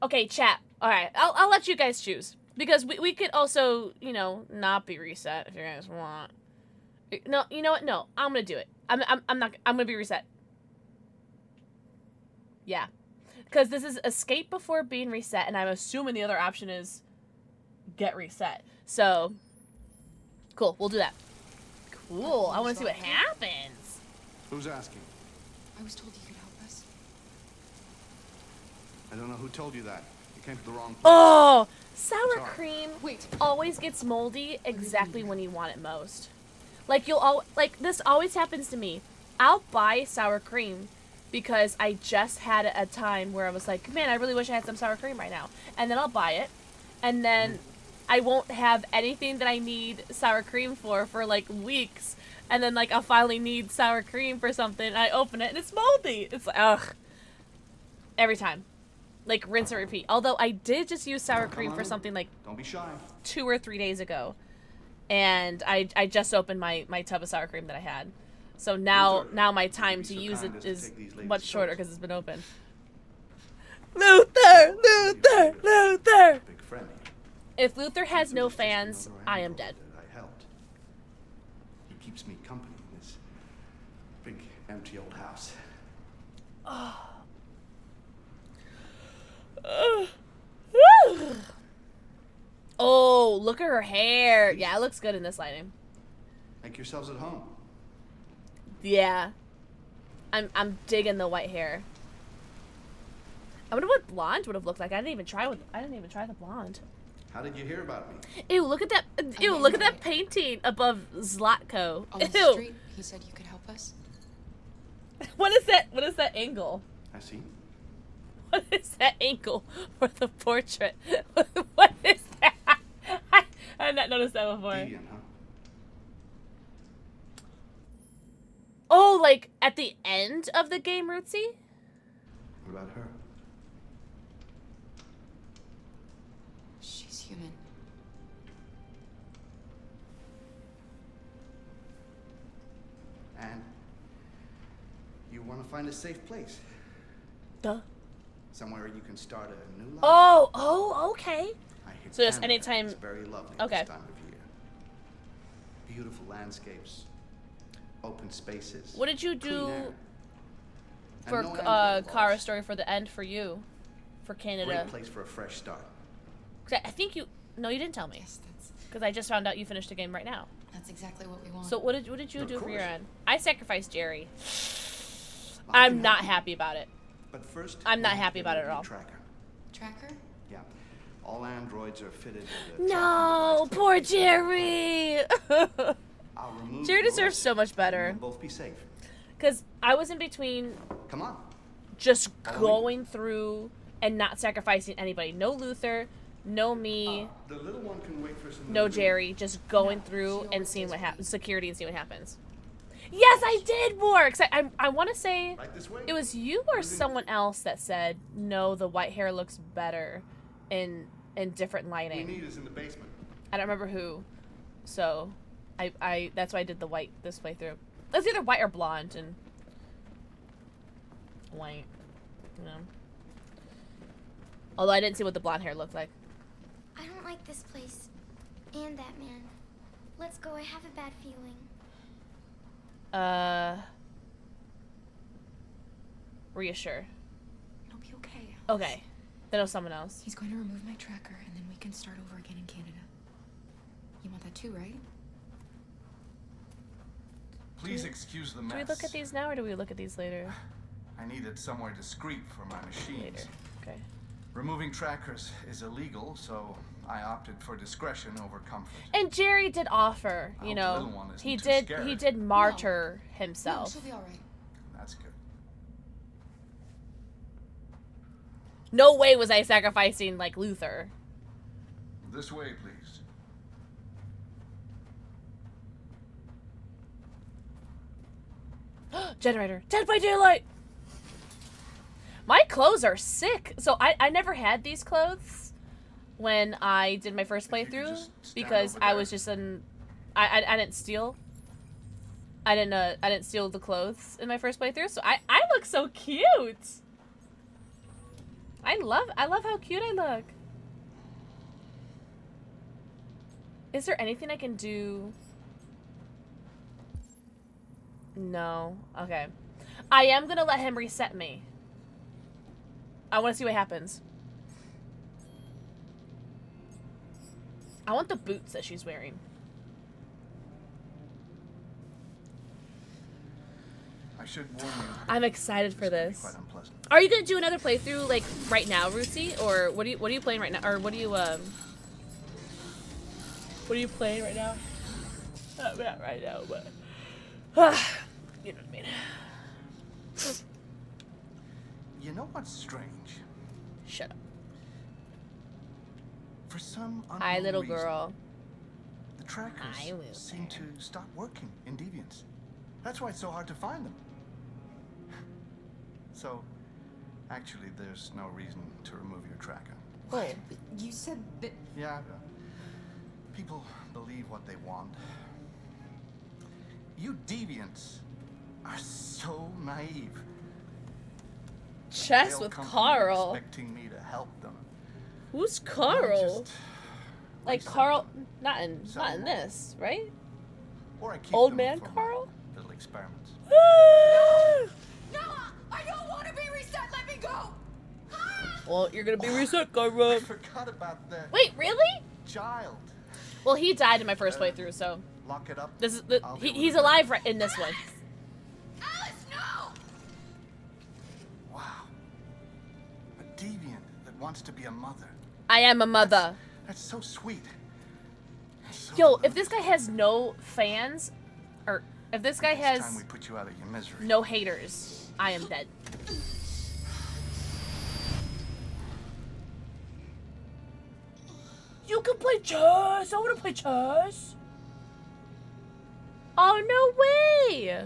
Okay, chat. All right, I'll let you guys choose because we could also, you know, not be reset if you guys want. No, you know what? No, I'm gonna do it. I'm gonna be reset. Yeah. Because this is escape before being reset, and I'm assuming the other option is get reset. So, cool. We'll do that. Cool. I want to see what happens. Who's asking? I was told you could help us. I don't know who told you that. You came to the wrong place. Oh! Sour Sorry. cream always gets moldy exactly when you want it most. Like, this always happens to me. I'll buy sour cream because I just had a time where I was like, man, I really wish I had some sour cream right now. And then I'll buy it. And then I won't have anything that I need sour cream for like weeks. And then like I'll finally need sour cream for something and I open it and it's moldy. It's like, ugh. Every time. Like rinse and repeat. Although I did just use sour cream for something like Don't be shy. 2 or 3 days ago. And I just opened my tub of sour cream that I had. So now my time to use it is much shorter because it's been open. Luther! Big friend. If Luther has no fans, I am dead. I helped. He keeps me company in this big empty old house. Oh, look at her hair. Yeah, it looks good in this lighting. Make yourselves at home. Yeah. I'm digging the white hair. I wonder what blonde would have looked like. I didn't even try the blonde. How did you hear about me? Ew, look at that. Ew, look at that painting above Zlatko. On the Ew. street, he said you could help us. What is that? What is that angle? I see. What is that angle for the portrait? What is that? I had not noticed that before. Deviant, huh? Oh, like at the end of the game, Rootsy? What about her? She's human. And you want to find a safe place. Duh. Somewhere you can start a new life. Oh, okay. I hear So just Canada anytime. is very lovely Okay. this time of year. Beautiful landscapes, open spaces. What did you clean do air, for and no animal Kara laws. story for the end for you, for Canada? Great place for a fresh start. 'Cause I think you. No, you didn't tell me. Yes, Because I just found out you finished the game right now. that's exactly what we want. So what did you Of do for your course. end? I sacrificed Jerry. I I'm can not help you. happy about it. But first, I'm not we have happy to about it get at a new all. Tracker. Tracker? Yeah. All androids are fitted with a No, tracking device poor that- Jerry. I'll remove Jerry yours, deserves so much and better. We'll both be safe. Because I was in between Come on. just Follow going through and not sacrificing anybody. No Luther, no me, The little one can wait for some. no little- Jerry. Just going No, through she and always seeing stays what with happens. Security and see what happens. Yes, I did more. 'Cause I want to say Right this way. it was you or someone else that said no. The white hair looks better in different We lighting. need is in the basement. I don't remember who. So, I that's why I did the white this playthrough. It was either white or blonde and white. You know. Although I didn't see what the blonde hair looked like. I don't like this place. And that man. Let's go, I have a bad feeling. Were you sure? It'll be okay. Okay. Then it was someone else. He's going to remove my tracker, and then we can start over again in Canada. You want that too, right? Please excuse the mess. Do we look at these now or do we look at these later? I needed somewhere discreet for my machines. Later. Okay. Removing trackers is illegal, so I opted for discretion over comfort. And Jerry did offer, I you hope the know, little one isn't he too did scared. martyr No, himself. she'll be all right. That's good. No way was I sacrificing like Luther. This way, please. Generator. Dead by Daylight! My clothes are sick. So I never had these clothes when I did my first playthrough just stand because over I there. was just in I didn't steal. I didn't steal the clothes in my first playthrough, so I look so cute. I love how cute I look. Is there anything I can do? No. Okay. I am gonna let him reset me. I want to see what happens. I want the boots that she's wearing. I should warn you. I'm excited for this. Quite unpleasant. Are you gonna do another playthrough like right now, Ruthie, or what are you playing right now, or what are you playing right now? Not right now, but you know what I mean. You know what's strange? Shut up. For some unknown Hi, little reason, girl. the trackers seem to stop working in Deviants. That's why it's so hard to find them. So, actually, there's no reason to remove your tracker. What? You said that... Yeah, people believe what they want. You Deviants are so naive. Chess They'll with come to me Carl. expecting me to help them. Who's Carl? Just Like Carl? Not in this, right? Or I keep Old them man for my Carl? little experiments. Noah! I don't want to be reset! Let me go! Well, you're gonna be reset, Gara. I forgot about that. Wait, really? Child. Well, he died in my first playthrough, so Lock it up. this is I'll deal with he's it. alive right in this one. Alice, no! Wow. A deviant that wants to be a mother. I am a mother. That's so sweet. So Yo, if this guy has no fans, or if this guy it's time has we put you out of your misery. no haters, I am dead. You can play chess. I want to play chess. Oh, no way.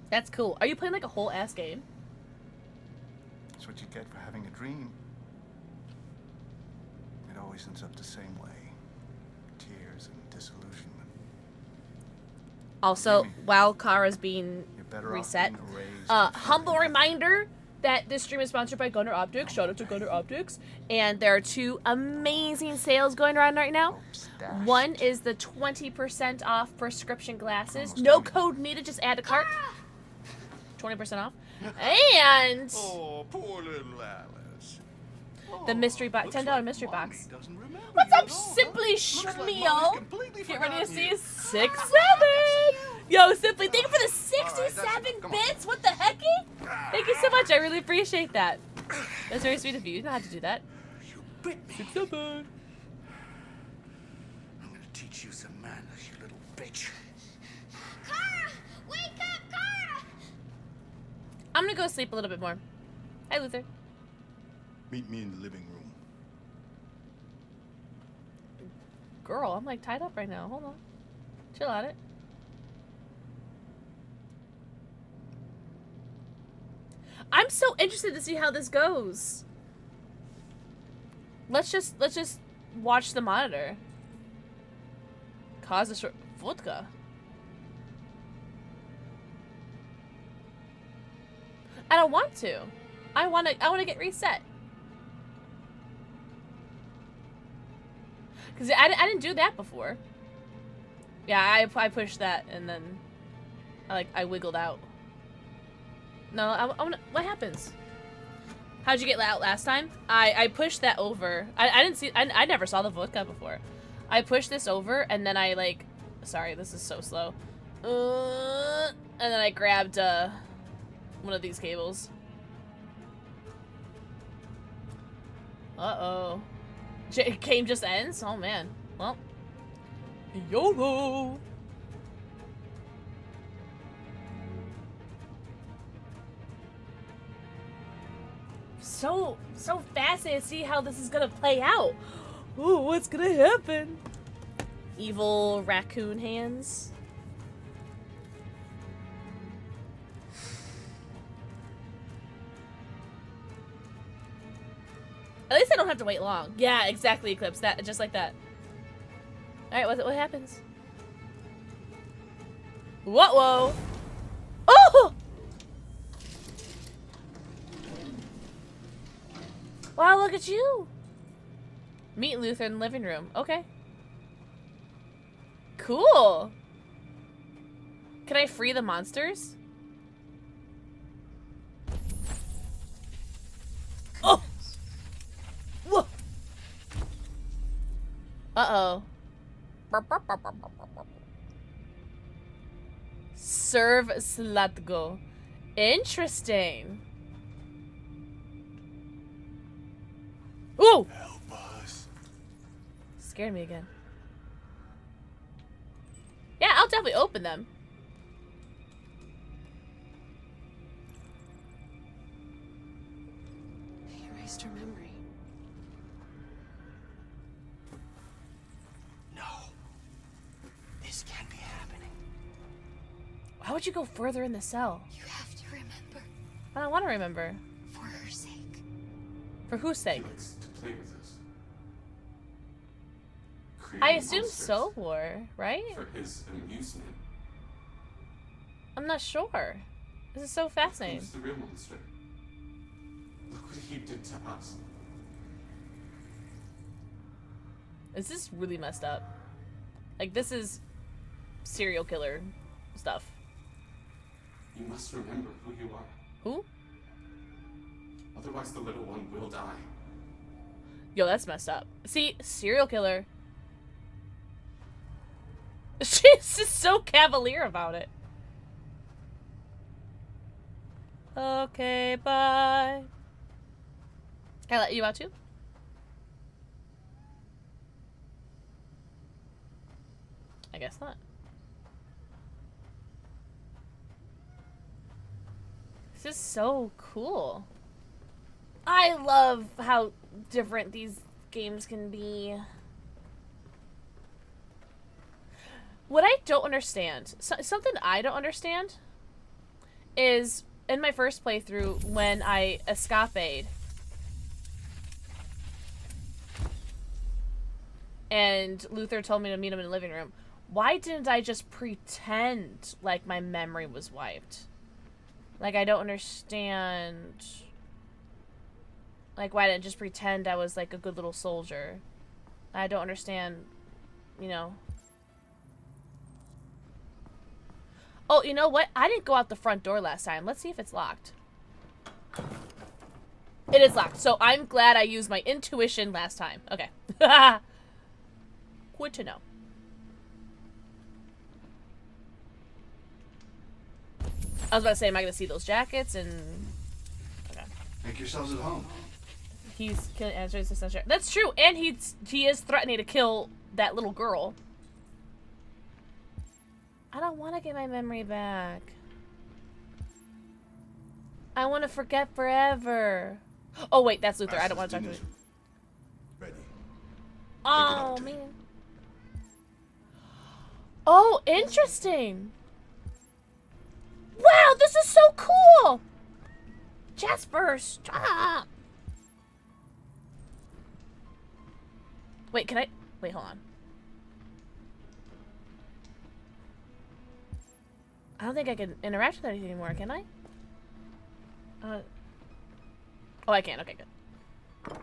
That's cool. Are you playing like a whole ass game? That's what you get for having a dream. It always ends up the same way. Tears and disillusionment. Also, while Kara's being Better off reset, being erased. humble reminder that this stream is sponsored by Gunner Optics. Shout out to Gunner Optics. And there are two amazing sales going around right now. One is the 20% off prescription glasses. No code needed, just add to cart. 20% off. And Oh, poor little Alice. the mystery box, $10 mystery box. Doesn't remember What's you up, at all, Simply huh? Looks like Schmeo? Mommy's completely Get ready to forgotten see you. 6-7. Yo, Simply, thank you for the 67 bits. What the hecky? Thank you so much. I really appreciate that. That's very sweet of you. You know how to do that. You bit me. 6-7. I'm gonna teach you some manners, you little bitch. Kara! Wake up, Kara! I'm gonna go sleep a little bit more. Hi, Luther. Meet me in the living room. Girl, I'm like tied up right now. Hold on. Chill on it. I'm so interested to see how this goes. Let's just watch the monitor. Cause a short vodka. I don't want to. I wanna get reset. Cause I didn't do that before. Yeah, I pushed that and then I wiggled out. No, I wanna, what happens? How'd you get out last time? I pushed that over. I didn't see. I never saw the vodka before. I pushed this over and then I like. Sorry, this is so slow. And then I grabbed one of these cables. Uh-oh. Game just ends? Oh, man. Well. YOLO! So fascinated to see how this is gonna play out. Ooh, what's gonna happen? Evil raccoon hands. At least I don't have to wait long. Yeah, exactly, Eclipse. That just like that. All right, what happens? Whoa! Oh! Wow, look at you. Meet Luther in the living room. Okay. Cool. Can I free the monsters? Uh-oh. Serve Slatgo. Interesting. Ooh! Help us. Scared me again. Yeah, I'll definitely open them. He erased her memory. No. This can't be happening. Why would you go further in the cell? You have to remember. I don't want to remember. For her sake. For whose sake? He likes to play with us. I Creating assume monsters Soul War, right? for his amusement. I'm not sure. This is so fascinating. Who's the real monster? Look what he did to us. This is really messed up. Like, this is serial killer stuff. You must remember who you are. Who? Otherwise the little one will die. Yo, that's messed up. See, serial killer. She's just so cavalier about it. Okay, bye. Can I let you out too? I guess not. This is so cool. I love how different these games can be. What I don't understand, something I don't understand, is in my first playthrough when I escapade and Luther told me to meet him in the living room, why didn't I just pretend like my memory was wiped? Like, I don't understand. Like, why didn't I just pretend I was like a good little soldier? I don't understand, you know. Oh, you know what? I didn't go out the front door last time. Let's see if it's locked. It is locked. So I'm glad I used my intuition last time. Okay. Good to know. I was about to say, am I going to see those jackets? And okay. Make yourselves at home. He's killing Android's assistant. That's true. And he is threatening to kill that little girl. I don't want to get my memory back. I want to forget forever. Oh, wait, that's Luther. I don't want to talk to him. Ready. Oh, man. Oh, interesting. Wow, this is so cool. Jasper, stop. Wait, can I? Wait, hold on. I don't think I can interact with anything anymore, can I? Oh, I can. Okay, good.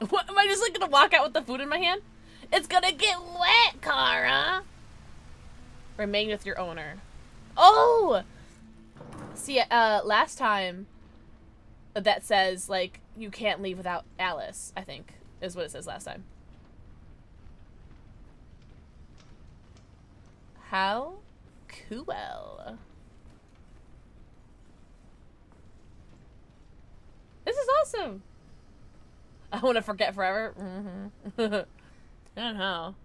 What? Am I just like gonna walk out with the food in my hand? It's gonna get wet, Kara! Remain with your owner. Oh! See, last time that says, like, you can't leave without Alice, I think, is what it says last time. How cool. This is awesome. I want to forget forever. I don't know.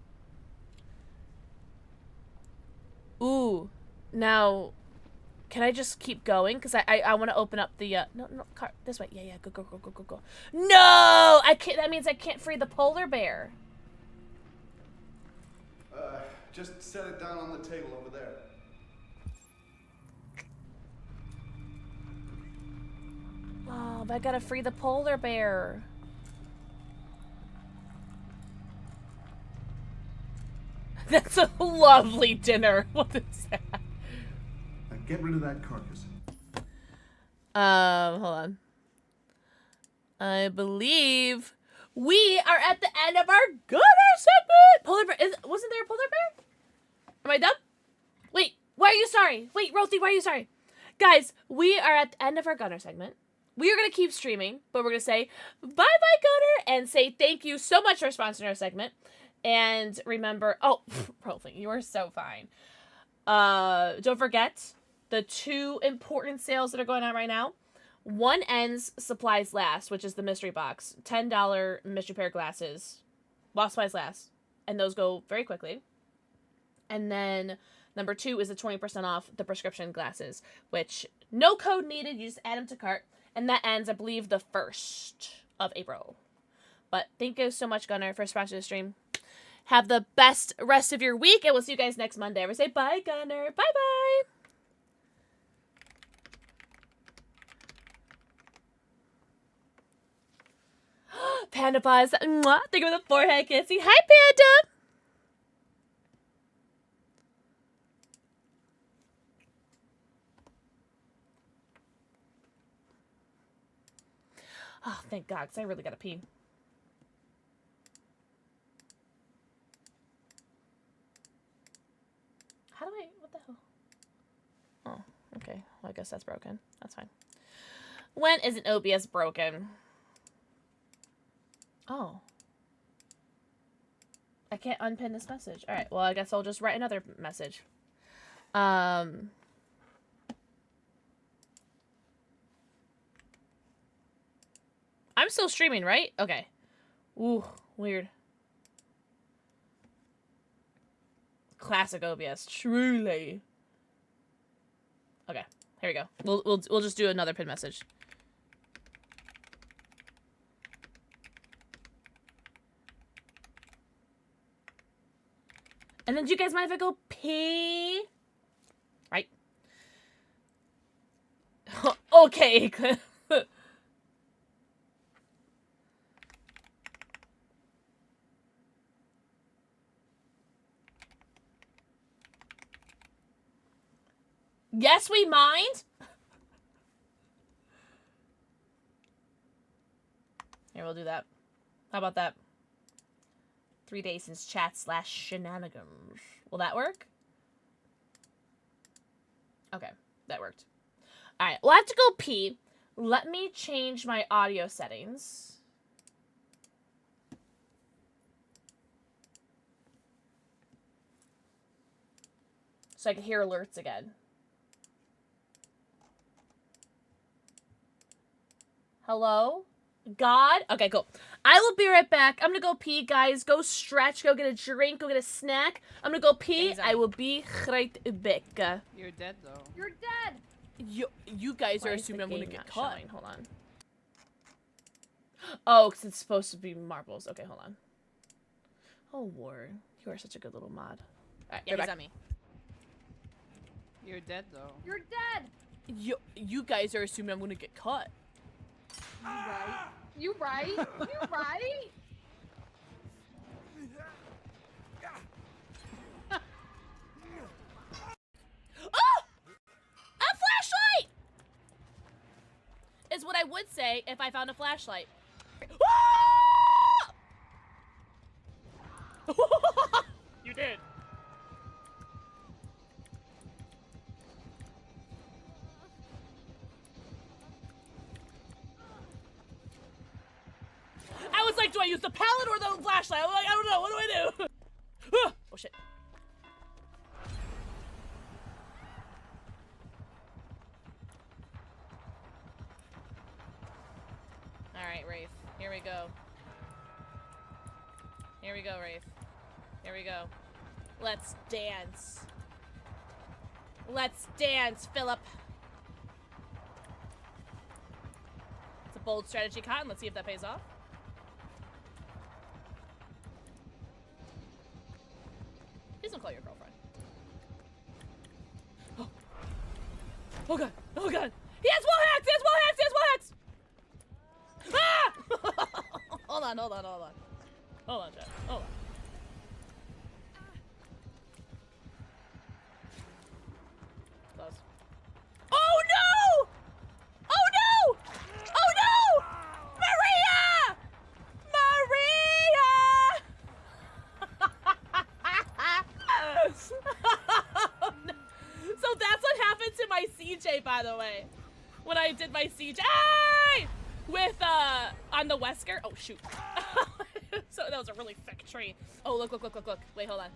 Ooh. Now, can I just keep going? Because I want to open up the, no, car, this way. Yeah, go. No! I can't, that means I can't free the polar bear. Just set it down on the table over there. Oh, but I gotta free the polar bear. That's a lovely dinner. What is that? Now get rid of that carcass. Hold on. I believe we are at the end of our Gunner segment. Polar bear. Wasn't there a polar bear? Am I done? Wait, why are you sorry? Wait, Rothy, why are you sorry? Guys, we are at the end of our Gunner segment. we are going to keep streaming, but we're going to say bye-bye, Gunner, and say thank you so much for sponsoring our segment. And remember, oh, Rolling, you are so fine. Don't forget the 2 important sales that are going on right now. One ends supplies last, which is the mystery box. $10 mystery pair of glasses. While supplies last. And those go very quickly. And then number 2 is the 20% off the prescription glasses, which no code needed. You just add them to cart. And that ends, I believe, the 1st of April. But thank you so much, Gunner, for sponsoring the stream. Have the best rest of your week, and we'll see you guys next Monday. Everybody say bye, Gunner. Bye-bye. Panda Paws. Mwah. Think of the forehead kissy. Hi, Panda. Oh, thank God, because I really gotta pee. How do I... What the hell? Oh, okay. Well, I guess that's broken. That's fine. When is an OBS broken? Oh. I can't unpin this message. Alright, well, I guess I'll just write another message. I'm still streaming, right? Okay. Ooh, weird. Classic OBS, truly. Okay, here we go. We'll just do another pin message. And then do you guys mind if I go pee? Right? Okay. Yes, we mind. Here, we'll do that. How about that? 3 days since chat/shenanigans. Will that work? Okay, that worked. Alright, we'll have to go pee. Let me change my audio settings. So I can hear alerts again. Hello? God? Okay, cool. I will be right back. I'm gonna go pee, guys. Go stretch, go get a drink, go get a snack. I'm gonna go pee. I will be right back. You're dead, though. You're dead! You guys Why are is the assuming I'm gonna game get not caught. showing? Hold on. Oh, because it's supposed to be marbles. Okay, hold on. Oh, Ward. You are such a good little mod. Alright, yeah, he's on me. You're dead, though. You're dead! You guys are assuming I'm gonna get caught. You right? You right? Oh! A flashlight! Is what I would say if I found a flashlight. You did. I was like, do I use the pallet or the flashlight? I'm like, I don't know. What do I do? Oh, shit. Alright, Rafe. Here we go. Here we go, Rafe. Here we go. Let's dance. Let's dance, Philip. It's a bold strategy, Cotton. Let's see if that pays off. Please don't call your girlfriend. Oh. Oh god. Oh god. He has wall hacks! He has wall hacks! He has wall hacks! Ah! Hold on, hold on, hold on. Hold on, Chad. Hold on. Close. Oh no! Oh no! Oh no! Maria! Maria! So that's what happened to my CJ, by the way. when I did my siege. Hey! With, on the Wesker. Oh, shoot. So that was a really thick tree. Oh, look. Wait, hold on.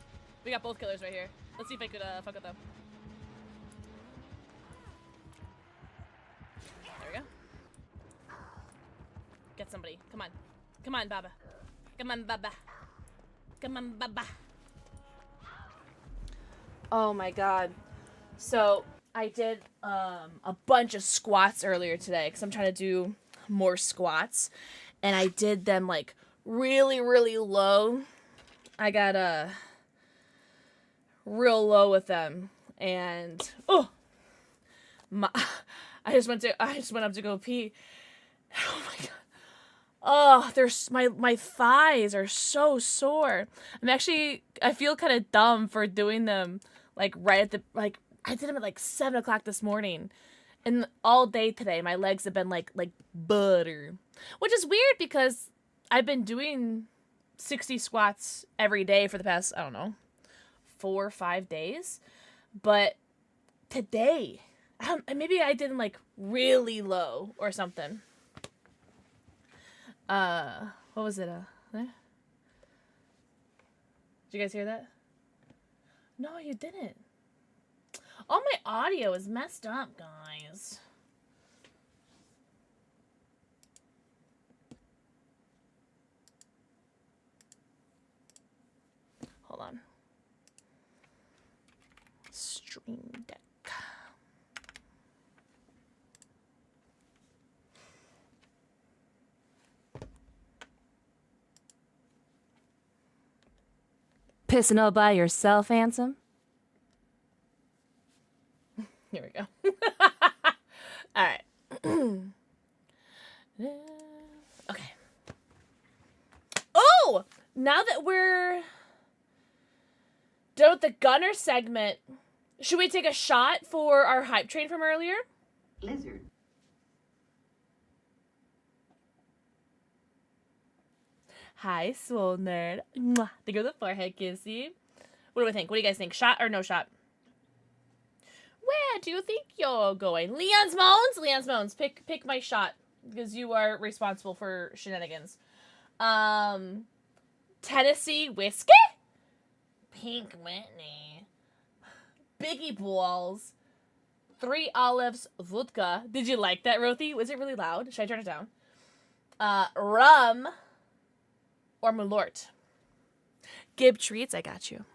We got both killers right here. Let's see if I could, fuck with them. There we go. Get somebody. Come on. Come on, Baba. Come on, Baba. Come on, Baba. Oh my god. So, I did a bunch of squats earlier today because I'm trying to do more squats. And I did them like really, really low. I got real low with them. And I just went up to go pee. Oh my god. Oh, my thighs are so sore. I feel kind of dumb for doing them like right at I did them at like 7 o'clock this morning. And all day today, my legs have been like butter. Which is weird because I've been doing 60 squats every day for the past, I don't know, 4 or 5 days. But today, maybe I did them like really low or something. What was it? There? Did you guys hear that? No, you didn't. All my audio is messed up, guys. Hold on. Stream Deck. Pissing all by yourself, handsome? Here we go. All right. Okay. Oh! Now that we're done with the gunner segment, should we take a shot for our hype train from earlier? Lizard. Hi, Swole Nerd. Mwah. Think of the forehead kissy. What do we think? What do you guys think? Shot or no shot? Where do you think you're going? Leon's Moans? Leon's Moans. Pick my shot. Because you are responsible for shenanigans. Tennessee Whiskey? Pink Whitney. Biggie Balls. 3 Olives Vodka. Did you like that, Rothy? Was it really loud? Should I turn it down? Rum. Or Malort. Gib Treats, I got you.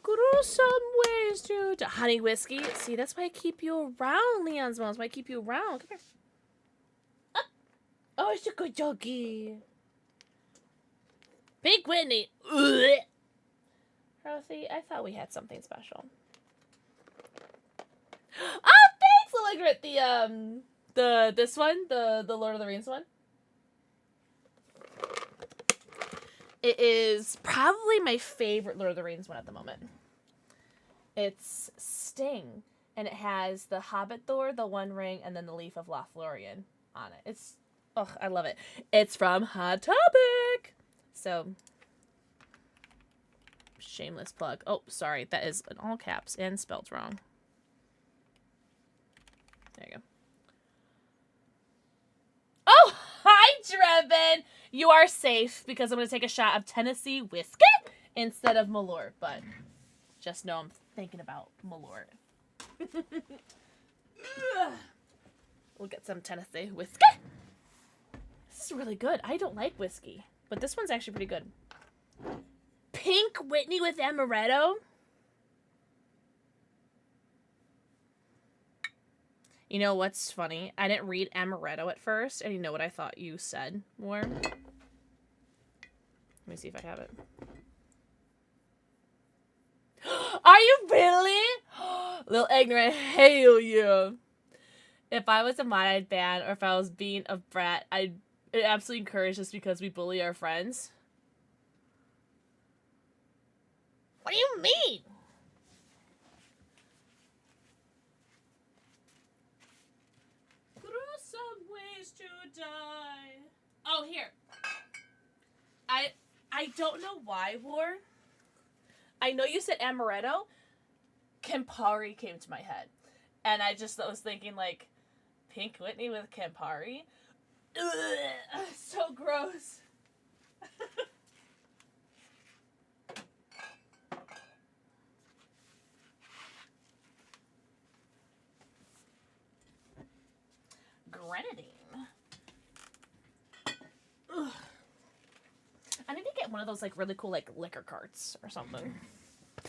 Gruesome ways to honey whiskey. See, that's why I keep you around, Leon's Moms. Why I keep you around. Come here. Oh, it's a good doggy. Pink Whitney. Rothy, I thought we had something special. Oh, thanks, Lilligrit. This one, the Lord of the Rings one. It is probably my favorite Lord of the Rings one at the moment. It's Sting, and it has the Hobbit Thor, the One Ring, and then the Leaf of Lothlorien on it. I love it. It's from Hot Topic. So, shameless plug. Oh, sorry, that is in all caps and spelled wrong. There you go. Oh, hi, Drebin! You are safe because I'm going to take a shot of Tennessee Whiskey instead of Malort, but just know I'm thinking about Malort. We'll get some Tennessee Whiskey. This is really good. I don't like whiskey, but this one's actually pretty good. Pink Whitney with amaretto. You know what's funny? I didn't read amaretto at first, and you know what I thought you said more? Let me see if I have it. Are you really? Little ignorant. Hell yeah. If I was a mod ban, or if I was being a brat, I'd absolutely encourage this because we bully our friends. What do you mean? Gruesome ways to die. Oh, here. I don't know why, War. I know you said amaretto. Campari came to my head. And I just was thinking, like, Pink Whitney with Campari? Ugh, so gross. Grenadine. Ugh. I need to get one of those, like, really cool, like, liquor carts or something.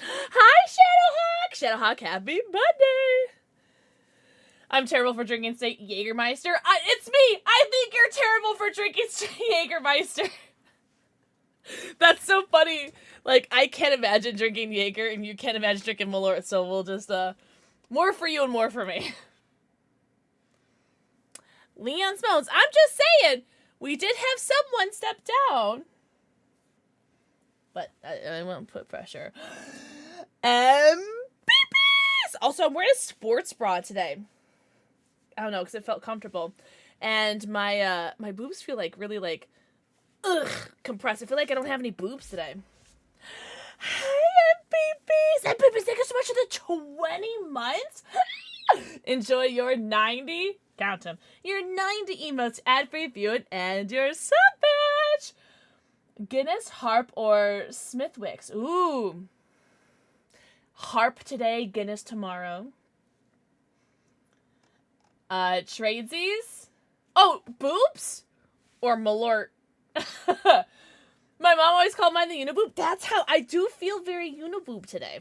Hi, Shadowhawk! Shadowhawk, happy Monday! I'm terrible for drinking straight Jägermeister. It's me! I think you're terrible for drinking straight Jägermeister. That's so funny. Like, I can't imagine drinking Jaeger, and you can't imagine drinking Malort, so we'll just, more for you and more for me. Leon Smones, I'm just saying, we did have someone step down. But I won't put pressure. Beepies! Also, I'm wearing a sports bra today. I don't know, because it felt comfortable. And my my boobs feel like really like, compressed. I feel like I don't have any boobs today. Hi, Beepies! Beepies, thank you so much for the 20 months. Enjoy your 90, count them, your 90 emotes, ad-free viewing, and your sub badge. Guinness, Harp, or Smithwick's. Ooh. Harp today, Guinness tomorrow. Tradesies? Oh, boobs? Or Malort. My mom always called mine the uniboob. That's how I do feel very uniboob today.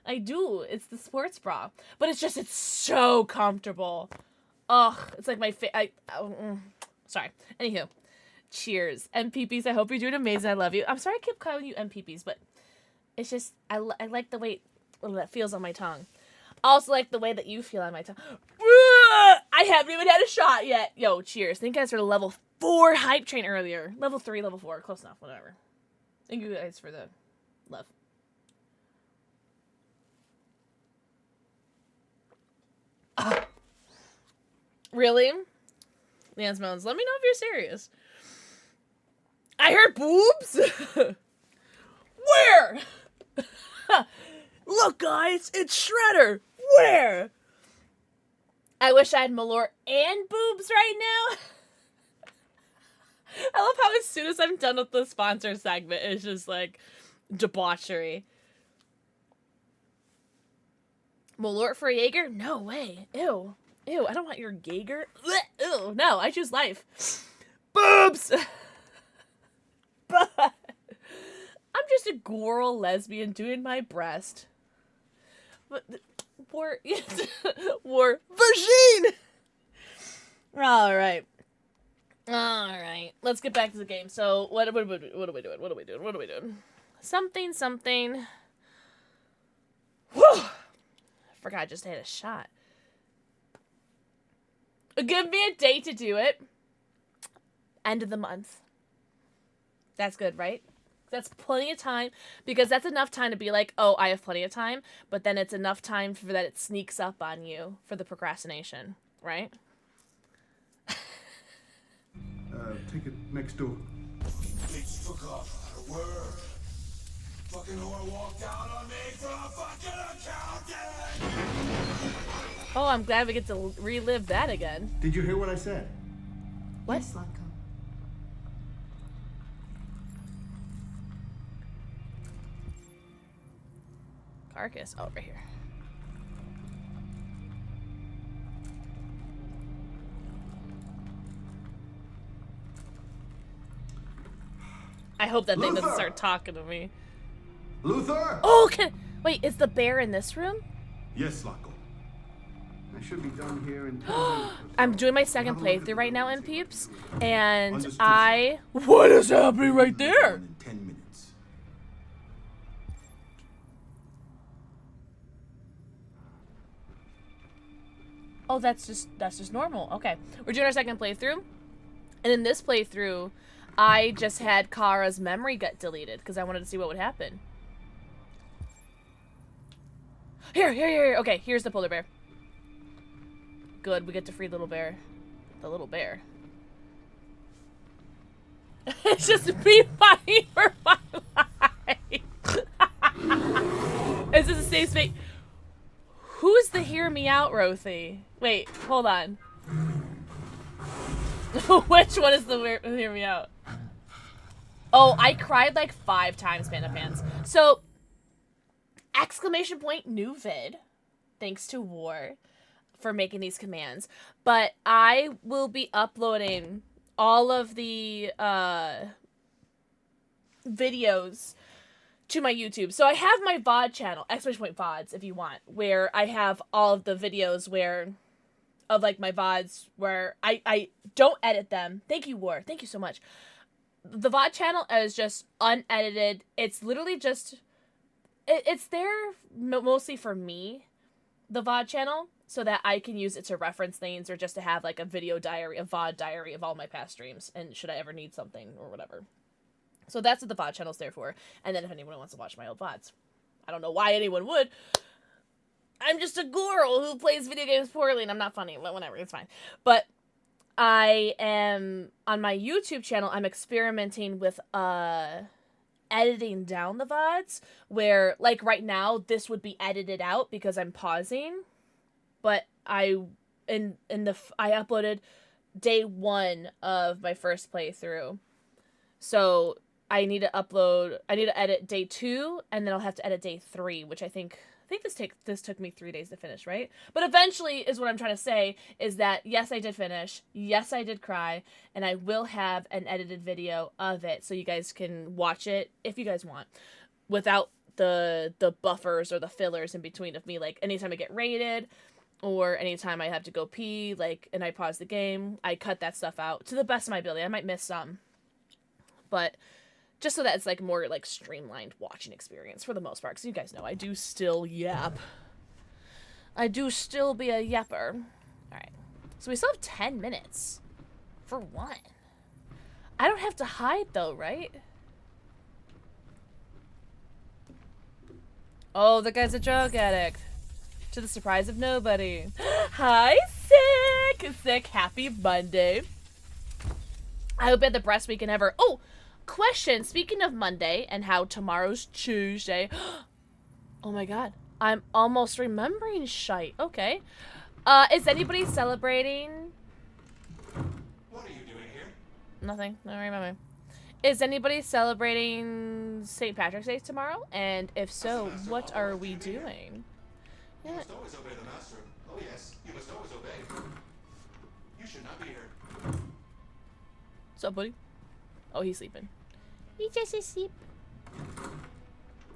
I do. It's the sports bra. But it's so comfortable. Ugh. It's like my sorry. Anywho. Cheers. MPPs, I hope you're doing amazing. I love you. I'm sorry I keep calling you MPPs, but it's just, I like the way that feels on my tongue. I also like the way that you feel on my tongue. I haven't even had a shot yet. Yo, cheers. Thank you guys for the level 4 hype train earlier. Level 3, level 4. Close enough. Whatever. Thank you guys for the love. Really? Lance Moans, let me know if you're serious. I heard boobs? Where? Look, guys, it's Shredder. Where? I wish I had Malort and boobs right now. I love how as soon as I'm done with the sponsor segment, it's just like debauchery. Malort for a Jaeger? No way. Ew. Ew, I don't want your Jaeger. Ew, no, I choose life. Boobs! But I'm just a girl lesbian doing my breast. But war vagine. All right. Let's get back to the game. So what are we doing? Something. Whew. I forgot I just had a shot. Give me a date to do it. End of the month. That's good, right? That's plenty of time, because that's enough time to be like, oh, I have plenty of time, but then it's enough time for that it sneaks up on you for the procrastination, right? Take it next door. Bitch took off her word. Fucking whore walked out on me for a fucking accountant. Oh, I'm glad we get to relive that again. Did you hear what I said? What? Yes, Latko. Carcass. Oh, right here. I hope that thing doesn't start talking to me. Luther? Oh, wait, is the bear in this room? Yes, Latko. I should be done here in 10 minutes. I'm doing my second playthrough right now, in peeps, and what is happening right there? In 10 minutes. Oh, that's just normal. Okay, we're doing our second playthrough, and in this playthrough, I just had Kara's memory get deleted because I wanted to see what would happen. Here. Okay, here's the polar bear. Good, we get to free little bear. The little bear. It's just me fighting for my life. Is this a safe space? Who's the hear me out, Rothy? Wait, hold on. Which one is the hear me out? Oh, I cried like 5 times, Panda Pants. So, exclamation point new vid. Thanks to War for making these commands. But I will be uploading all of the videos to my YouTube. So I have my VOD channel, exclamation point VODs if you want, where I have all of the videos of like my VODs where I don't edit them. Thank you, War. Thank you so much. The VOD channel is just unedited. It's literally just, it's there mostly for me, the VOD channel, so that I can use it to reference things or just to have like a video diary, a VOD diary of all my past streams, and should I ever need something or whatever. So that's what the VOD channel's there for. And then if anyone wants to watch my old VODs. I don't know why anyone would. I'm just a girl who plays video games poorly and I'm not funny, but whatever, it's fine. But I am, on my YouTube channel, I'm experimenting with editing down the VODs, where, like right now, this would be edited out because I'm pausing. But I uploaded day 1 of my first playthrough. So I need to edit day 2, and then I'll have to edit day 3, which I think this took me 3 days to finish, right? But eventually is what I'm trying to say, is that yes, I did finish, yes, I did cry, and I will have an edited video of it so you guys can watch it if you guys want, without the buffers or the fillers in between of me, like anytime I get raided or anytime I have to go pee, like, and I pause the game, I cut that stuff out to the best of my ability. I might miss some, but just so that it's like more like streamlined watching experience for the most part. Because you guys know I do still yap. I do still be a yapper. Alright. So we still have 10 minutes. For one. I don't have to hide though, right? Oh, the guy's a drug addict. To the surprise of nobody. Hi, Sick! Sick, happy Monday. I hope you had the best weekend ever. Oh! Question, speaking of Monday and how tomorrow's Tuesday. Oh my god. I'm almost remembering shite. Okay. Is anybody celebrating? What are you doing here? Nothing. I don't remember. Is anybody celebrating St. Patrick's Day tomorrow? And if so, what are we doing? You must always obey the master. Oh yes, you must always obey. You should not be here. What's up, buddy? Oh, he's sleeping. He's just asleep.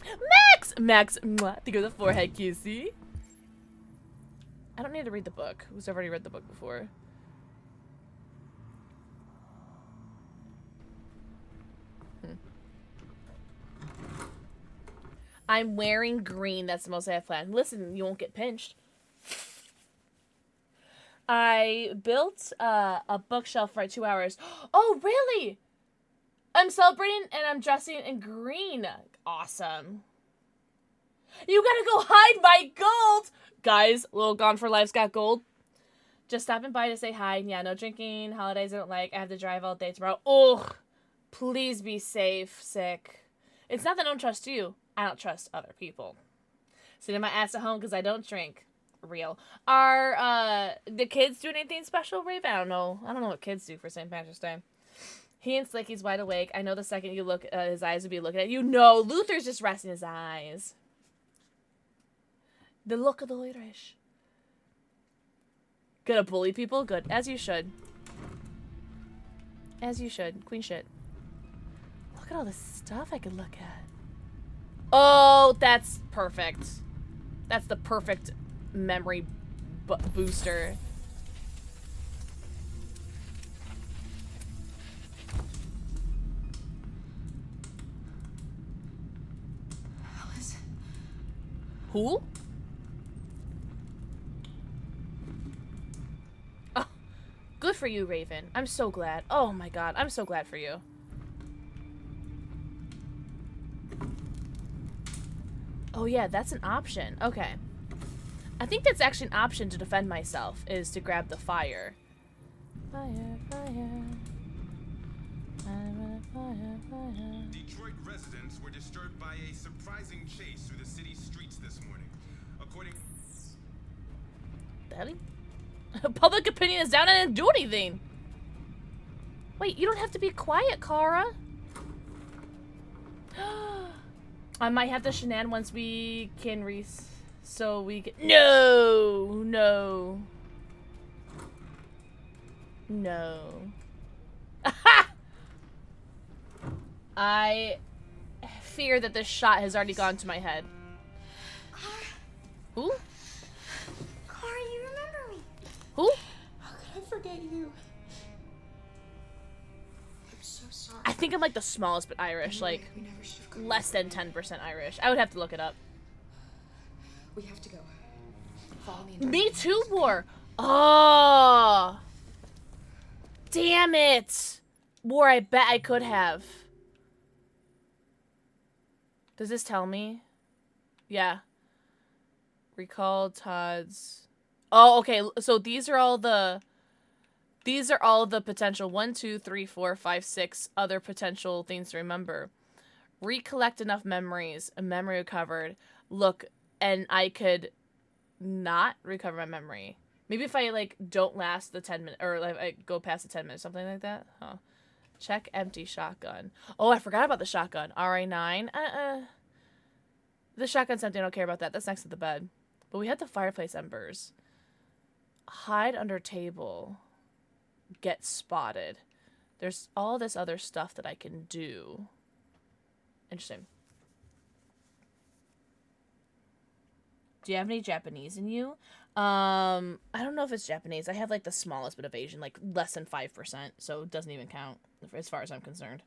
Max! Max, mwah. Think of the forehead kissy. I don't need to read the book. Who's already read the book before? I'm wearing green. That's the most I have planned. Listen, you won't get pinched. I built a bookshelf for 2 hours. Oh, really? I'm celebrating and I'm dressing in green. Awesome. You gotta go hide my gold! Guys, Little Gone for Life's got gold. Just stopping by to say hi. Yeah, no drinking. Holidays I don't like. I have to drive all day tomorrow. Ugh. Please be safe, Sick. It's not that I don't trust you. I don't trust other people. Sitting my ass at home because I don't drink. Real. Are the kids doing anything special, Rave? I don't know. I don't know what kids do for St. Patrick's Day. He and Slicky's wide awake. I know the second you look, his eyes would be looking at you. No, Luther's just resting his eyes. The look of the Irish. Gonna bully people? Good. As you should. As you should. Queen shit. Look at all the stuff I could look at. Oh, that's perfect. That's the perfect memory booster. Alice. Who? Oh, good for you, Raven. I'm so glad. Oh my god, I'm so glad for you. Oh yeah, that's an option. Okay. I think that's actually an option to defend myself, is to grab the fire. Fire, fire. Detroit residents were disturbed by a surprising chase through the city's streets this morning. the hell? Public opinion is down. I didn't do anything. Wait, you don't have to be quiet, Kara. I might have to shenan once we can so we can. No, no, no. I fear that this shot has already gone to my head. Who? Kara, you remember me. Who? How could I forget you? I'm so sorry. I think I'm like the smallest but Irish, like less than 10% Irish. I would have to look it up. We have to go. Follow me. Me too, War. Oh, damn it, War. I bet I could have. Does this tell me? Yeah. Recall Todd's. Oh, okay. So these are all the potential 1, 2, 3, 4, 5, 6 other potential things to remember. Recollect enough memories. A memory recovered. Look, and I could not recover my memory. Maybe if I like don't last the 10 minutes, or like I go past the 10 minutes, something like that. Huh. Check empty shotgun. Oh, I forgot about the shotgun. RA9. The shotgun's empty. I don't care about that. That's next to the bed. But we had the fireplace embers. Hide under table. Get spotted. There's all this other stuff that I can do. Interesting. Do you have any Japanese in you? I don't know if it's Japanese. I have like the smallest bit of Asian, like less than 5%, so it doesn't even count as far as I'm concerned.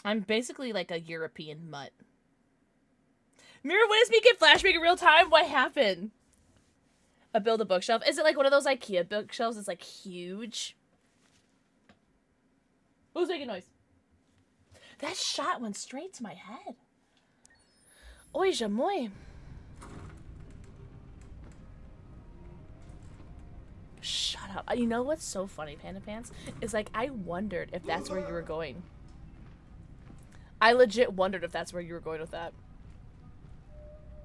I'm basically like a European mutt. Mirror, when does me get flashback in real time? What happened? Build a bookshelf. Is it like one of those IKEA bookshelves? It's like huge. Who's making noise? That shot went straight to my head. Oi, jamoy. Shut up. You know what's so funny, Panda Pants? Is like I wondered if that's where you were going. I legit wondered if that's where you were going with that.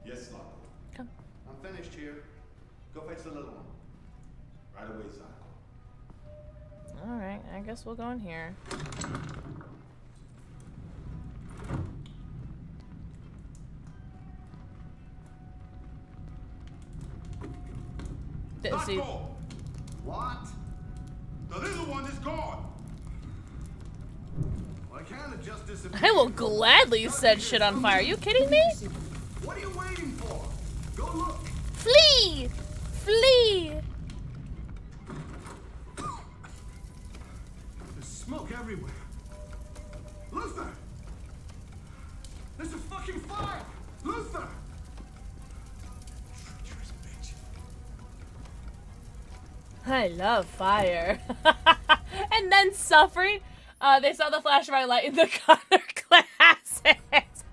Yes, Lock. Come. I'm finished here. Go fetch the little one. Right away, Psycho. Alright, I guess we'll go in here. See. What? The little one is gone. Well, I can't have just disappeared. I will gladly set shit on fire. Are you kidding me? What are you waiting for? Go look. Flee! Flee! There's smoke everywhere. Luther! There's a fucking fire! Luther! Treacherous bitch. I love fire. And then suffering. They saw the flash of our light in the Connor classes.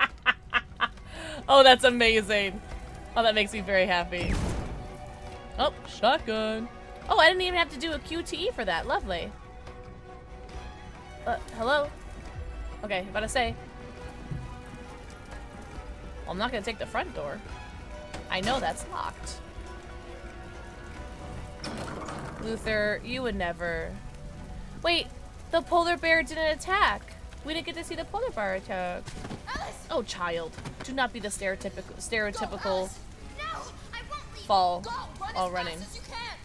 Oh, that's amazing. Oh, that makes me very happy. Oh, shotgun. Oh, I didn't even have to do a QTE for that. Lovely. Hello? Okay, about to say. Well, I'm not gonna take the front door. I know that's locked. Luther, you would never. Wait, the polar bear didn't attack. We didn't get to see the polar bear attack. Alice! Oh, child. Do not be the stereotypical Go, no, I won't leave. fall Go, run while as running. fast as you can.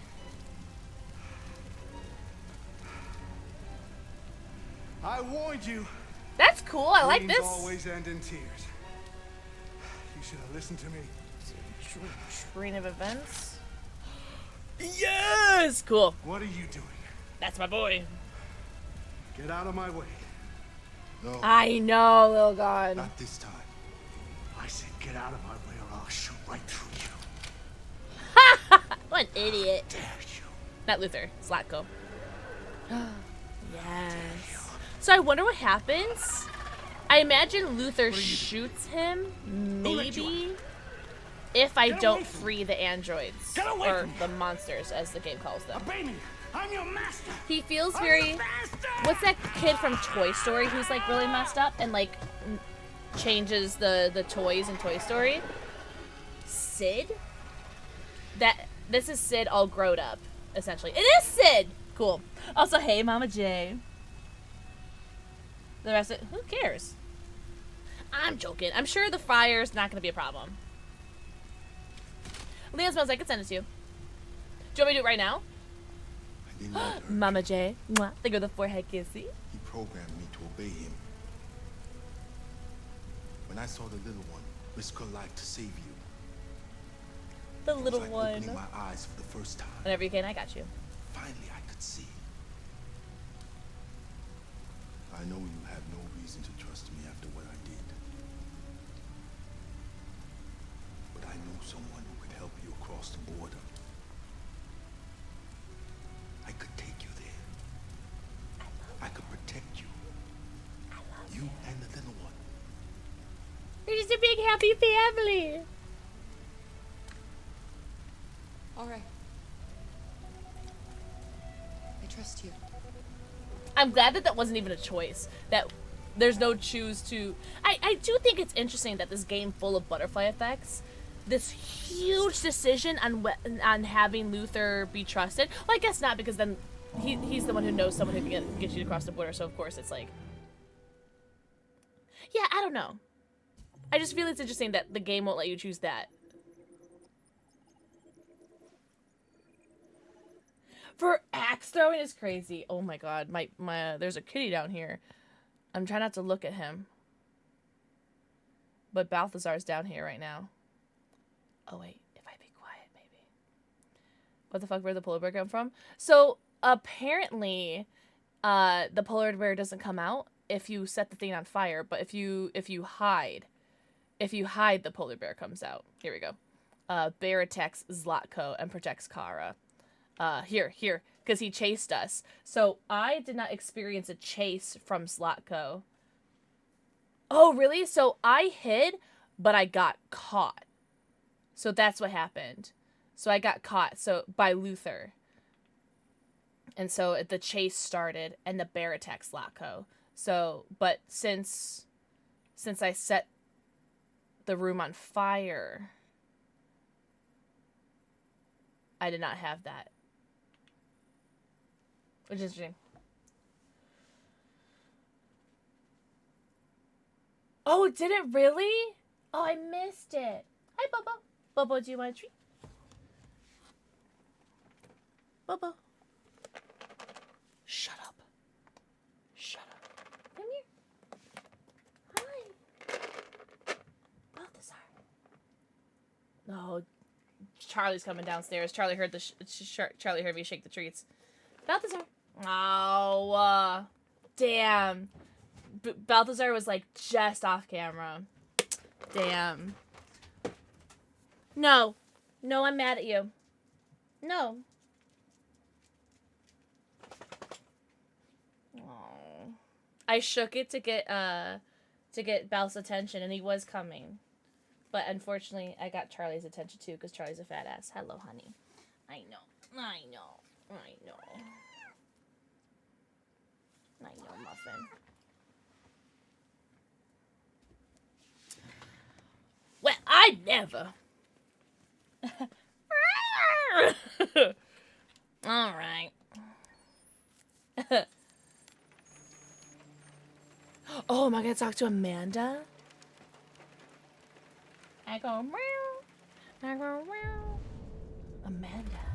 I warned you. That's cool. I like Dreams this. always end in tears. You should have listened to me. Train of events. Yes! Cool. What are you doing? That's my boy. Get out of my way. No. I know, little god. Not this time. I said get out of my way or I'll shoot right through you. What an idiot. Dare you. Not Luther. Zlatko. Yes. So I wonder what happens. I imagine Luther shoots him, maybe, if I don't free the androids. Or the monsters, as the game calls them. I'm your master. He feels very... What's that kid from Toy Story who's like really messed up and like changes the toys in Toy Story. Sid? This is Sid all grown up, essentially. It is Sid! Cool. Also, hey, Mama J. The rest of it, who cares? I'm joking. I'm sure the fire's not going to be a problem. Leon smells like I could send it to you. Do you want me to do it right now? I didn't want her. Mama J. Mwah. Think of the forehead kissy. He programmed me to obey him. When I saw the little one risk her life to save you, The it was little like one. opening my eyes for the first time. Whenever you can, I got you. Finally, I could see. I know you have no reason to trust me after what I did. But I know someone who could help you across the border. I could take you there. I could protect you. You and the little one. We're just a big happy family. All right. I trust you. I'm glad that wasn't even a choice. That there's no choose to. I do think it's interesting that this game full of butterfly effects, this huge decision on having Luther be trusted. Well, I guess not, because then he's the one who knows someone who can get you across the border. So of course it's like, yeah, I don't know. I just feel it's interesting that the game won't let you choose that. For axe throwing is crazy. Oh my god, my there's a kitty down here. I'm trying not to look at him. But Balthazar's down here right now. Oh wait, if I be quiet, maybe. What the fuck, where'd the polar bear come from? So apparently, the polar bear doesn't come out if you set the thing on fire, but if you hide, the polar bear comes out. Here we go. Bear attacks Zlatko and protects Kara. Here, because he chased us. So I did not experience a chase from Zlatko. Oh, really? So I hid, but I got caught. So that's what happened. So I got caught by Luther. And so the chase started, and the bear attacked Zlatko. So, but since I set the room on fire, I did not have that. Which is interesting. Oh, did it really? Oh, I missed it. Hi, Bobo. Bobo, do you want a treat? Bobo. Shut up. Shut up. Come here. Hi. Balthazar. No, Charlie's coming downstairs. Charlie heard Charlie heard me shake the treats. Balthazar. Oh, damn. Balthazar was like just off camera. Damn. No. No, I'm mad at you. No. Oh. I shook it to get Bal's attention, and he was coming. But unfortunately, I got Charlie's attention too, because Charlie's a fat ass. Hello, honey. I know. I know. I know. I know, Muffin. Well, I never. All right. Oh, am I gonna talk to Amanda? I go meow. I go meow. Amanda.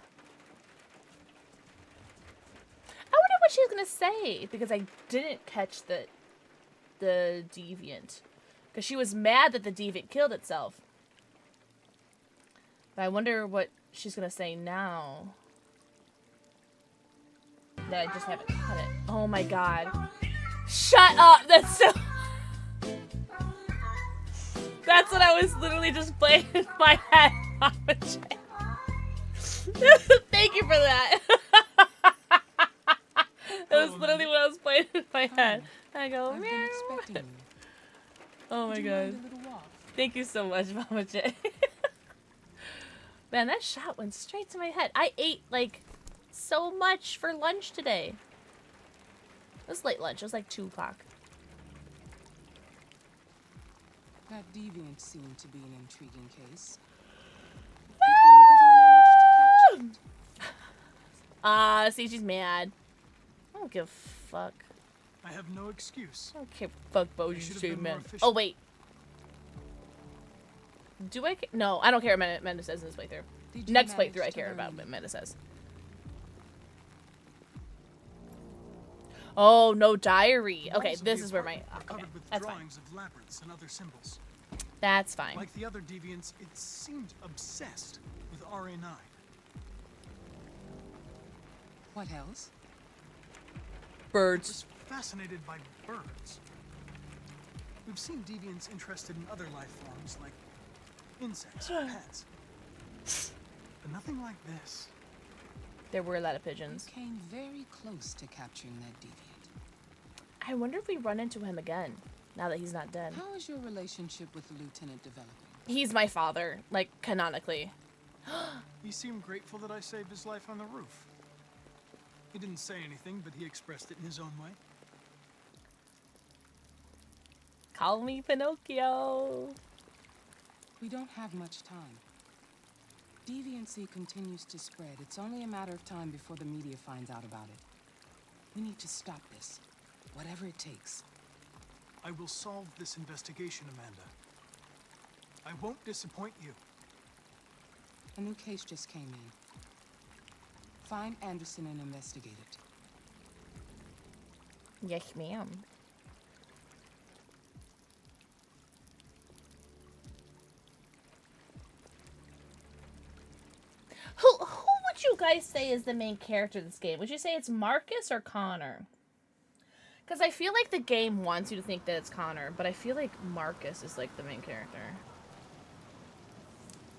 I wonder what she was gonna say, because I didn't catch the deviant, because she was mad that the deviant killed itself. But I wonder what she's gonna say now that I just haven't caught it. Oh my god! Shut up! That's so. That's what I was literally just playing in my head. Thank you for that. That was literally what I was playing in my head. I go, meow. Oh my god. Thank you so much, Mama J. Man, that shot went straight to my head. I ate, like, so much for lunch today. It was late lunch. It was like 2 o'clock. That deviant seemed to be an intriguing case. See, she's mad. I don't give a fuck. I have no excuse. I don't care fuck about you say man. Oh, wait. Do I? No, I don't care what Amanda says in this playthrough. Next playthrough, I care about what Amanda says. Oh, no diary. Okay, this is where my... Okay, that's fine. Drawings of labyrinths and other symbols. That's fine. Like the other deviants, it seemed obsessed with RA9. What else? Birds. It was fascinated by birds. We've seen deviants interested in other life forms like insects or pets. But nothing like this. There were a lot of pigeons. You came very close to capturing that deviant. I wonder if we run into him again, now that he's not dead. How is your relationship with the lieutenant developing? He's my father, like, canonically. He seemed grateful that I saved his life on the roof. He didn't say anything, but he expressed it in his own way. Call me Pinocchio. We don't have much time. Deviancy continues to spread. It's only a matter of time before the media finds out about it. We need to stop this, whatever it takes. I will solve this investigation, Amanda. I won't disappoint you. A new case just came in. Find Anderson and investigate it. Yes, ma'am. Who would you guys say is the main character of this game? Would you say it's Marcus or Connor? Because I feel like the game wants you to think that it's Connor, but I feel like Marcus is like the main character.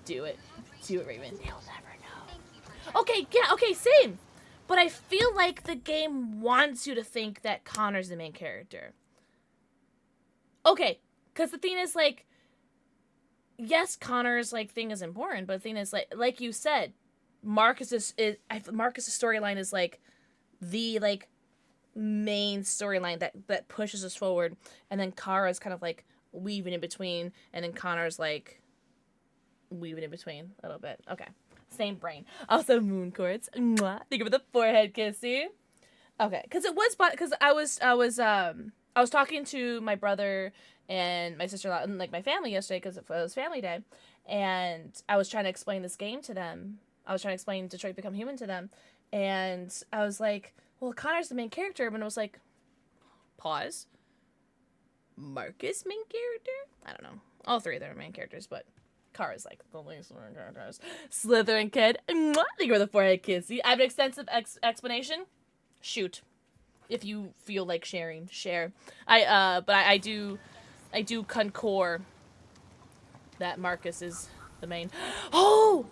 Do it. Do it, Raven. You'll never know. Okay, yeah, okay, same. But I feel like the game wants you to think that Connor's the main character. Okay, because the thing is, like, yes, Connor's, like, thing is important, but the thing is, like you said, Marcus's storyline is, like, the, like, main storyline that pushes us forward, and then Kara's kind of, like, weaving in between, and then Connor's, like, weaving in between a little bit. Okay. Same brain. Also, moon quartz. Mwah. Think of the forehead kissy. Okay, because it was, because I was talking to my brother and my sister-in-law and like my family yesterday because it was family day, and I was trying to explain this game to them. I was trying to explain Detroit Become Human to them, and I was like, "Well, Connor's the main character," and I was like, "Pause. Marcus main character? I don't know. All three of them are main characters, but." Kara's like the least main characters. Slytherin kid. Mwah. Think of the forehead kissy. I have an extensive explanation. Shoot. If you feel like sharing, share. But I do concur that Marcus is the main. Oh,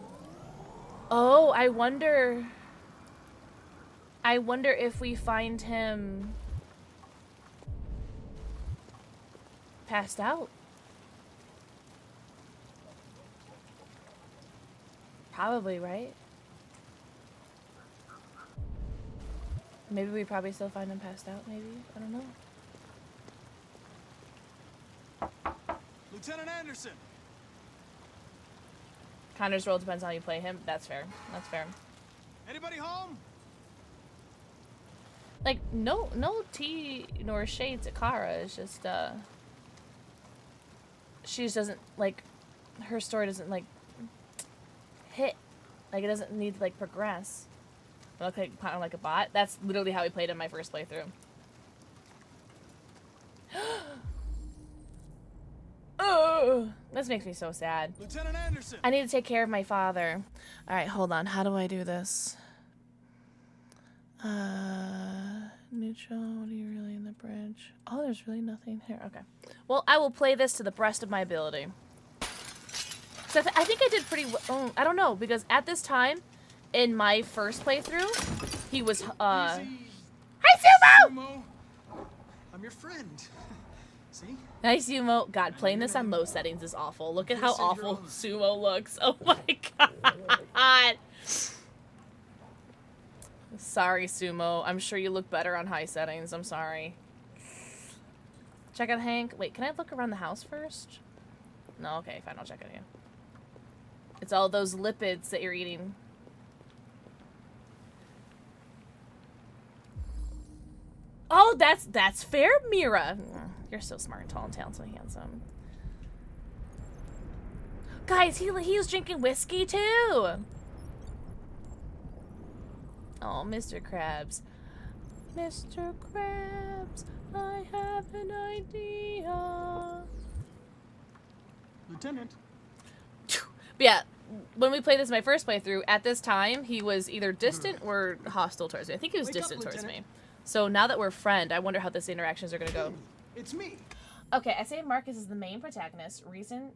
I wonder if we find him passed out. Probably, right? Maybe we probably still find him passed out, maybe? I don't know. Lieutenant Anderson! Connor's role depends on how you play him. That's fair. That's fair. Anybody home? Like, no tea nor shade to Kara. It's just, she just doesn't, like, her story doesn't, like, hit. Like, it doesn't need to, like, progress. I look like, kind of like a bot. That's literally how he played in my first playthrough. Oh, this makes me so sad. Lieutenant Anderson. I need to take care of my father. All right, hold on. How do I do this? Neutral. What are you really in the bridge? Oh, there's really nothing here. Okay. Well, I will play this to the best of my ability. So I think I did pretty well. Oh, I don't know, because at this time, in my first playthrough, he was, Hi, Sumo! I'm your friend. See? Hi, Sumo. God, playing this on low settings is awful. Look at how awful Sumo looks. Oh my god. Sorry, Sumo. I'm sure you look better on high settings. I'm sorry. Check out Hank. Wait, can I look around the house first? No, okay, fine, I'll check on you. It's all those lipids that you're eating. Oh, that's fair, Mira. You're so smart, tall, and talented, and handsome. Guys, he was drinking whiskey too. Oh, Mr. Krabs. Mr. Krabs, I have an idea. Lieutenant. But yeah, when we played this my first playthrough, at this time, he was either distant or hostile towards me. I think he was distant towards me. So now that we're friend, I wonder how this interactions are going to go. It's me. Okay, I say Marcus is the main protagonist, reason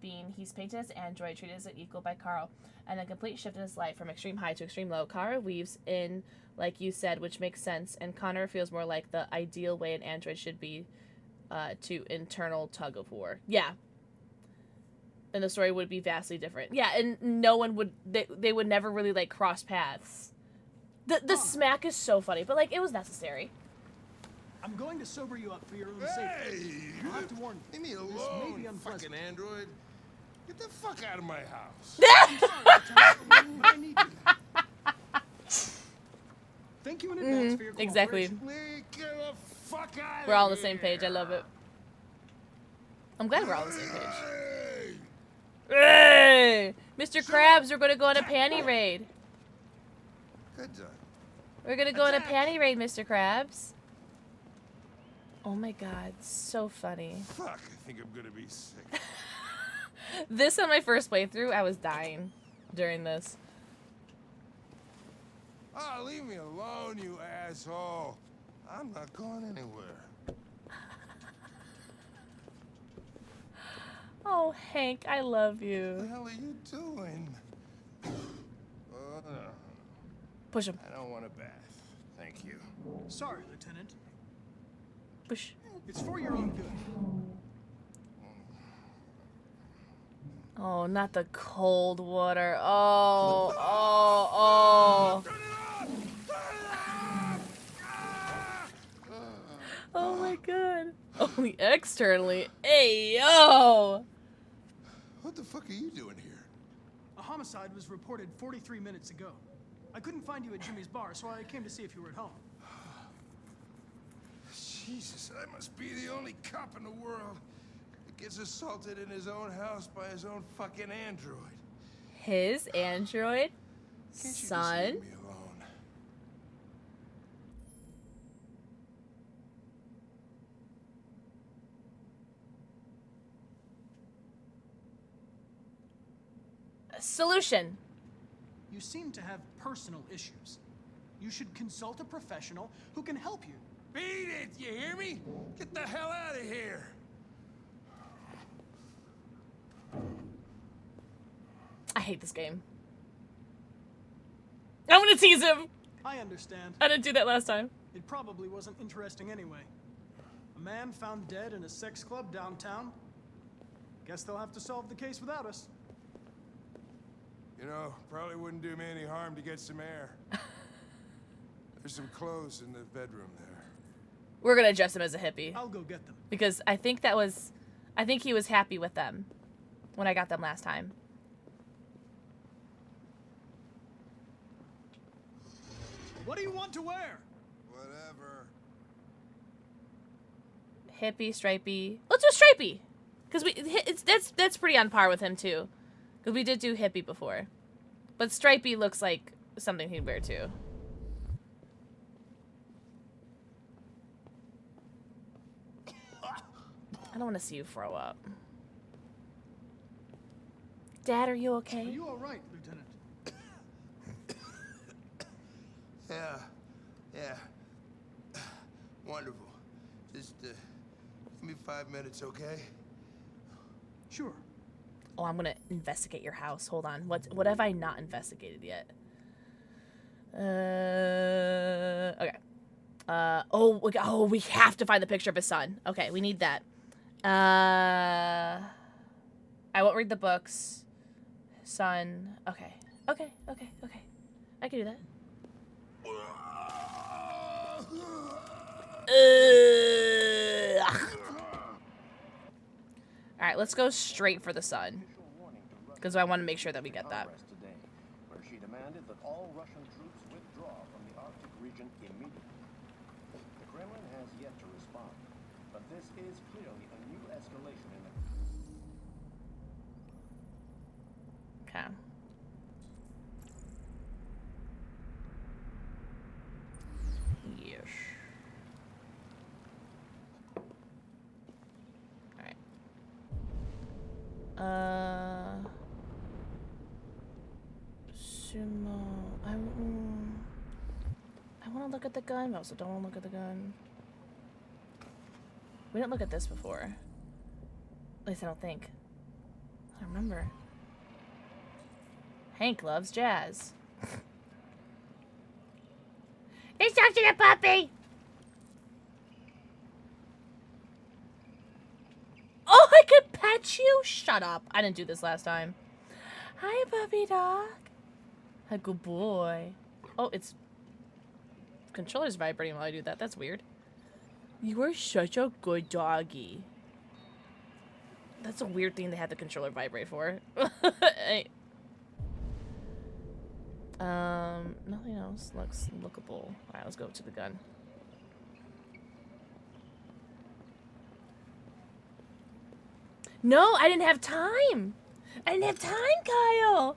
being he's painted as an android, treated as an equal by Carl, and a complete shift in his life from extreme high to extreme low. Kara weaves in, like you said, which makes sense, and Connor feels more like the ideal way an android should be to internal tug of war. Yeah. And the story would be vastly different. Yeah, and no one would, they would never really, like, cross paths. The smack is so funny, but, like, it was necessary. I'm going to sober you up for your own safety. I'll have to warn you. Leave me This alone, may be unpleasant. fucking android. Get the fuck out of my house. I'm sorry, Lieutenant, but I need you. Thank you in advance for your cooperation. Exactly. Get the fuck out We're all on the same page. I love it. I'm glad we're all on the same page. Hey! Mr. Krabs, we're going to go on a panty raid. Good job. We're going to go on a panty raid, Mr. Krabs. Oh my god, so funny. Fuck, I think I'm gonna be sick. This on my first playthrough, I was dying during this. Oh, leave me alone, you asshole. I'm not going anywhere. Oh, Hank, I love you. What the hell are you doing? Push him. I don't want a bath. Thank you. Sorry, Lieutenant. Push. It's for your own good. Oh, not the cold water. Oh, oh, oh. Oh my god. Only externally. Hey, yo! What the fuck are you doing here? A homicide was reported 43 minutes ago. I couldn't find you at Jimmy's bar, so I came to see if you were at home. Jesus, I must be the only cop in the world that gets assaulted in his own house by his own fucking android. His android? Son? Leave me alone. Solution. You seem to have personal issues. You should consult a professional who can help you. Beat it, you hear me? Get the hell out of here. I hate this game. I'm gonna tease him. I understand. I didn't do that last time. It probably wasn't interesting anyway. A man found dead in a sex club downtown. Guess they'll have to solve the case without us. You know, probably wouldn't do me any harm to get some air. There's some clothes in the bedroom there. We're gonna dress him as a hippie. I'll go get them. Because I think he was happy with them when I got them last time. What do you want to wear? Whatever. Hippie, stripey. Let's do stripey. Because that's pretty on par with him too. Because we did do hippie before. But stripey looks like something he'd wear too. I don't want to see you throw up. Dad, are you okay? Are you all right, Lieutenant? Yeah. Wonderful. Just give me 5 minutes, okay? Sure. Oh, I'm gonna investigate your house. Hold on. What have I not investigated yet? Okay. We have to find the picture of his son. Okay, we need that. I won't read the books. Son. Okay. I can do that. Alright, let's go straight for the sun. Because I want to make sure that we get that. Today, where she demanded that all Russian troops withdraw from the Arctic region immediately. The Kremlin has yet to respond, but this is clearly a new escalation in the... Okay. Yes. Alright. Sumo. I want to look at the gun, but I also don't want to look at the gun. We didn't look at this before. At least I don't think. I don't remember. Hank loves jazz. He's talking to puppy! Oh, I could pet you? Shut up. I didn't do this last time. Hi, puppy dog. A good boy. Oh, it's... controller's vibrating while I do that. That's weird. You are such a good doggy. That's a weird thing they had the controller vibrate for. Nothing else looks lookable. Alright, let's go to the gun. No, I didn't have time. I didn't have time, Kyle.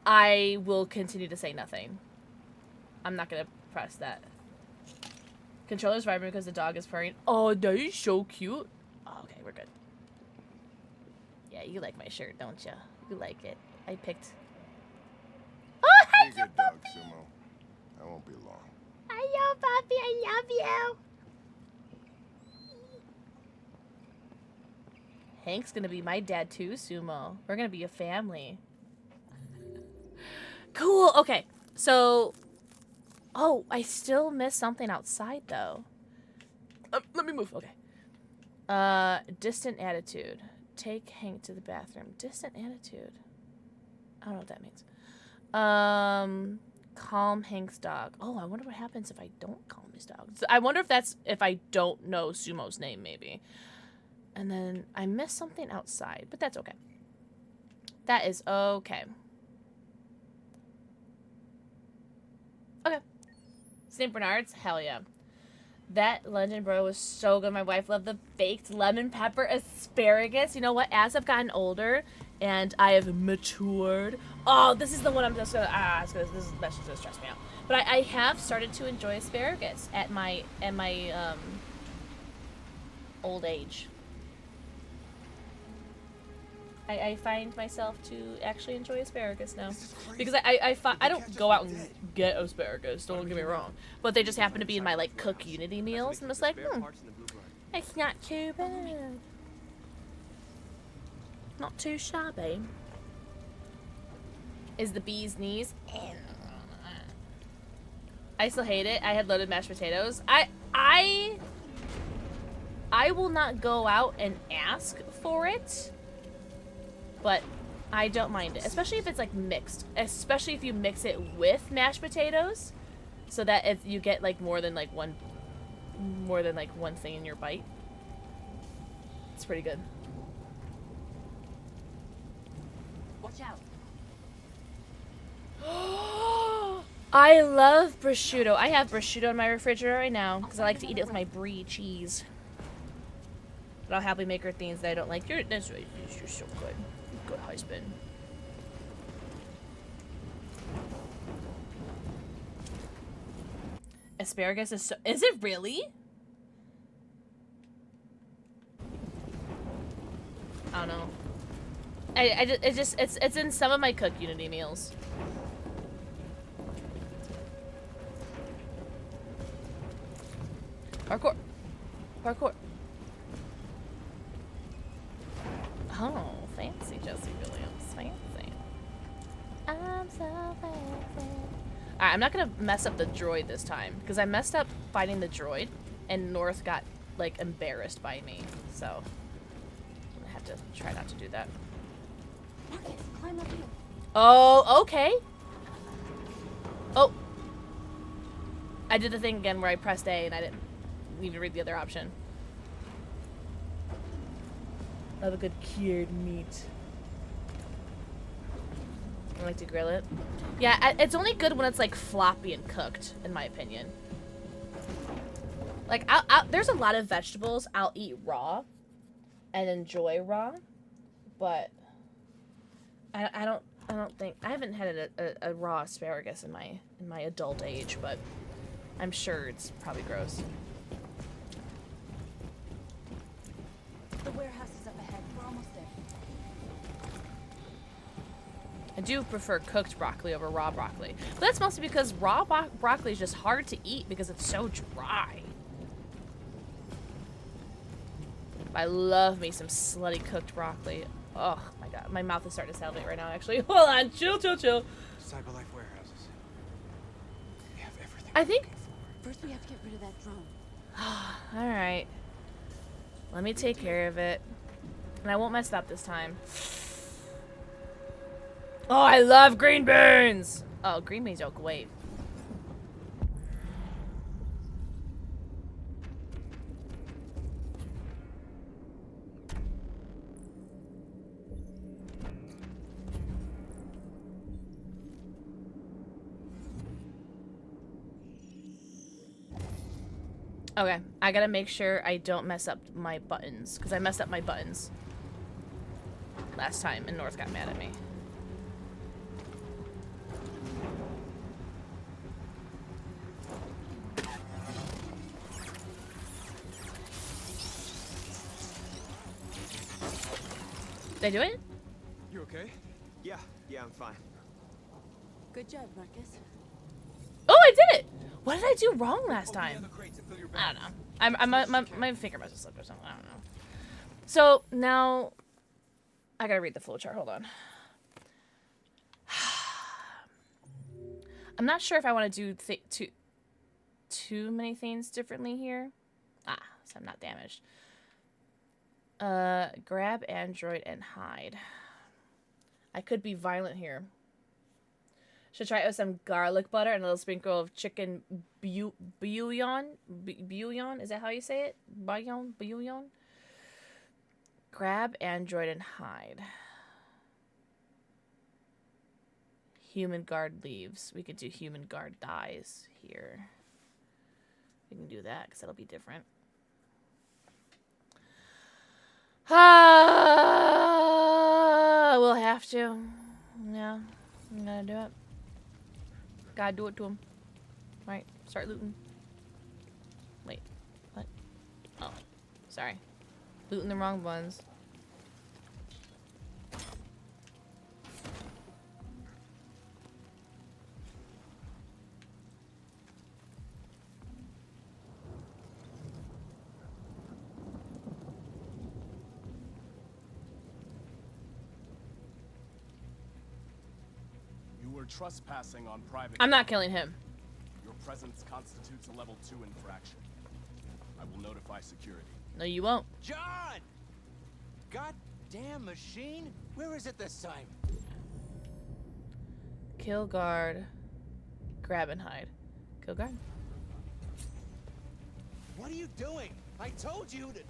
I will continue to say nothing. I'm not gonna press that. Controller's vibrating because the dog is purring. Oh, that is so cute. Oh, okay, we're good. Yeah, you like my shirt, don't you? You like it. I picked. Oh, hi, Be a good dog, Sumo. I won't be long. Hello, puppy. I love you. Hank's gonna be my dad too, Sumo. We're gonna be a family. Cool. Okay, so. Oh, I still missed something outside though. Let me move. Okay. Distant attitude. Take Hank to the bathroom. Distant attitude. I don't know what that means. Calm Hank's dog. Oh, I wonder what happens if I don't calm his dog. So I wonder if that's if I don't know Sumo's name, maybe. And then I missed something outside, but that's okay. That is okay. Okay. St. Bernard's? Hell yeah. That Legend Bro was so good. My wife loved the baked lemon pepper asparagus. You know what? As I've gotten older and I have matured. Oh, this is the one I'm just gonna. This is that's just gonna stress me out. But I have started to enjoy asparagus at my old age. I find myself to actually enjoy asparagus now because I don't go out and get asparagus. Don't get me wrong, but they just happen to be in my like Cook Unity meals, and it's like, it's not too bad, not too shabby. Is the bee's knees? I still hate it. I had loaded mashed potatoes. I will not go out and ask for it. But I don't mind it, especially if it's like mixed. Especially if you mix it with mashed potatoes, so that if you get like more than one thing in your bite, it's pretty good. Watch out! I love prosciutto. I have prosciutto in my refrigerator right now because I like to eat it with my brie cheese. But I'll happily make her things that I don't like. You're so good. Good husband. Asparagus is so. Is it really? I don't know. It's in some of my Cook Unity meals. Parkour. Parkour. Oh, fancy Jesse Williams. Fancy. I'm so fancy. Alright, I'm not gonna mess up the droid this time, because I messed up fighting the droid, and North got, like, embarrassed by me. So, I'm gonna have to try not to do that. Marcus, climb up here. Oh, okay. Oh. I did the thing again where I pressed A and I didn't need to read the other option. Love a good cured meat. I like to grill it. Yeah, it's only good when it's like floppy and cooked, in my opinion. Like, there's a lot of vegetables I'll eat raw and enjoy raw, but I don't think I haven't had a raw asparagus in my adult age, but I'm sure it's probably gross. The warehouse is up ahead. We're almost there. I do prefer cooked broccoli over raw broccoli, but that's mostly because raw broccoli is just hard to eat because it's so dry. I love me some slutty cooked broccoli. Oh my god, my mouth is starting to salivate right now. Actually, hold on, chill. Cyberlife warehouses. We have everything. I think. First, we have to get rid of that drone. All right. Let me take care of it, and I won't mess it up this time. Oh, I love green beans. Oh, green beans are great. Okay, I gotta make sure I don't mess up my buttons, because I messed up my buttons last time and North got mad at me. Did I do it? You okay? Yeah, I'm fine. Good job, Marcus. Oh, I did it! What did I do wrong last time? I don't know. My finger must have slipped or something. I don't know. So now I gotta read the flowchart. Hold on. I'm not sure if I want to do too many things differently here. Ah, so I'm not damaged. Grab Android and hide. I could be violent here. Should try it with some garlic butter and a little sprinkle of chicken bouillon. Bouillon? Is that how you say it? Bouillon? Grab Android and hide. Human guard leaves. We could do human guard dies here. We can do that because that'll be different. We'll have to. Yeah, I'm gonna do it. Gotta do it to him. Alright, start looting. Wait, what? Oh, sorry. Looting the wrong ones. Trespassing on private. I'm not killing him. Your presence constitutes a level 2 infraction. I will notify security. No, you won't. John! Goddamn machine! Where is it this time? Kill guard. Grab and hide. Kill guard. What are you doing? I told you to.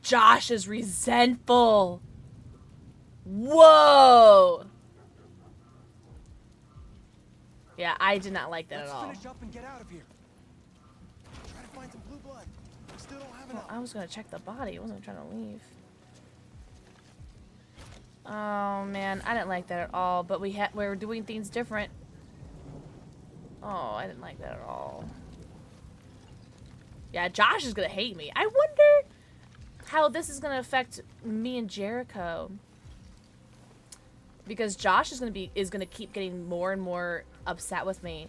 Josh is resentful. Whoa. Yeah, I did not like that at all. Let's finish up and get out of here. Try to find some blue blood. We still don't have enough. I was gonna check the body. I wasn't trying to leave. Oh man, I didn't like that at all. But we were doing things different. Oh, I didn't like that at all. Yeah, Josh is gonna hate me. I wonder how this is gonna affect me and Jericho, because Josh is gonna keep getting more and more upset with me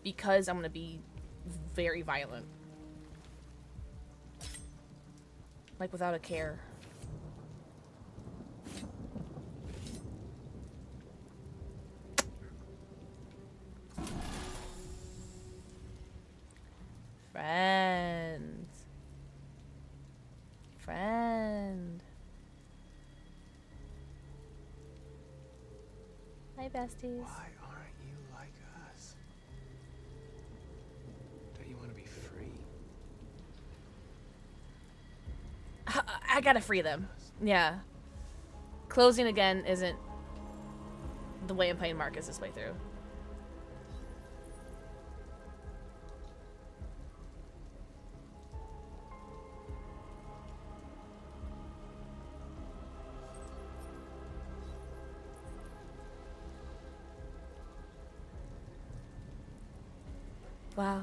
because I'm gonna be very violent, like without a care. Friend. Hi, besties. Why aren't you like us? Don't you want to be free? I gotta free them. Yeah. Closing again isn't the way I'm playing Marcus this way through. Wow.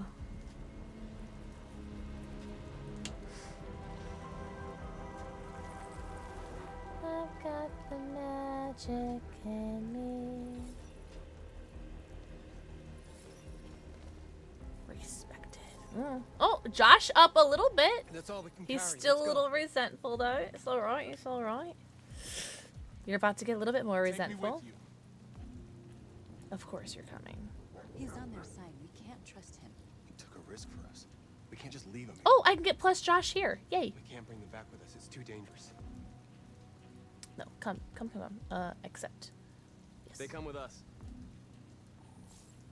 I've got the magic in me. Respected. Oh, Josh up a little bit. That's all we can He's carry. still Let's a little resentful though. It's alright, it's alright. You're about to get a little bit more resentful. Of course you're coming. He's on their side. We can't trust him. He took a risk for us. We can't just leave him here. Oh, I can get plus Josh here. Yay. We can't bring them back with us. It's too dangerous. No, come. Accept. Yes. They come with us.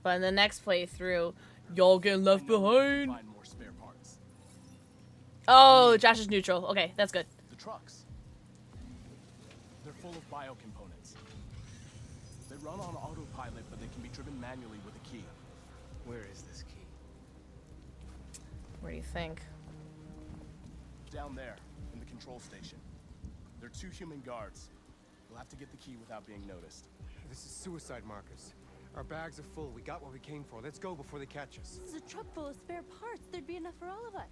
But in the next playthrough, y'all getting left behind. Find more spare parts. Oh, Josh is neutral. Okay, that's good. The trucks. They're full of bio components. They run on autopilot, but they can be driven manually with a key. Where is this key? Where do you think? Down there, in the control station. There are 2 human guards. We'll have to get the key without being noticed. This is suicide, Marcus. Our bags are full. We got what we came for. Let's go before they catch us. This is a truck full of spare parts. There'd be enough for all of us.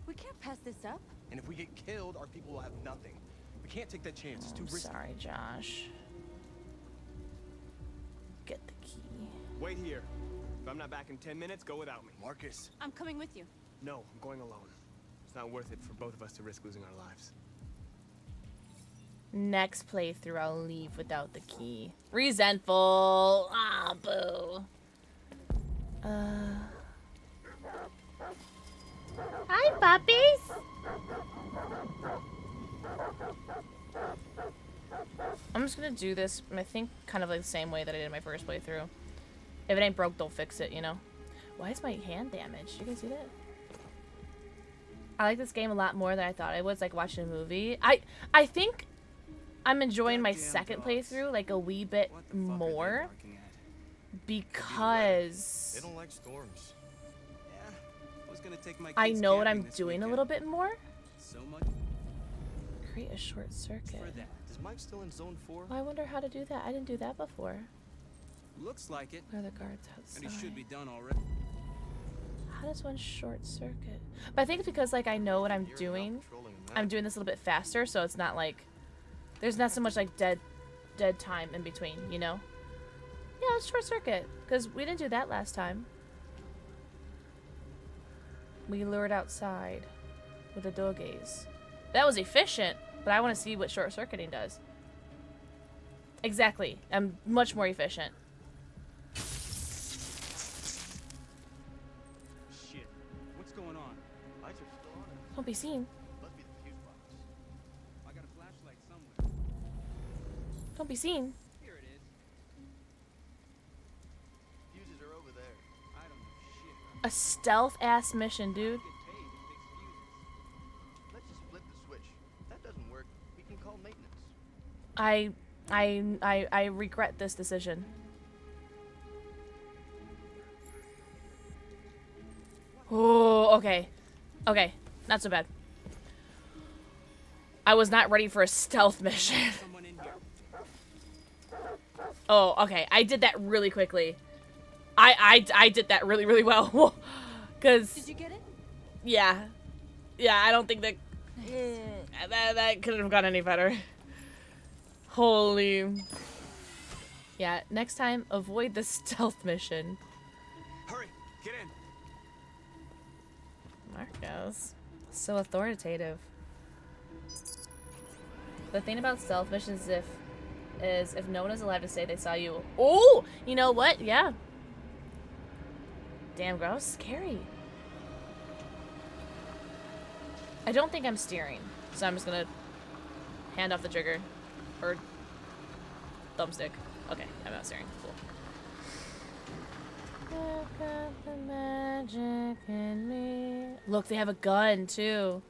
We can't pass this up. And if we get killed, our people will have nothing. We can't take that chance. It's too risky. Sorry, Josh. Get the key. Wait here. If I'm not back in 10 minutes, go without me. Marcus. I'm coming with you. No, I'm going alone. It's not worth it for both of us to risk losing our lives. Next playthrough, I'll leave without the key. Resentful. Ah, boo. Hi, puppies. I'm just gonna do this, I think, kind of like the same way that I did my first playthrough. If it ain't broke, don't fix it, you know? Why is my hand damaged? You guys see that? I like this game a lot more than I thought I was, like watching a movie. I think I'm enjoying my second playthrough like a wee bit more because They don't like storms. Yeah, I was gonna take my I kids know what camping I'm this doing weekend. a little bit more. So much Create a short circuit. for that. Is Mike still in zone 4? I wonder how to do that. I didn't do that before. Looks like it. Where are the guards And he should outside? be done already. How does one short circuit? But I think it's because like I know what I'm doing. I'm doing this a little bit faster, so it's not like there's not so much like dead time in between, you know? Yeah, let's short circuit because we didn't do that last time. We lured outside with the doggies. That was efficient, but I want to see what short circuiting does. Exactly. I'm much more efficient. Shit. What's going on? Lights are still on. Don't be seen. Must be the fuse box. I got a flashlight somewhere. Don't be seen. Here it is. Fuses are over there. I don't know shit. A stealth ass mission, dude. Let's just flip the switch. If that doesn't work, we can call maintenance. I regret this decision. Oh, okay. Okay, not so bad. I was not ready for a stealth mission. Oh, okay. I did that really quickly. I did that really, really well. Cause Did you get it? yeah. Yeah, I don't think that that could have gone any better. Holy. Yeah, next time avoid the stealth mission. Hurry, get in. Marcos. So authoritative. The thing about stealth missions is if no one is alive to say they saw you. Oh, you know what? Yeah. Damn, girl, that was scary. I don't think I'm steering, so I'm just gonna hand off the trigger or thumbstick. Okay, I'm not staring. Cool. I've got the magic in me. Look, they have a gun too.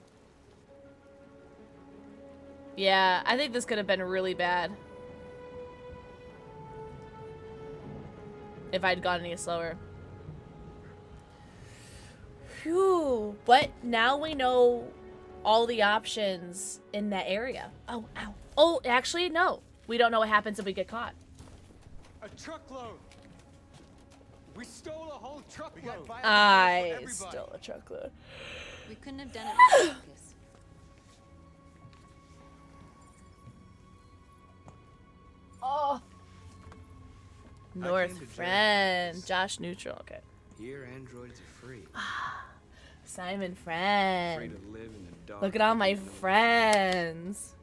Yeah, I think this could have been really bad if I'd gone any slower. Phew. But now we know all the options in that area. Oh, ow. Oh, actually, no. We don't know what happens if we get caught. A truckload. We stole a whole truckload. I stole a truckload. We couldn't have done it with Marcus. Oh. North friend. Josh neutral. Okay. Here, androids are free. Simon Free friend. to live in the dark. Look at all my friends.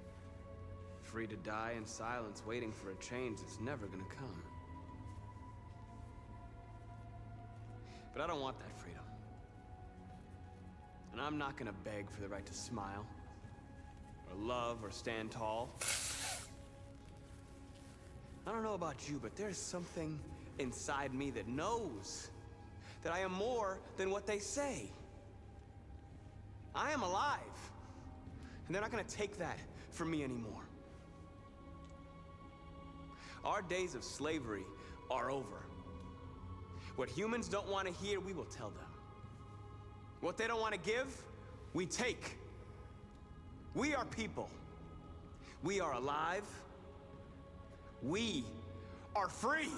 Free to die in silence, waiting for a change that's never gonna come. But I don't want that freedom. And I'm not gonna beg for the right to smile, or love, or stand tall. I don't know about you, but there's something inside me that knows that I am more than what they say. I am alive, and they're not gonna take that from me anymore. Our days of slavery are over. What humans don't want to hear, we will tell them. What they don't want to give, we take. We are people. We are alive. We are free.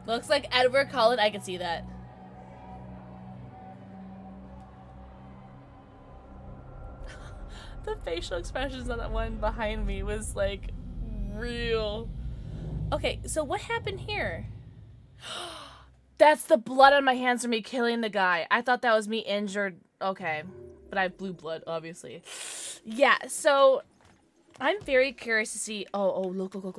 Looks like Edward Cullen. I can see that. The facial expressions on that one behind me was like real. Okay, so what happened here? That's the blood on my hands from me killing the guy. I thought that was me injured. Okay, but I have blue blood, obviously. Yeah, so I'm very curious to see. Oh, look. Let me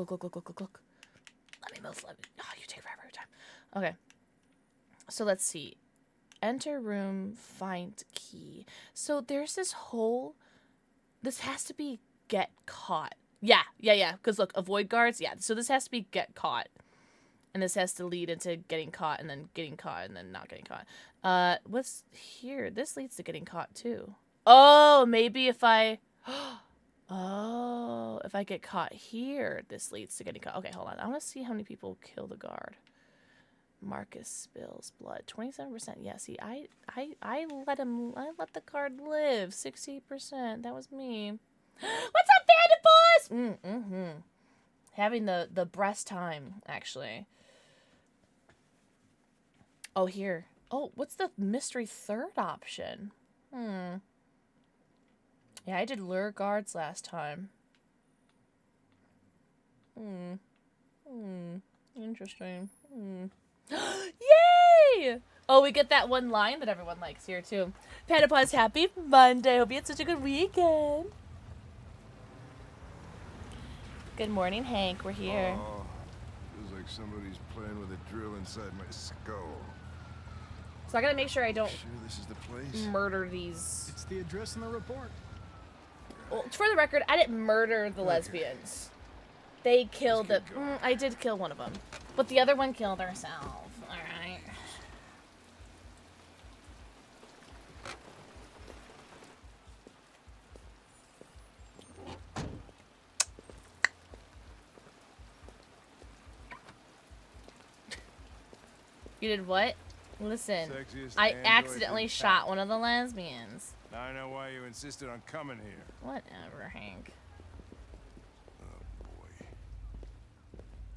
move. Oh, you take forever every time. Okay, so let's see. Enter room, find key. So there's this whole. This has to be get caught. Yeah. Because look, avoid guards. Yeah, so this has to be get caught. And this has to lead into getting caught and then getting caught and then not getting caught. What's here? This leads to getting caught too. Oh, maybe if I... Oh, if I get caught here, this leads to getting caught. Okay, hold on. I want to see how many people kill the guard. Marcus spills blood. 27%. Yeah, see, I let the guard live. 60%. That was me. What's up, Bandit Boss? Having the breast time, actually. Oh, here. Oh, what's the mystery third option? Yeah, I did lure guards last time. Interesting. Yay! Oh, we get that one line that everyone likes here, too. Panda Paws, happy Monday. Hope you had such a good weekend. Good morning, Hank. We're here. Oh, feels like somebody's playing with a drill inside my skull. So I gotta make sure I don't Sure this is the place? murder these. It's the address in the report. Well, for the record, I didn't murder the lesbians. They killed the... I did kill one of them. But the other one killed herself. Alright. You did what? Listen, Sexiest I android accidentally in shot town. one of the lesbians. Now I know why you insisted on coming here. Whatever, Hank. Oh boy.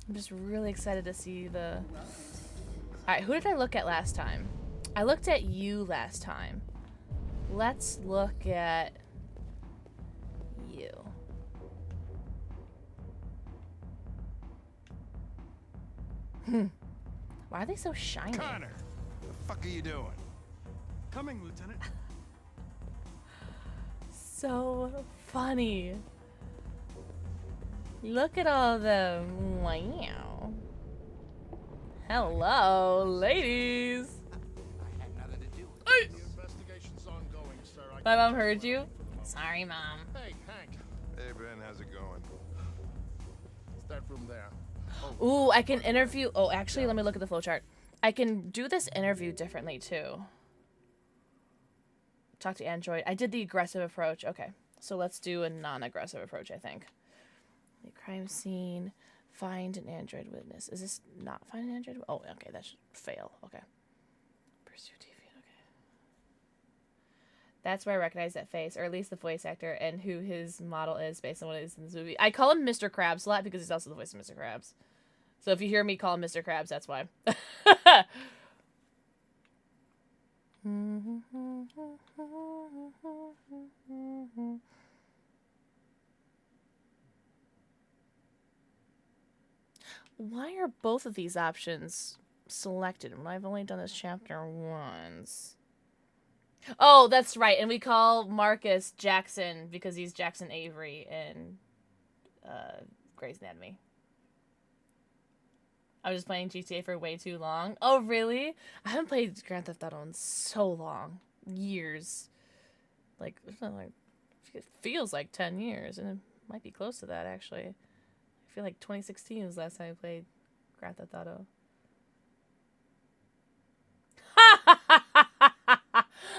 I'm just really excited to see the... Alright, who did I look at last time? I looked at you last time. Let's look at you. Why are they so shiny? Connor, the fuck are you doing? Coming, Lieutenant. So funny. Look at all them. Wow. Hello, ladies. I had nothing to do with Hey. My mom heard you. Sorry, Mom. Hey, Hank. Hey, Ben, how's it going? Start from there. Ooh, I can interview. Oh, actually, let me look at the flowchart. I can do this interview differently, too. Talk to Android. I did the aggressive approach. Okay. So let's do a non-aggressive approach, I think. The crime scene. Find an Android witness. Is this not find an Android? Oh, okay. That should fail. Okay. Pursue TV. Okay. That's where I recognize that face, or at least the voice actor, and who his model is based on what it is in this movie. I call him Mr. Krabs a lot because he's also the voice of Mr. Krabs. So if you hear me call him Mr. Krabs, that's why. Why are both of these options selected when I've only done this chapter once? Oh, that's right. And we call Marcus Jackson because he's Jackson Avery in Grey's Anatomy. I was just playing GTA for way too long. Oh, really? I haven't played Grand Theft Auto in so long. Years. Like, it feels like 10 years. And it might be close to that, actually. I feel like 2016 was the last time I played Grand Theft Auto.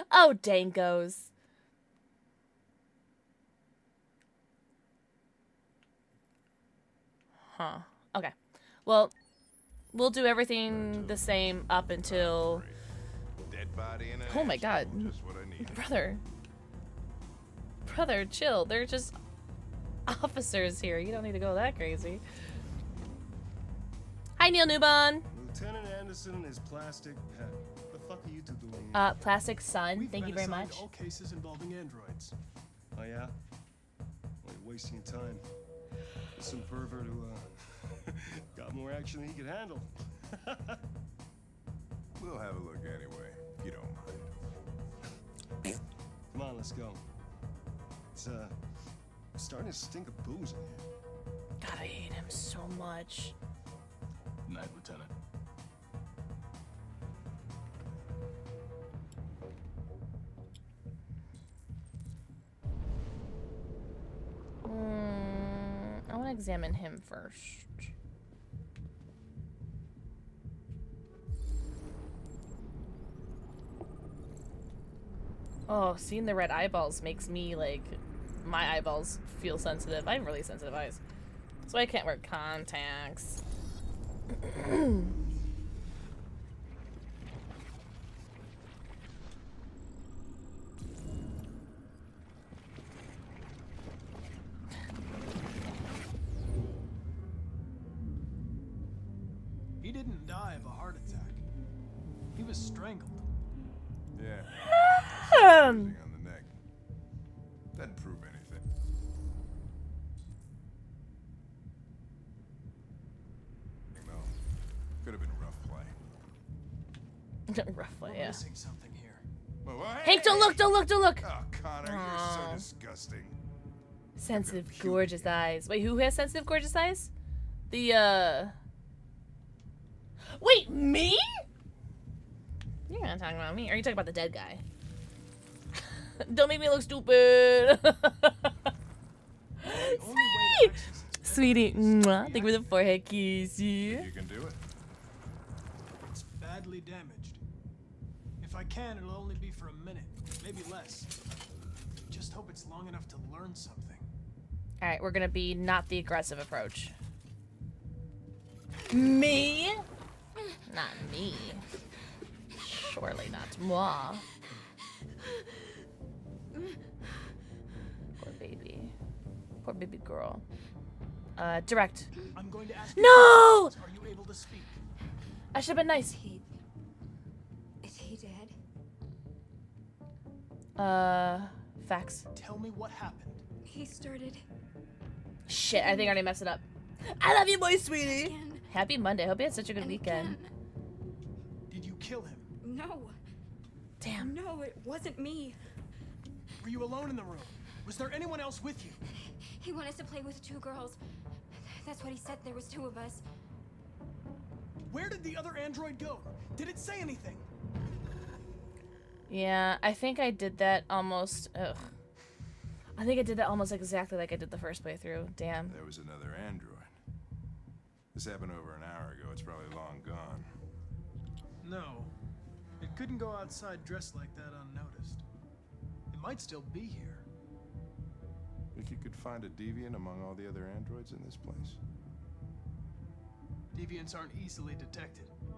Oh, dangos. Huh. Okay. Well, we'll do everything the same up until... Dead body in an Oh my god. Just what I need. Brother, chill. They're just officers here. You don't need to go that crazy. Hi, Neil Newbon. Lieutenant Anderson is plastic pet. The fuck are you two doing? Plastic Sun. Thank you very assigned much. all cases involving androids. Oh yeah? Well, you're wasting your time. There's some pervert who got more action than he could handle. We'll have a look anyway, if you don't mind. Come on, let's go. It's starting to stink of booze in here. God, I hate him so much. Night, Lieutenant. I want to examine him first. Oh, seeing the red eyeballs makes me, like, my eyeballs feel sensitive. I have really sensitive eyes. So I can't wear contacts. He didn't die of a heart attack. He was strangled. Yeah. On the neck. Doesn't prove anything. No. Could have been a rough play. Rough play, We're yeah. missing something here. Well, Hank, don't look, don't look, don't look! Oh, Connor, you're so disgusting. Sensitive, gorgeous eyes. Wait, who has sensitive, gorgeous eyes? The, Wait, me? You're not talking about me. Or are you talking about the dead guy? Don't make me look stupid. Sweetie! Sweetie. Mwah. Thank you for the forehead kiss. You can do it. It's badly damaged. If I can, it'll only be for a minute, maybe less. Just hope it's long enough to learn something. Alright, we're gonna be not the aggressive approach. Me? Not me. Surely not moi. Poor baby. Poor baby girl. Direct. I'm going to ask No! Are you able to speak? I should have been nice. Is he dead? Facts. Tell me what happened. He started. Shit, I think I already messed it up. I love you, boy, sweetie. Happy Monday. Hope you had such a good weekend. Did you kill him? No. Damn. No, it wasn't me. Were you alone in the room? Was there anyone else with you? He wanted us to play with 2 girls. That's what he said. There was 2 of us. Where did the other android go? Did it say anything? Yeah, I think I did that almost. Ugh. I think I did that almost exactly like I did the first playthrough. Damn. There was another android. This happened over an hour ago. It's probably long gone. No. It couldn't go outside dressed like that unnoticed. It might still be here. Think you could find a deviant among all the other androids in this place? Deviants aren't easily detected. Oh,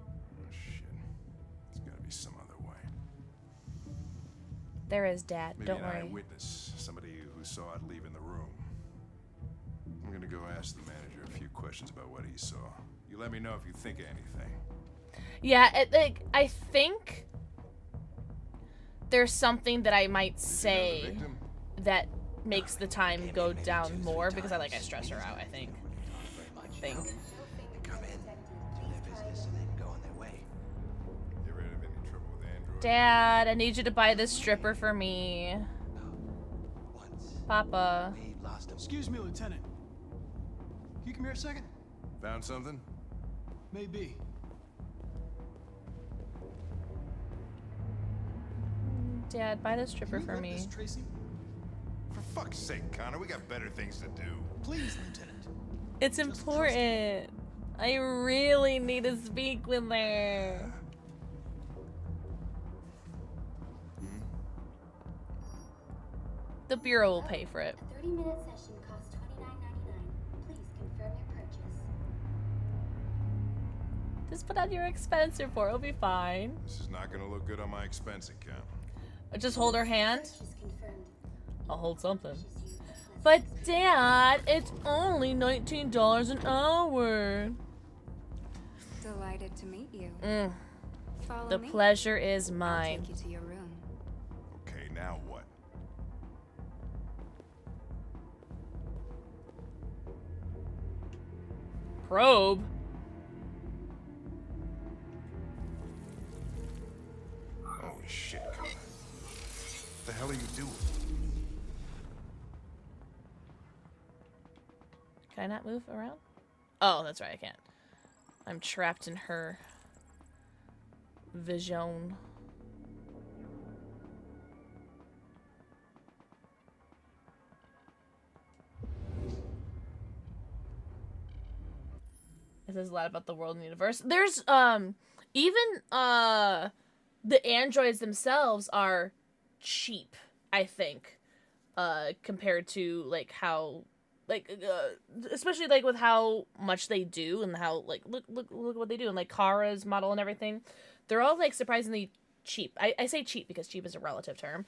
shit. There's gotta be some other way. There is, Dad. Maybe Don't an worry. eyewitness, somebody who saw it leaving the room. I'm gonna go ask the manager a few questions about what he saw. You let me know if you think of anything. Yeah, I think there's something that I might say that makes the time go down more because I stress her out, I think. Come in, do their business, and then go on their way. Get rid of any trouble with androids. Dad, I need you to buy this stripper for me. Papa. Excuse me, Lieutenant. Can you come here a second? Found something? Maybe. Dad, buy this stripper for me. Tracy? For fuck's sake, Connor, we got better things to do. Please, Lieutenant. It's important. I really need to speak with her. The Bureau will pay for it. A 30-minute session costs $29.99. Please confirm your purchase. Just put on your expense report. It'll be fine. This is not gonna look good on my expense account. Just hold her hand. I'll hold something. But Dad, it's only $19 an hour. Delighted to meet you. Follow The me. pleasure is I'll mine. take you to your room. Okay, now what? Probe. Holy shit, Connor. What the hell are you doing? Can I not move around? Oh, that's right, I can't. I'm trapped in her vision. It says a lot about the world and universe. There's even the androids themselves are cheap, I think, compared to how especially with how much they do and how look what they do, and Kara's model and everything. They're all surprisingly cheap. I say cheap because cheap is a relative term,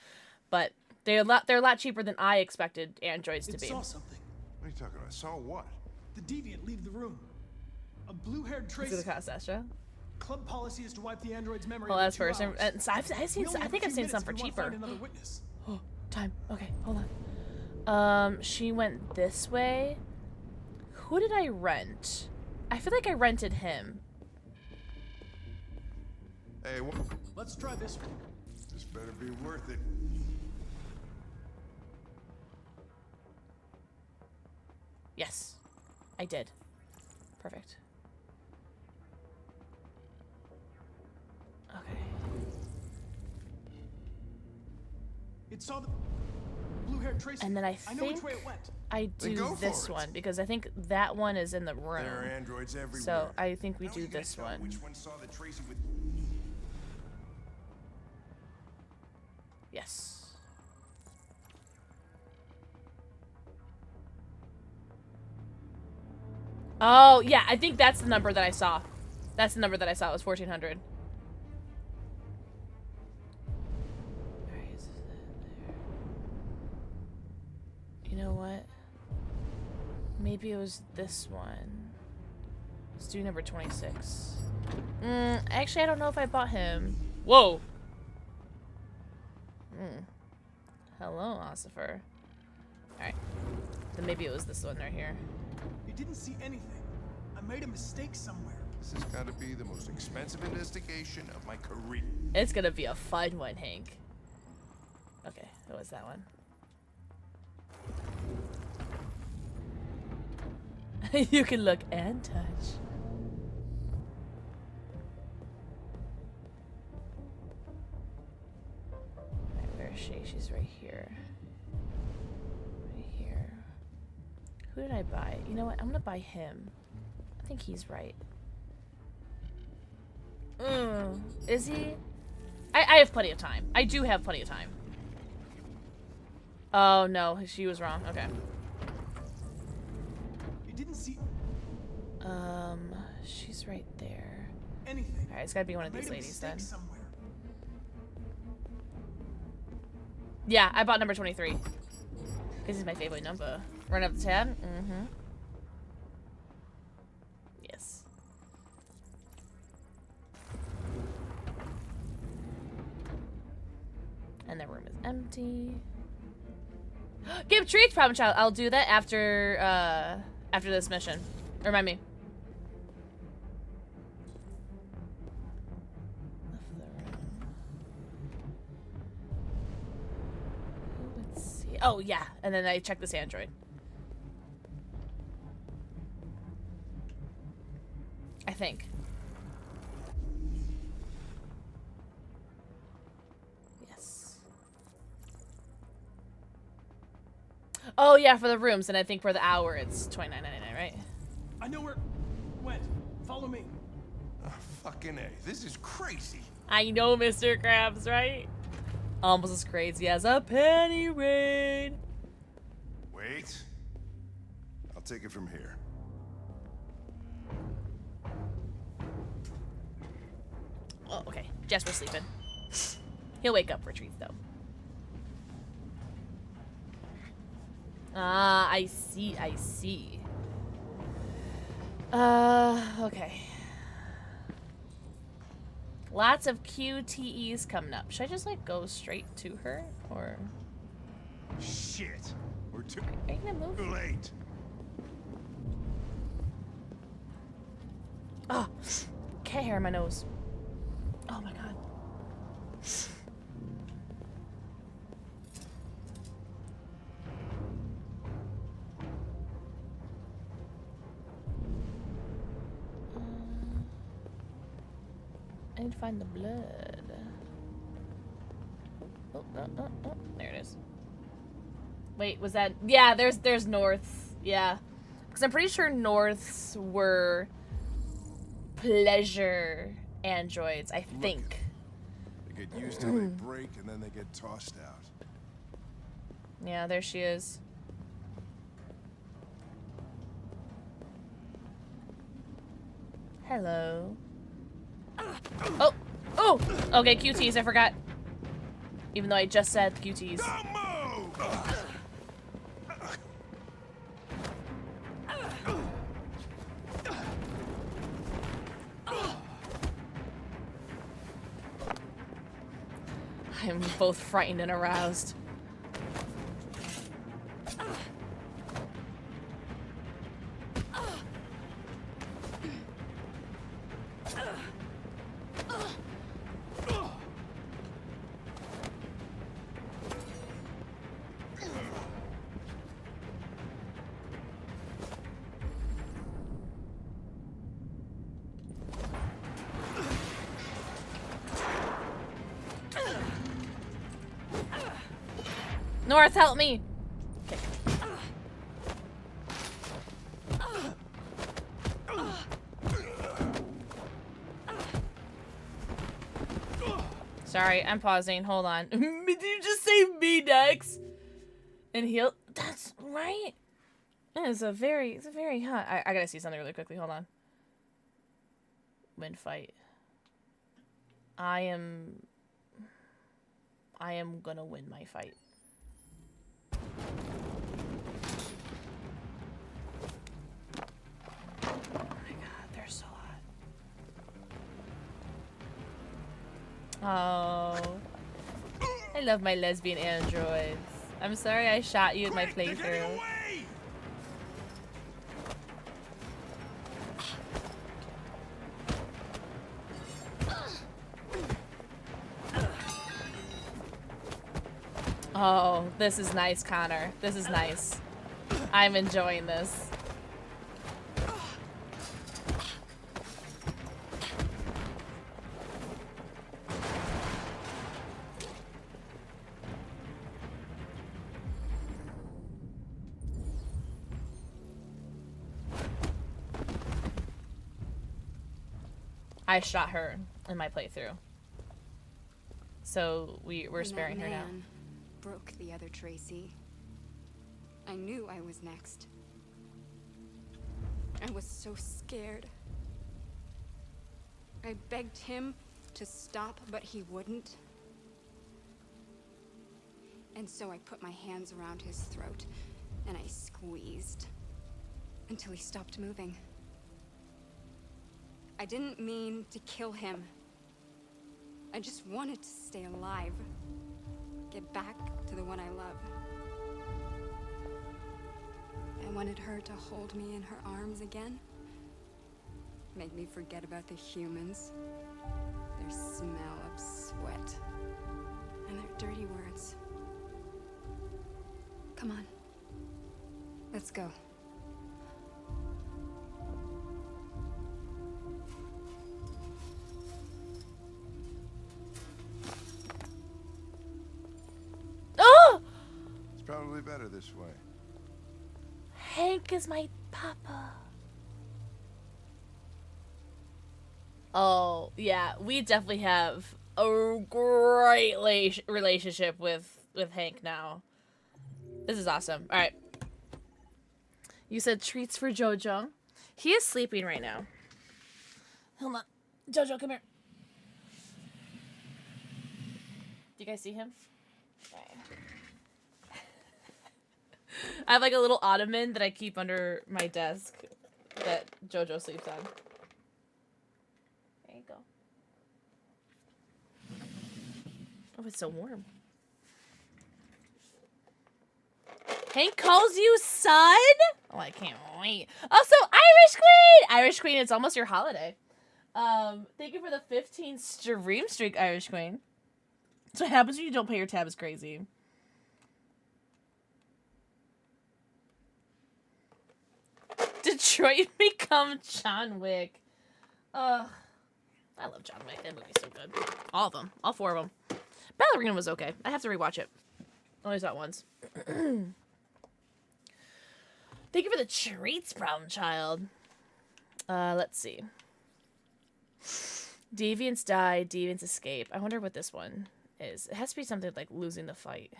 but they're a lot cheaper than I expected androids to be. Saw something. What are you talking about? Saw what? The deviant leave the room. A blue-haired Tracy. Is it a cost extra? Club policy is to wipe the android's memory. Well, that's in 2 first. hours. And so I think I've seen some for We want to cheaper. find another witness. Oh, time. Okay, hold on. She went this way. Who did I rent? I feel like I rented him. Hey, what? Let's try this one. This better be worth it. Yes, I did. Perfect. Okay. It saw the blue-haired Tracy. And then I know which think way it went. I Then do go this for it. one because I think that one is in the room. There are androids everywhere. So I think we How are do you gonna this tell one. Which one saw the Tracy with? Yes. Oh, yeah, I think that's the number that I saw. That's the number that I saw. It was 1400. You know what? Maybe it was this one. Let's do number 26. Actually, I don't know if I bought him. Whoa! Hello, Ossifer. Alright. Then maybe it was this one right here. You didn't see anything. I made a mistake somewhere. This has got to be the most expensive investigation of my career. It's gonna be a fun one, Hank. Okay, it was that one. You can look and touch. she? She's right here. Right here. Who did I buy? You know what? I'm gonna buy him. I think he's right. Is he? I have plenty of time. I do have plenty of time. Oh no, she was wrong. Okay. You didn't see She's right there. anything. Alright, it's gotta be one of I these made a ladies then. mistake somewhere. Yeah, I bought number 23. This is my favorite number. Run up the tab. Mm-hmm. Yes. And the room is empty. Give treats, problem child. I'll do that after after this mission. Remind me. Let's see. Oh yeah, and then I check this android. I think. Yes. Oh yeah, for the rooms, and I think for the hour it's $29.99, right? I know where. Went. Follow me. Fucking A. This is crazy. I know, Mr. Krabs, right? Almost as crazy as a penny raid. Wait. I'll take it from here. Oh, okay. Jasper's sleeping. He'll wake up for treats, though. Ah, I see, I see. Okay. Lots of QTEs coming up. Should I just, like, go straight to her? Or... Shit. We're too Are you gonna move? late. Oh, cat hair in my nose. Oh my god. I need to find the blood. Oh, there it is. Wait, was that? Yeah, there's Norths. Yeah, because I'm pretty sure Norths were pleasure androids. I think. They get used till they break, and then they get tossed out. Yeah, there she is. Hello. Oh! Oh! Okay, QTs, I forgot. Even though I just said QTs. I'm both frightened and aroused. North, help me! Okay. Sorry, I'm pausing. Hold on. Did you just say me, Dex? And heal? That's right. It's a very hot. I gotta see something really quickly. Hold on. Win fight. I am gonna win my fight. Oh my god, they're so hot. Oh. I love my lesbian androids. I'm sorry I shot you in my playthrough. Oh, this is nice, Connor. This is nice. I'm enjoying this. I shot her in my playthrough. So we're sparing her now. Broke the other Tracy. I knew I was next. I was so scared. I begged him to stop, but he wouldn't. And so I put my hands around his throat, and I squeezed until he stopped moving. I didn't mean to kill him. I just wanted to stay alive. Get back to the one I love. I wanted her to hold me in her arms again. Make me forget about the humans. Their smell of sweat. And their dirty words. Come on. Let's go. Oh! It's probably better this way. Hank is my papa. Oh, yeah. We definitely have a great relationship with Hank now. This is awesome. All right. You said treats for Jojo. He is sleeping right now. Hold on. Jojo, come here. Do you guys see him? I have like a little ottoman that I keep under my desk that Jojo sleeps on. There you go. Oh, it's so warm. Hank calls you son? Oh, I can't wait. Also, Irish Queen! Irish Queen, it's almost your holiday. Thank you for the 15 stream streak, Irish Queen. That's what happens when you don't pay your tab is crazy. Detroit become John Wick. I love John Wick. That movie's so good. All of them. All 4 of them. Ballerina was okay. I have to rewatch it. Only saw it once. Thank you for the treats, brown child. Let's see. Deviants die, deviants escape. I wonder what this one is. It has to be something like losing the fight.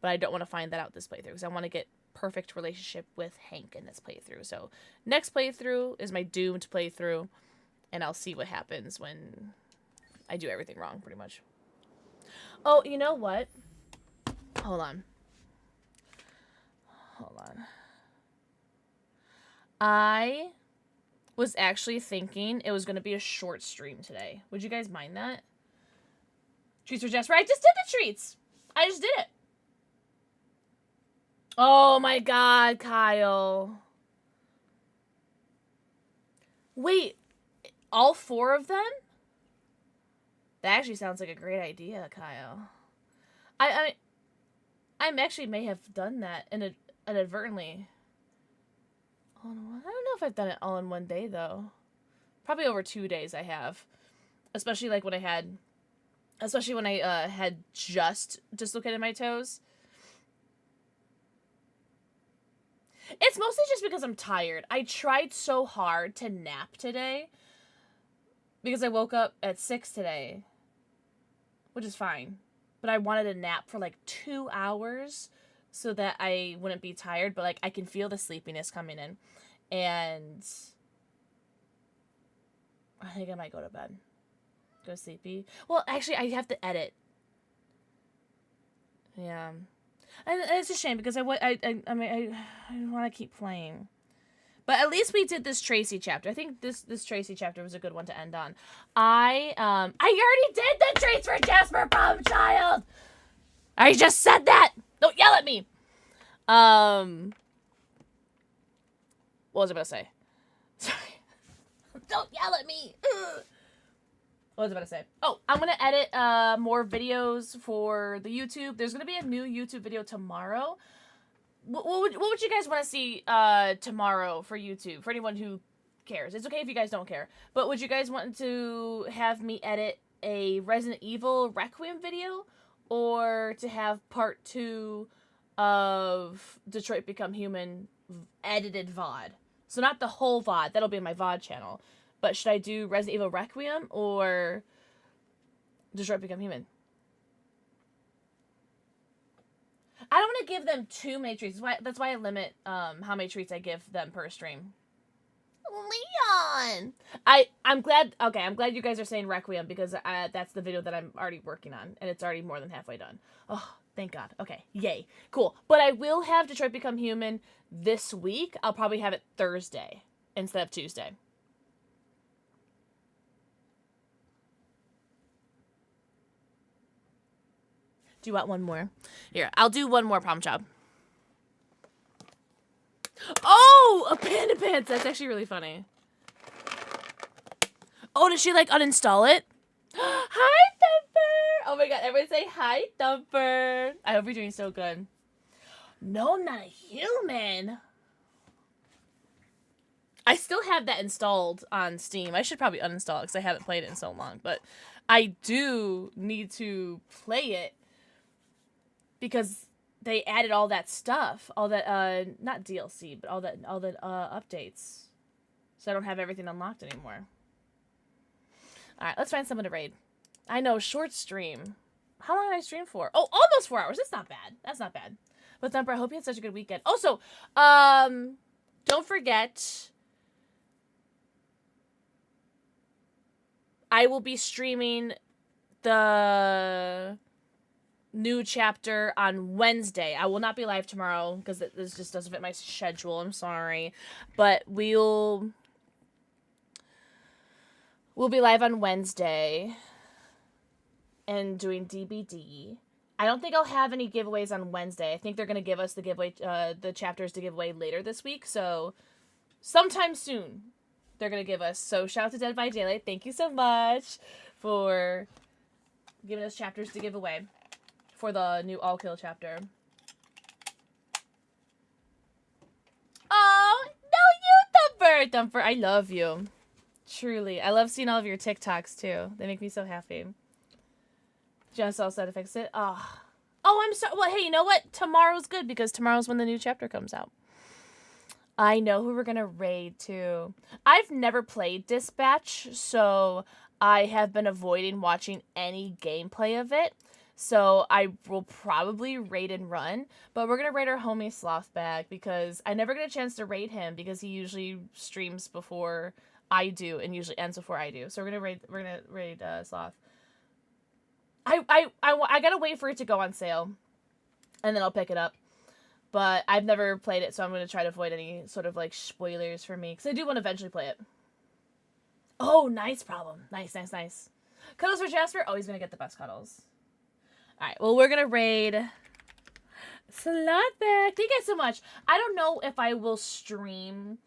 But I don't want to find that out this playthrough because I want to get perfect relationship with Hank in this playthrough. So next playthrough is my doomed playthrough, and I'll see what happens when I do everything wrong, pretty much. Oh, you know what? Hold on. I was actually thinking it was going to be a short stream today. Would you guys mind that? Treats for Jasper. I just did the treats. I just did it. Oh my god, Kyle. Wait, all 4 of them? That actually sounds like a great idea, Kyle. I actually may have done that inadvertently. I don't know if I've done it all in one day, though. Probably over 2 days I have. Especially like when I had just dislocated my toes. It's mostly just because I'm tired. I tried so hard to nap today. Because I woke up at 6 today. Which is fine. But I wanted a nap for like 2 hours. So that I wouldn't be tired. But like I can feel the sleepiness coming in. And I think I might go to bed. Go sleepy. Well, actually, I have to edit. Yeah. And it's a shame because I want to keep playing. But at least we did this Tracy chapter. I think this Tracy chapter was a good one to end on. I already did the treats for Jasper Bomb Child. I just said that. Don't yell at me. What was I about to say? Sorry. Don't yell at me. Ugh. What was I about to say? Oh, I'm going to edit more videos for the YouTube. There's going to be a new YouTube video tomorrow. What would you guys want to see tomorrow for YouTube? For anyone who cares. It's okay if you guys don't care. But would you guys want to have me edit a Resident Evil Requiem video? Or to have part 2 of Detroit Become Human edited VOD? So not the whole VOD. That'll be my VOD channel. But should I do Resident Evil Requiem or Detroit Become Human? I don't want to give them too many treats. That's why I limit how many treats I give them per stream. Leon! I'm glad you guys are saying Requiem because that's the video that I'm already working on. And it's already more than halfway done. Oh, thank God. Okay, yay. Cool. But I will have Detroit Become Human this week. I'll probably have it Thursday instead of Tuesday. Do you want one more? Here, I'll do one more problem child. Oh, a Panda Pants. That's actually really funny. Oh, did she like uninstall it? Hi, Thumper. Oh my God, everyone say hi, Thumper. I hope you're doing so good. No, I'm not a human. I still have that installed on Steam. I should probably uninstall it because I haven't played it in so long. But I do need to play it because they added all that stuff, all that not DLC, but all that updates. So I don't have everything unlocked anymore. All right, let's find someone to raid. I know, short stream. How long did I stream for? Oh, almost 4 hours. That's not bad. That's not bad. But Thumper, I hope you had such a good weekend. Also, don't forget, I will be streaming the new chapter on Wednesday. I will not be live tomorrow because this just doesn't fit my schedule. I'm sorry. But we'll be live on Wednesday and doing DBD. I don't think I'll have any giveaways on Wednesday. I think they're going to give us the giveaway, the chapters to give away later this week. So sometime soon they're going to give us. So shout out to Dead by Daylight. Thank you so much for giving us chapters to give away for the new All Kill chapter. Oh, no, you, Thumper. I love you. Truly. I love seeing all of your TikToks, too. They make me so happy. Just all said to fix it. Oh, I'm sorry. Well, hey, you know what? Tomorrow's good because tomorrow's when the new chapter comes out. I know who we're going to raid, too. I've never played Dispatch, so I have been avoiding watching any gameplay of it. So I will probably raid and run, but we're going to raid our homie Slothbag because I never get a chance to raid him because he usually streams before I do and usually ends before I do. So we're going to raid Sloth. I gotta wait for it to go on sale and then I'll pick it up. But I've never played it, so I'm going to try to avoid any sort of like spoilers for me because I do want to eventually play it. Oh, nice problem. Nice. Cuddles for Jasper. Oh, he's going to get the best cuddles. Alright, well, we're going to raid Slotback. Thank you guys so much. I don't know if I will stream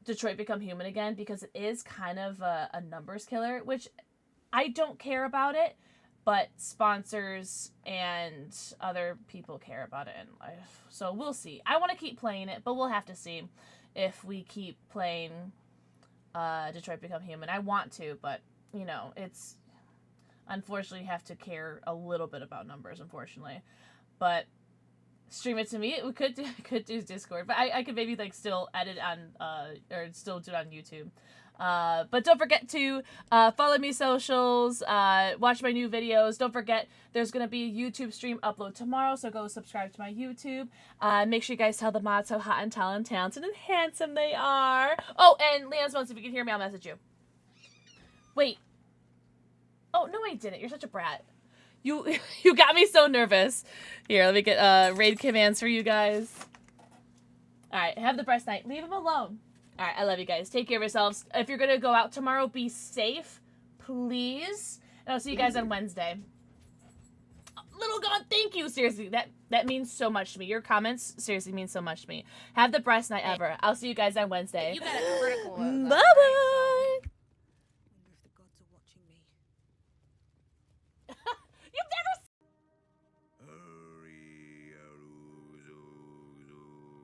Detroit Become Human again because it is kind of a numbers killer, which I don't care about it, but sponsors and other people care about it in life. So we'll see. I want to keep playing it, but we'll have to see if we keep playing Detroit Become Human. I want to, but, you know, it's... Unfortunately, you have to care a little bit about numbers, unfortunately. But stream it to me. We could do Discord, but I could maybe like still edit on or still do it on YouTube. But don't forget to follow me socials, watch my new videos. Don't forget there's gonna be a YouTube stream upload tomorrow, so go subscribe to my YouTube. Make sure you guys tell the mods how hot and talented and handsome they are. Oh, and Leanne's Bones, if you can hear me, I'll message you. Wait. Oh, no, I didn't. You're such a brat. You got me so nervous. Here, let me get raid commands for you guys. Alright, have the best night. Leave him alone. Alright, I love you guys. Take care of yourselves. If you're going to go out tomorrow, be safe, please. And I'll see you guys on Wednesday. Little God, thank you. Seriously, that means so much to me. Your comments seriously mean so much to me. Have the best night ever. I'll see you guys on Wednesday. You got a critical. Bye-bye.